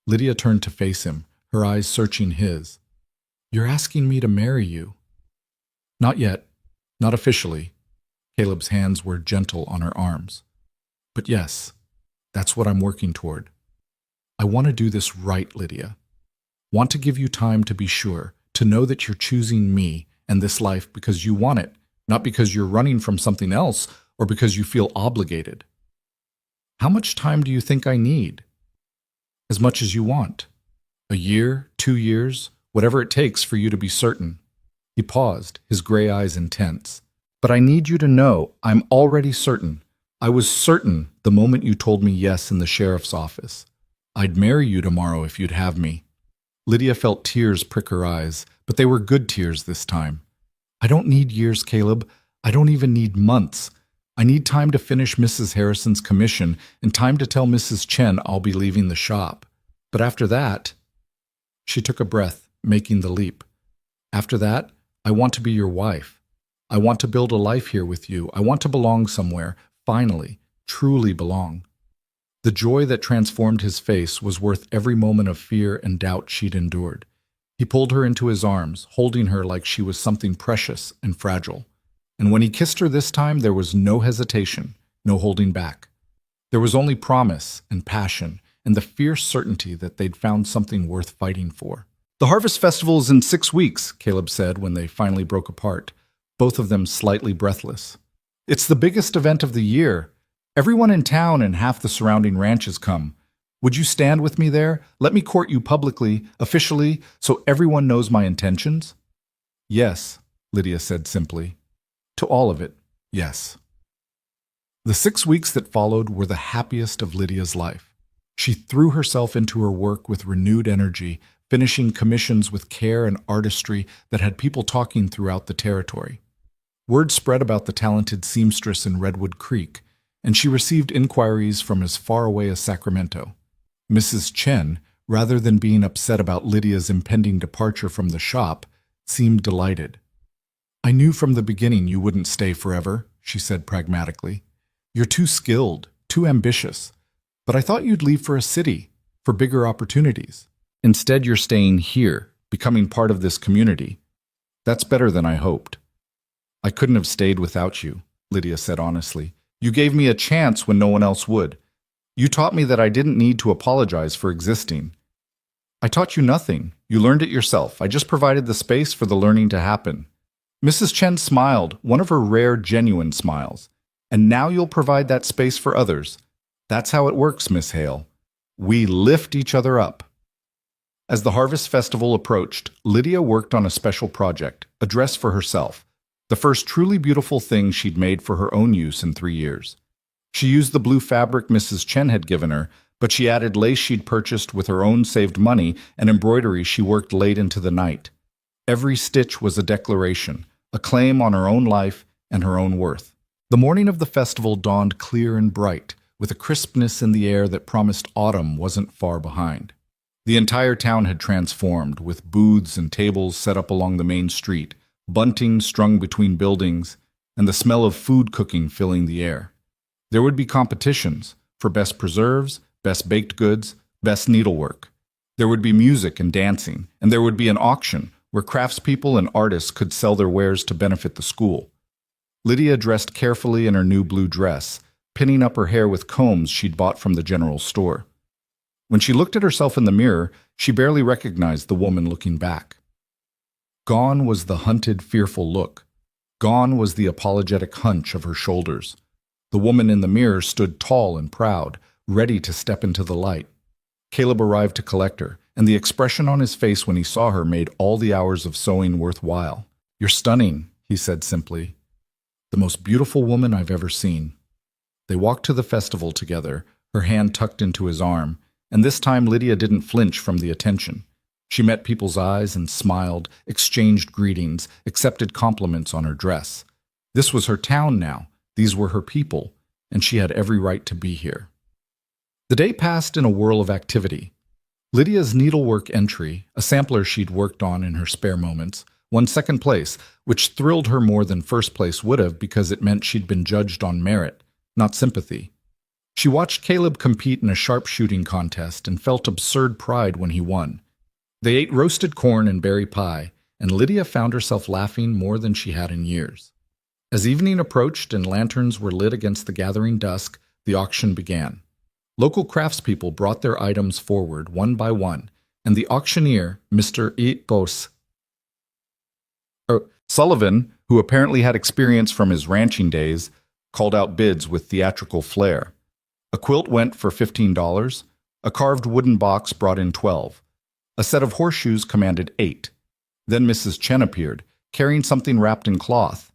Lydia turned to face him, her eyes searching his. "You're asking me to marry you?" "Not yet. Not officially." Caleb's hands were gentle on her arms. "But yes, that's what I'm working toward. I want to do this right, Lydia. Want to give you time to be sure, to know that you're choosing me and this life because you want it, not because you're running from something else or because you feel obligated." "How much time do you think I need?" "As much as you want. A year, 2 years, whatever it takes for you to be certain." He paused, his gray eyes intense. "But I need you to know I'm already certain. I was certain the moment you told me yes in the sheriff's office. I'd marry you tomorrow if you'd have me." Lydia felt tears prick her eyes, but they were good tears this time. "I don't need years, Caleb. I don't even need months. I need time to finish Mrs. Harrison's commission and time to tell Mrs. Chen I'll be leaving the shop. But after that—" She took a breath, making the leap. "After that, I want to be your wife. I want to build a life here with you. I want to belong somewhere, finally, truly belong." The joy that transformed his face was worth every moment of fear and doubt she'd endured. He pulled her into his arms, holding her like she was something precious and fragile. And when he kissed her this time, there was no hesitation, no holding back. There was only promise and passion and the fierce certainty that they'd found something worth fighting for. "The Harvest Festival is in 6 weeks, Caleb said when they finally broke apart, both of them slightly breathless. "It's the biggest event of the year. Everyone in town and half the surrounding ranches come. Would you stand with me there? Let me court you publicly, officially, so everyone knows my intentions?" "Yes," Lydia said simply. "To all of it, yes." The 6 weeks that followed were the happiest of Lydia's life. She threw herself into her work with renewed energy, finishing commissions with care and artistry that had people talking throughout the territory. Word spread about the talented seamstress in Redwood Creek, and she received inquiries from as far away as Sacramento. Mrs. Chen, rather than being upset about Lydia's impending departure from the shop, seemed delighted. "I knew from the beginning you wouldn't stay forever," she said pragmatically. "You're too skilled, too ambitious. But I thought you'd leave for a city, for bigger opportunities. Instead, you're staying here, becoming part of this community. That's better than I hoped." "I couldn't have stayed without you," Lydia said honestly. "You gave me a chance when no one else would. You taught me that I didn't need to apologize for existing." "I taught you nothing. You learned it yourself. I just provided the space for the learning to happen." Mrs. Chen smiled, one of her rare, genuine smiles. "And now you'll provide that space for others. That's how it works, Miss Hale. We lift each other up." As the Harvest Festival approached, Lydia worked on a special project, a dress for herself, the first truly beautiful thing she'd made for her own use in 3 years. She used the blue fabric Mrs. Chen had given her, but she added lace she'd purchased with her own saved money and embroidery she worked late into the night. Every stitch was a declaration, a claim on her own life and her own worth. The morning of the festival dawned clear and bright, with a crispness in the air that promised autumn wasn't far behind. The entire town had transformed, with booths and tables set up along the main street, bunting strung between buildings, and the smell of food cooking filling the air. There would be competitions for best preserves, best baked goods, best needlework. There would be music and dancing, and there would be an auction where craftspeople and artists could sell their wares to benefit the school. Lydia dressed carefully in her new blue dress, pinning up her hair with combs she'd bought from the general store. When she looked at herself in the mirror, she barely recognized the woman looking back. Gone was the hunted, fearful look. Gone was the apologetic hunch of her shoulders. The woman in the mirror stood tall and proud, ready to step into the light. Caleb arrived to collect her, and the expression on his face when he saw her made all the hours of sewing worthwhile. "You're stunning," he said simply. "The most beautiful woman I've ever seen." They walked to the festival together, her hand tucked into his arm, and this time Lydia didn't flinch from the attention. She met people's eyes and smiled, exchanged greetings, accepted compliments on her dress. This was her town now, these were her people, and she had every right to be here. The day passed in a whirl of activity. Lydia's needlework entry, a sampler she'd worked on in her spare moments, won second place, which thrilled her more than first place would have because it meant she'd been judged on merit, not sympathy. She watched Caleb compete in a sharpshooting contest and felt absurd pride when he won. They ate roasted corn and berry pie, and Lydia found herself laughing more than she had in years. As evening approached and lanterns were lit against the gathering dusk, the auction began. Local craftspeople brought their items forward one by one, and the auctioneer, Mr. Sullivan, who apparently had experience from his ranching days, called out bids with theatrical flair. A quilt went for $15, a carved wooden box brought in $12. A set of horseshoes commanded $8. Then Mrs. Chen appeared, carrying something wrapped in cloth.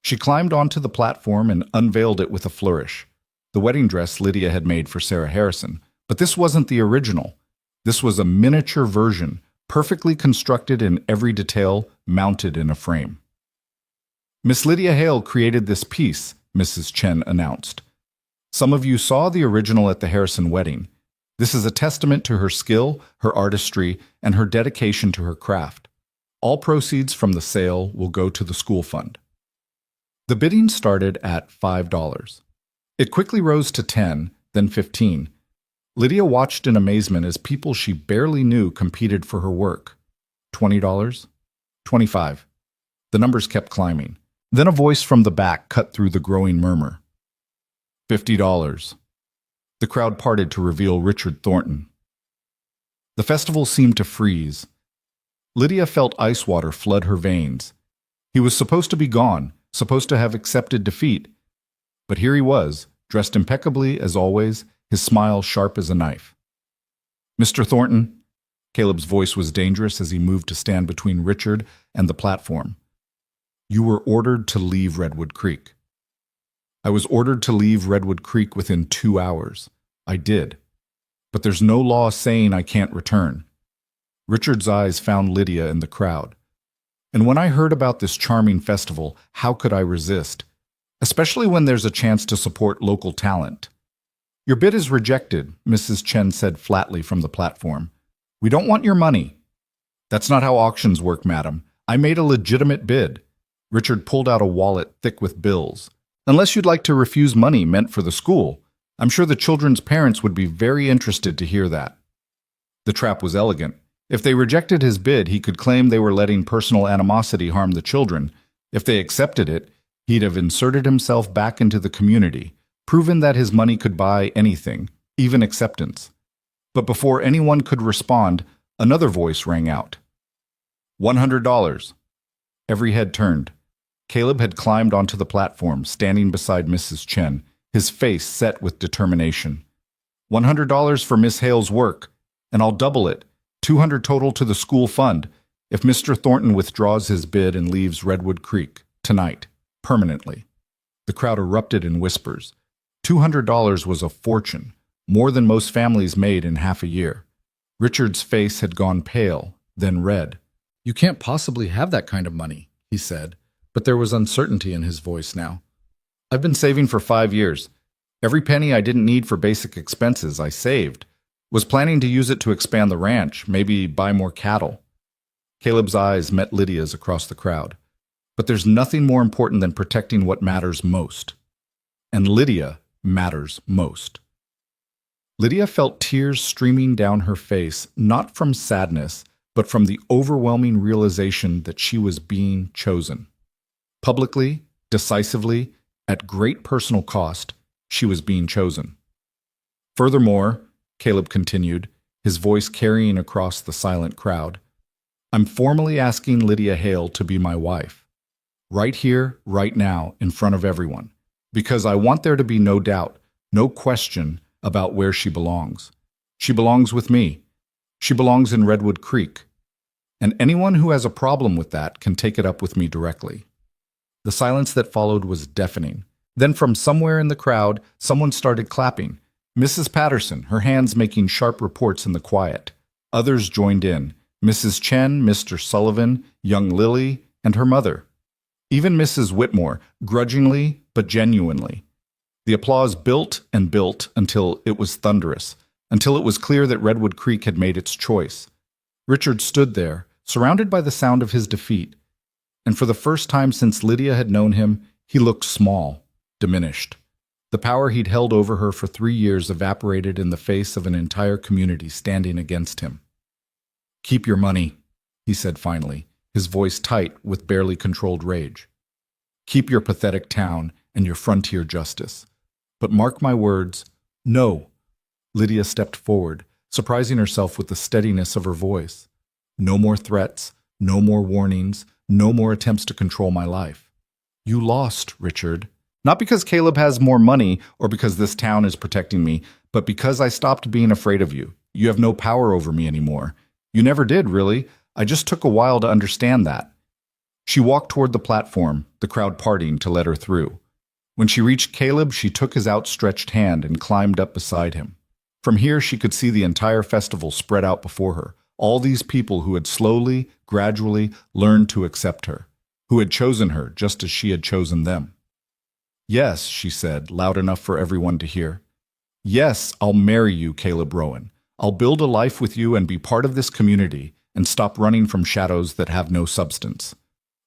She climbed onto the platform and unveiled it with a flourish. The wedding dress Lydia had made for Sarah Harrison, but this wasn't the original. This was a miniature version, perfectly constructed in every detail, mounted in a frame. "Miss Lydia Hale created this piece," Mrs. Chen announced. "Some of you saw the original at the Harrison wedding. This is a testament to her skill, her artistry, and her dedication to her craft. All proceeds from the sale will go to the school fund." The bidding started at $5. It quickly rose to $10, then $15. Lydia watched in amazement as people she barely knew competed for her work. $20, $25. The numbers kept climbing. Then a voice from the back cut through the growing murmur. $50. The crowd parted to reveal Richard Thornton. The festival seemed to freeze. Lydia felt ice water flood her veins. He was supposed to be gone, supposed to have accepted defeat. But here he was, dressed impeccably as always, his smile sharp as a knife. Mr. Thornton, Caleb's voice was dangerous as he moved to stand between Richard and the platform. You were ordered to leave Redwood Creek. I was ordered to leave Redwood Creek within 2 hours. I did. But there's no law saying I can't return. Richard's eyes found Lydia in the crowd. And when I heard about this charming festival, how could I resist? Especially when there's a chance to support local talent. Your bid is rejected, Mrs. Chen said flatly from the platform. We don't want your money. That's not how auctions work, madam. I made a legitimate bid. Richard pulled out a wallet thick with bills. Unless you'd like to refuse money meant for the school, I'm sure the children's parents would be very interested to hear that. The trap was elegant. If they rejected his bid, he could claim they were letting personal animosity harm the children. If they accepted it, he'd have inserted himself back into the community, proven that his money could buy anything, even acceptance. But before anyone could respond, another voice rang out. $100. Every head turned. Caleb had climbed onto the platform, standing beside Mrs. Chen, his face set with determination. $100 for Miss Hale's work, and I'll double it. $200 total to the school fund if Mr. Thornton withdraws his bid and leaves Redwood Creek tonight, permanently. The crowd erupted in whispers. $200 was a fortune, more than most families made in half a year. Richard's face had gone pale, then red. You can't possibly have that kind of money, he said, but there was uncertainty in his voice now. I've been saving for 5 years. Every penny I didn't need for basic expenses I saved. Was planning to use it to expand the ranch, maybe buy more cattle. Caleb's eyes met Lydia's across the crowd. But there's nothing more important than protecting what matters most. And Lydia matters most. Lydia felt tears streaming down her face, not from sadness, but from the overwhelming realization that she was being chosen. Publicly, decisively, at great personal cost, she was being chosen. Furthermore, Caleb continued, his voice carrying across the silent crowd, I'm formally asking Lydia Hale to be my wife. Right here, right now, in front of everyone. Because I want there to be no doubt, no question about where she belongs. She belongs with me. She belongs in Redwood Creek. And anyone who has a problem with that can take it up with me directly. The silence that followed was deafening. Then from somewhere in the crowd, someone started clapping. Mrs. Patterson, her hands making sharp reports in the quiet. Others joined in. Mrs. Chen, Mr. Sullivan, young Lily, and her mother. Even Mrs. Whitmore, grudgingly but genuinely. The applause built and built until it was thunderous, until it was clear that Redwood Creek had made its choice. Richard stood there, surrounded by the sound of his defeat. And for the first time since Lydia had known him, he looked small, diminished. The power he'd held over her for 3 years evaporated in the face of an entire community standing against him. Keep your money, he said finally, his voice tight with barely controlled rage. Keep your pathetic town and your frontier justice. But mark my words, no. Lydia stepped forward, surprising herself with the steadiness of her voice. No more threats, no more warnings, no more attempts to control my life. You lost, Richard. Not because Caleb has more money or because this town is protecting me, but because I stopped being afraid of you. You have no power over me anymore. You never did, really. I just took a while to understand that. She walked toward the platform, the crowd parting to let her through. When she reached Caleb, she took his outstretched hand and climbed up beside him. From here, she could see the entire festival spread out before her, all these people who had slowly, gradually learned to accept her, who had chosen her just as she had chosen them. Yes, she said, loud enough for everyone to hear. Yes, I'll marry you, Caleb Rowan. I'll build a life with you and be part of this community and stop running from shadows that have no substance.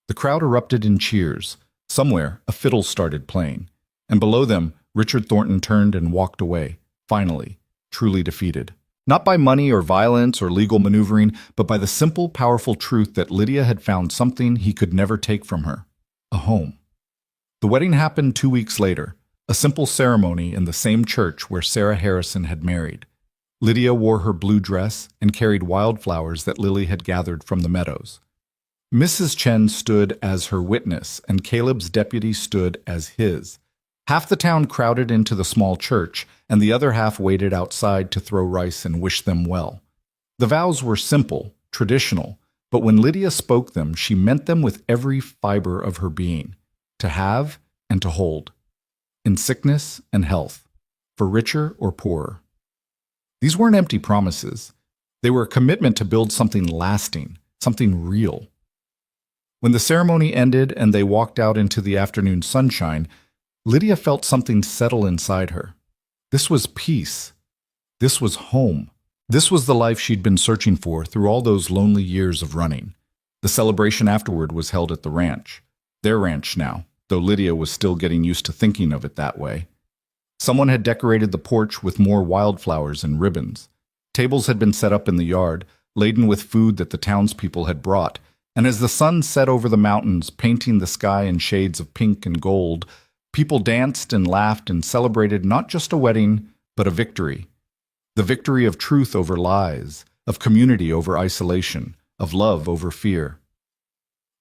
The crowd erupted in cheers. Somewhere, a fiddle started playing. And below them, Richard Thornton turned and walked away, finally, truly defeated. Not by money or violence or legal maneuvering, but by the simple, powerful truth that Lydia had found something he could never take from her, a home. The wedding happened 2 weeks later, a simple ceremony in the same church where Sarah Harrison had married. Lydia wore her blue dress and carried wildflowers that Lily had gathered from the meadows. Mrs. Chen stood as her witness, and Caleb's deputy stood as his. Half the town crowded into the small church, and the other half waited outside to throw rice and wish them well. The vows were simple, traditional, but when Lydia spoke them, she meant them with every fiber of her being, to have and to hold, in sickness and health, for richer or poorer. These weren't empty promises. They were a commitment to build something lasting, something real. When the ceremony ended and they walked out into the afternoon sunshine, Lydia felt something settle inside her. This was peace. This was home. This was the life she'd been searching for through all those lonely years of running. The celebration afterward was held at the ranch. Their ranch now, though Lydia was still getting used to thinking of it that way. Someone had decorated the porch with more wildflowers and ribbons. Tables had been set up in the yard, laden with food that the townspeople had brought, and as the sun set over the mountains, painting the sky in shades of pink and gold, people danced and laughed and celebrated not just a wedding, but a victory. The victory of truth over lies, of community over isolation, of love over fear.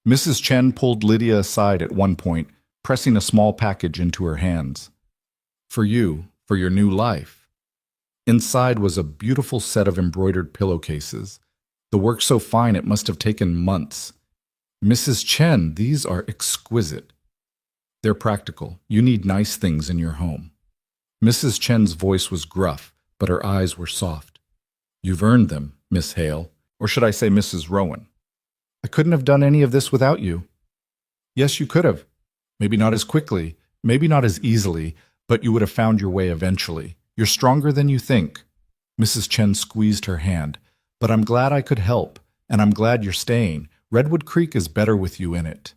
Mrs. Chen pulled Lydia aside at one point, pressing a small package into her hands. For you, for your new life. Inside was a beautiful set of embroidered pillowcases. The work so fine it must have taken months. Mrs. Chen, these are exquisite. They're practical. You need nice things in your home. Mrs. Chen's voice was gruff, but her eyes were soft. You've earned them, Miss Hale, or should I say Mrs. Rowan. I couldn't have done any of this without you. Yes, you could have. Maybe not as quickly, maybe not as easily, but you would have found your way eventually. You're stronger than you think. Mrs. Chen squeezed her hand. But I'm glad I could help, and I'm glad you're staying. Redwood Creek is better with you in it.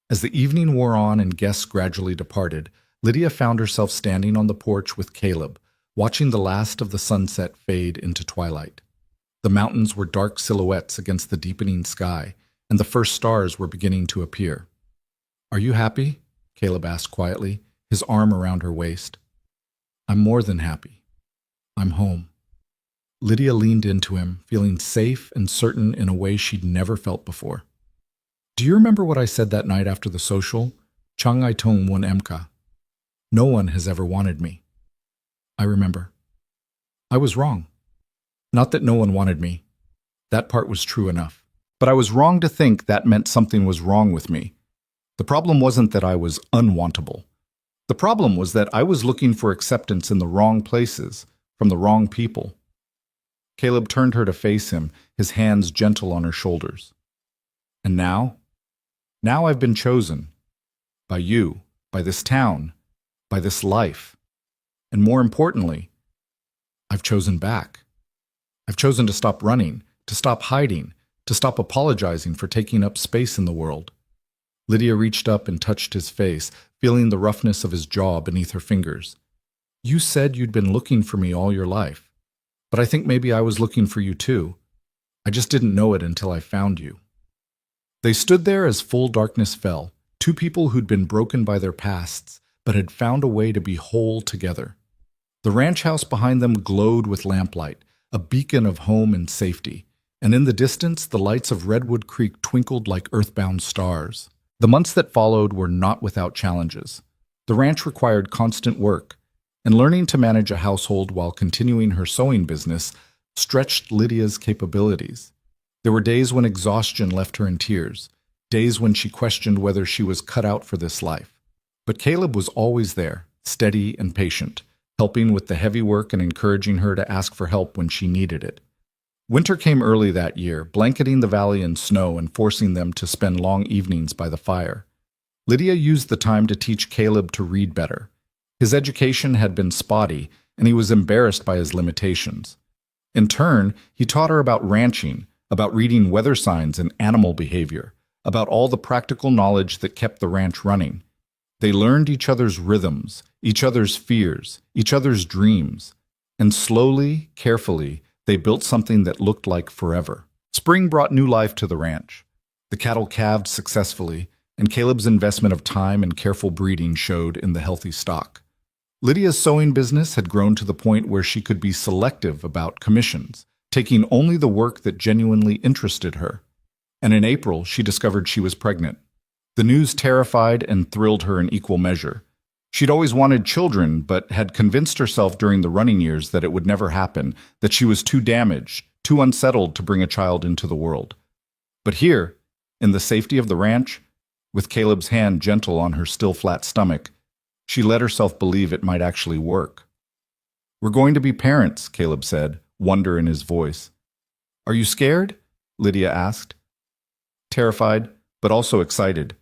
As the evening wore on and guests gradually departed, Lydia found herself standing on the porch with Caleb, watching the last of the sunset fade into twilight. The mountains were dark silhouettes against the deepening sky, and the first stars were beginning to appear. Are you happy? Caleb asked quietly, his arm around her waist. I'm more than happy. I'm home. Lydia leaned into him, feeling safe and certain in a way she'd never felt before. Do you remember what I said that night after the social? Chang I tong won emka. No one has ever wanted me. I remember. I was wrong. Not that no one wanted me. That part was true enough. But I was wrong to think that meant something was wrong with me. The problem wasn't that I was unwantable. The problem was that I was looking for acceptance in the wrong places, from the wrong people. Caleb turned her to face him, his hands gentle on her shoulders. And now? Now I've been chosen. By you, by this town, by this life. And more importantly, I've chosen back. I've chosen to stop running, to stop hiding, to stop apologizing for taking up space in the world. Lydia reached up and touched his face, feeling the roughness of his jaw beneath her fingers. You said you'd been looking for me all your life. But I think maybe I was looking for you too. I just didn't know it until I found you. They stood there as full darkness fell, two people who'd been broken by their pasts, but had found a way to be whole together. The ranch house behind them glowed with lamplight, a beacon of home and safety, and in the distance the lights of Redwood Creek twinkled like earthbound stars. The months that followed were not without challenges. The ranch required constant work, and learning to manage a household while continuing her sewing business stretched Lydia's capabilities. There were days when exhaustion left her in tears, days when she questioned whether she was cut out for this life. But Caleb was always there, steady and patient, helping with the heavy work and encouraging her to ask for help when she needed it. Winter came early that year, blanketing the valley in snow and forcing them to spend long evenings by the fire. Lydia used the time to teach Caleb to read better. His education had been spotty, and he was embarrassed by his limitations. In turn, he taught her about ranching, about reading weather signs and animal behavior, about all the practical knowledge that kept the ranch running. They learned each other's rhythms, each other's fears, each other's dreams, and slowly, carefully, they built something that looked like forever. Spring brought new life to the ranch. The cattle calved successfully, and Caleb's investment of time and careful breeding showed in the healthy stock. Lydia's sewing business had grown to the point where she could be selective about commissions, taking only the work that genuinely interested her. And in April, she discovered she was pregnant. The news terrified and thrilled her in equal measure. She'd always wanted children, but had convinced herself during the running years that it would never happen, that she was too damaged, too unsettled to bring a child into the world. But here, in the safety of the ranch, with Caleb's hand gentle on her still flat stomach, she let herself believe it might actually work. "We're going to be parents," Caleb said, wonder in his voice. "Are you scared?" Lydia asked. Terrified, but also excited.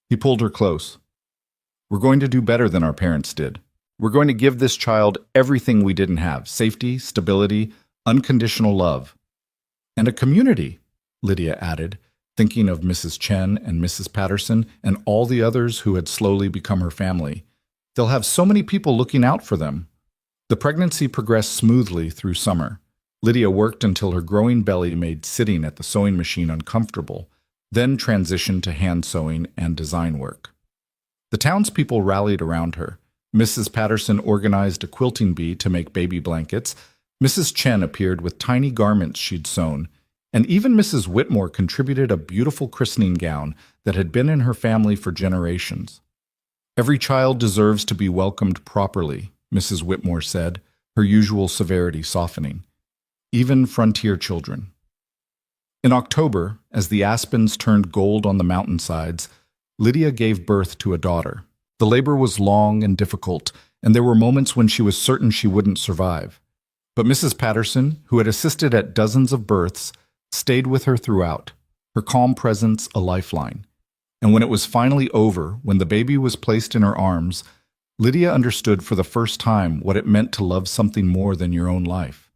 He pulled her close. "We're going to do better than our parents did. We're going to give this child everything we didn't have: safety, stability, unconditional love. And a community," Lydia added, thinking of Mrs. Chen and Mrs. Patterson and all the others who had slowly become her family. "They'll have so many people looking out for them." The pregnancy progressed smoothly through summer. Lydia worked until her growing belly made sitting at the sewing machine uncomfortable, then transitioned to hand sewing and design work. The townspeople rallied around her. Mrs. Patterson organized a quilting bee to make baby blankets. Mrs. Chen appeared with tiny garments she'd sewn, and even Mrs. Whitmore contributed a beautiful christening gown that had been in her family for generations. "Every child deserves to be welcomed properly," Mrs. Whitmore said, her usual severity softening. "Even frontier children." In October, as the aspens turned gold on the mountainsides, Lydia gave birth to a daughter. The labor was long and difficult, and there were moments when she was certain she wouldn't survive. But Mrs. Patterson, who had assisted at dozens of births, stayed with her throughout, her calm presence a lifeline. And when it was finally over, when the baby was placed in her arms, Lydia understood for the first time what it meant to love something more than your own life.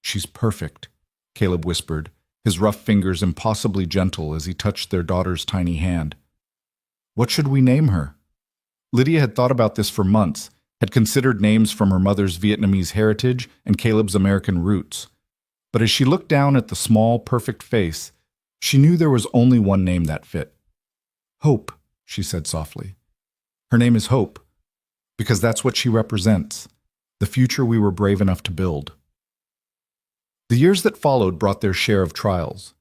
"She's perfect," Caleb whispered, his rough fingers impossibly gentle as he touched their daughter's tiny hand. "What should we name her?" Lydia had thought about this for months, had considered names from her mother's Vietnamese heritage and Caleb's American roots. But as she looked down at the small, perfect face, she knew there was only one name that fit. "Hope," she said softly. "Her name is Hope, because that's what she represents, the future we were brave enough to build." The years that followed brought their share of trials.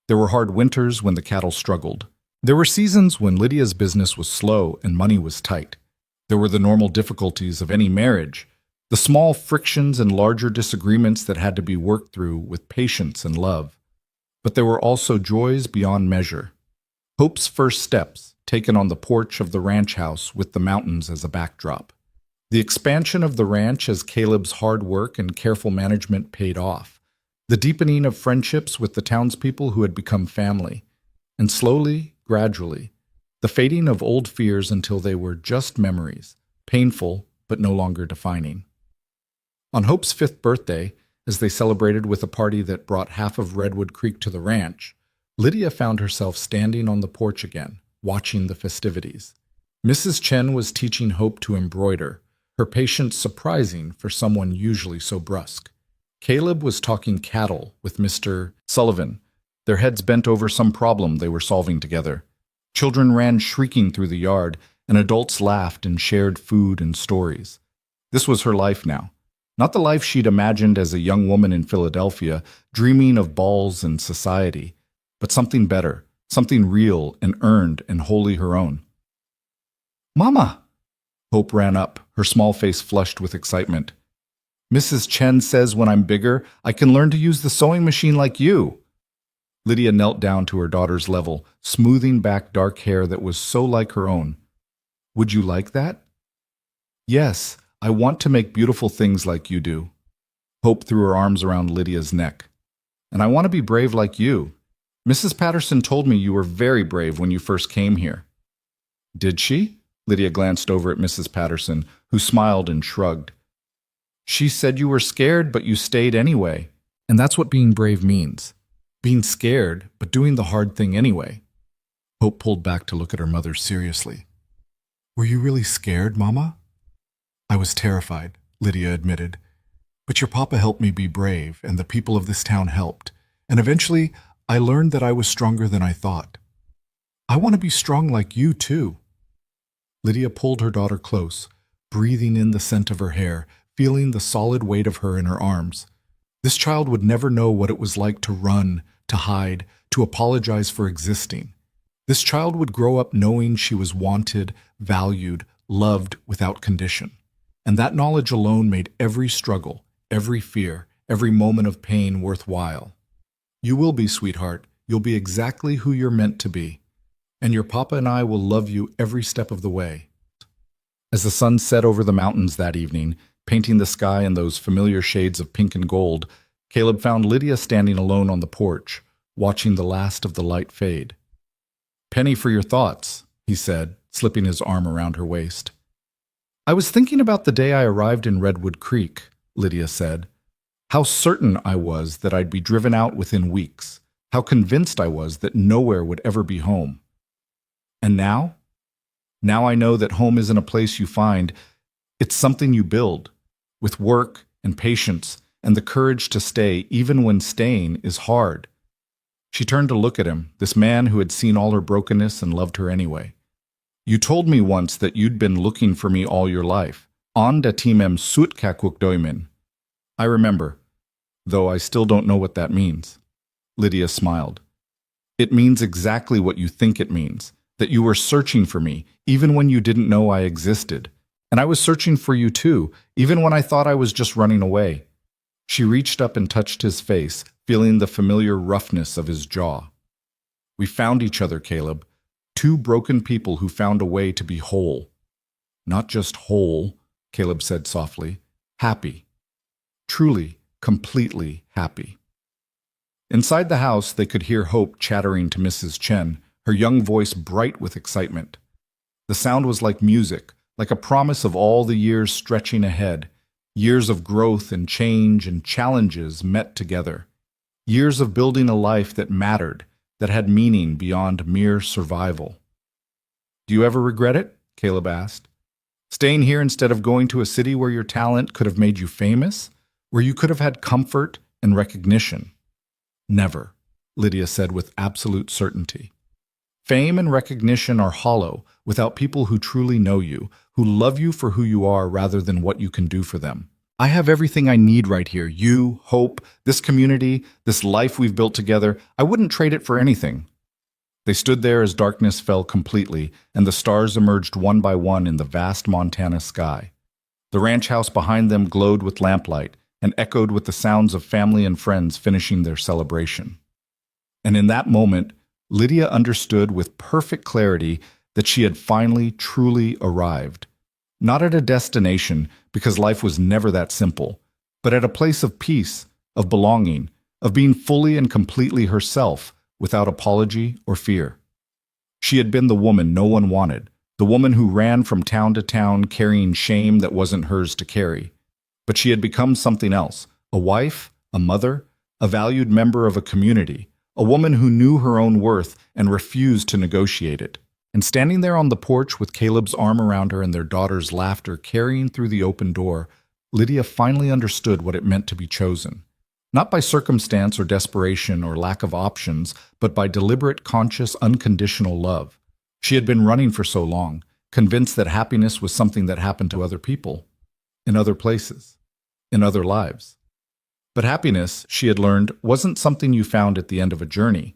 There were hard winters when the cattle struggled. There were seasons when Lydia's business was slow and money was tight. There were the normal difficulties of any marriage, the small frictions and larger disagreements that had to be worked through with patience and love. But there were also joys beyond measure. Hope's first steps, taken on the porch of the ranch house with the mountains as a backdrop. The expansion of the ranch as Caleb's hard work and careful management paid off. The deepening of friendships with the townspeople who had become family. And slowly, gradually, the fading of old fears until they were just memories, painful but no longer defining. On Hope's 5th birthday, as they celebrated with a party that brought half of Redwood Creek to the ranch, Lydia found herself standing on the porch again, watching the festivities. Mrs. Chen was teaching Hope to embroider, her patience surprising for someone usually so brusque. Caleb was talking cattle with Mr. Sullivan, their heads bent over some problem they were solving together. Children ran shrieking through the yard, and adults laughed and shared food and stories. This was her life now. Not the life she'd imagined as a young woman in Philadelphia, dreaming of balls and society, but something better, something real and earned and wholly her own. "Mama!" Hope ran up, her small face flushed with excitement. "Mrs. Chen says when I'm bigger, I can learn to use the sewing machine like you." Lydia knelt down to her daughter's level, smoothing back dark hair that was so like her own. "Would you like that?" "Yes, I want to make beautiful things like you do." Hope threw her arms around Lydia's neck. "And I want to be brave like you. Mrs. Patterson told me you were very brave when you first came here." "Did she?" Lydia glanced over at Mrs. Patterson, who smiled and shrugged. "She said you were scared, but you stayed anyway. And that's what being brave means. Being scared, but doing the hard thing anyway." Hope pulled back to look at her mother seriously. "Were you really scared, Mama?" "I was terrified," Lydia admitted. "But your papa helped me be brave, and the people of this town helped. And eventually, I learned that I was stronger than I thought. I want to be strong like you, too." Lydia pulled her daughter close, breathing in the scent of her hair, feeling the solid weight of her in her arms. This child would never know what it was like to run, to hide, to apologize for existing. This child would grow up knowing she was wanted, valued, loved without condition. And that knowledge alone made every struggle, every fear, every moment of pain worthwhile. You will be, sweetheart. You'll be exactly who you're meant to be. And your papa and I will love you every step of the way. As the sun set over the mountains that evening, painting the sky in those familiar shades of pink and gold, Caleb found Lydia standing alone on the porch, watching the last of the light fade. "Penny for your thoughts," he said, slipping his arm around her waist. "I was thinking about the day I arrived in Redwood Creek," Lydia said. "How certain I was that I'd be driven out within weeks. How convinced I was that nowhere would ever be home. And now? Now I know that home isn't a place you find. It's something you build, with work and patience and the courage to stay even when staying is hard." She turned to look at him, this man who had seen all her brokenness and loved her anyway. "You told me once that you'd been looking for me all your life. On datimem sut kakukdoimin. I remember, though I still don't know what that means." Lydia smiled. "It means exactly what you think it means, that you were searching for me, even when you didn't know I existed. And I was searching for you too, even when I thought I was just running away." She reached up and touched his face, feeling the familiar roughness of his jaw. "We found each other, Caleb. Two broken people who found a way to be whole. Not just whole," Caleb said softly, "happy. Truly, completely happy." Inside the house, they could hear Hope chattering to Mrs. Chen, her young voice bright with excitement. The sound was like music, like a promise of all the years stretching ahead, years of growth and change and challenges met together, years of building a life that mattered, that had meaning beyond mere survival. "Do you ever regret it?" Caleb asked. "Staying here instead of going to a city where your talent could have made you famous, where you could have had comfort and recognition?" "Never," Lydia said with absolute certainty. "Fame and recognition are hollow without people who truly know you, who love you for who you are rather than what you can do for them. I have everything I need right here. You, Hope, this community, this life we've built together. I wouldn't trade it for anything." They stood there as darkness fell completely and the stars emerged one by one in the vast Montana sky. The ranch house behind them glowed with lamplight and echoed with the sounds of family and friends finishing their celebration. And in that moment, Lydia understood with perfect clarity that she had finally truly arrived. Not at a destination, because life was never that simple, but at a place of peace, of belonging, of being fully and completely herself, without apology or fear. She had been the woman no one wanted, the woman who ran from town to town carrying shame that wasn't hers to carry. But she had become something else, a wife, a mother, a valued member of a community, a woman who knew her own worth and refused to negotiate it. And standing there on the porch with Caleb's arm around her and their daughter's laughter carrying through the open door, Lydia finally understood what it meant to be chosen. Not by circumstance or desperation or lack of options, but by deliberate, conscious, unconditional love. She had been running for so long, convinced that happiness was something that happened to other people, in other places, in other lives. But happiness, she had learned, wasn't something you found at the end of a journey.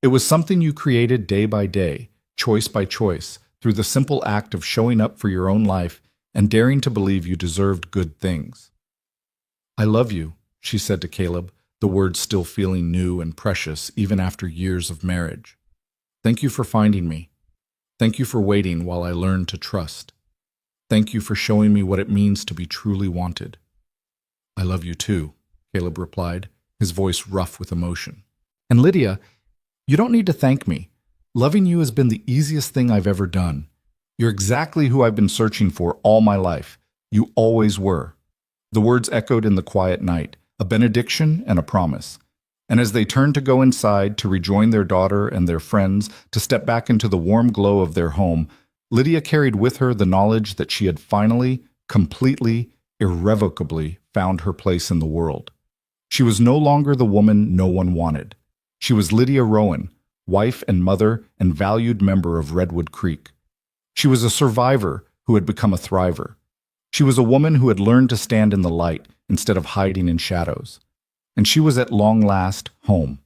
It was something you created day by day, choice by choice, through the simple act of showing up for your own life and daring to believe you deserved good things. "I love you," she said to Caleb, the words still feeling new and precious even after years of marriage. "Thank you for finding me. Thank you for waiting while I learned to trust. Thank you for showing me what it means to be truly wanted." "I love you too," Caleb replied, his voice rough with emotion. "And Lydia, you don't need to thank me. Loving you has been the easiest thing I've ever done. You're exactly who I've been searching for all my life. You always were." The words echoed in the quiet night, a benediction and a promise. And as they turned to go inside to rejoin their daughter and their friends, to step back into the warm glow of their home, Lydia carried with her the knowledge that she had finally, completely, irrevocably found her place in the world. She was no longer the woman no one wanted. She was Lydia Rowan, wife and mother and valued member of Redwood Creek. She was a survivor who had become a thriver. She was a woman who had learned to stand in the light instead of hiding in shadows. And she was at long last home,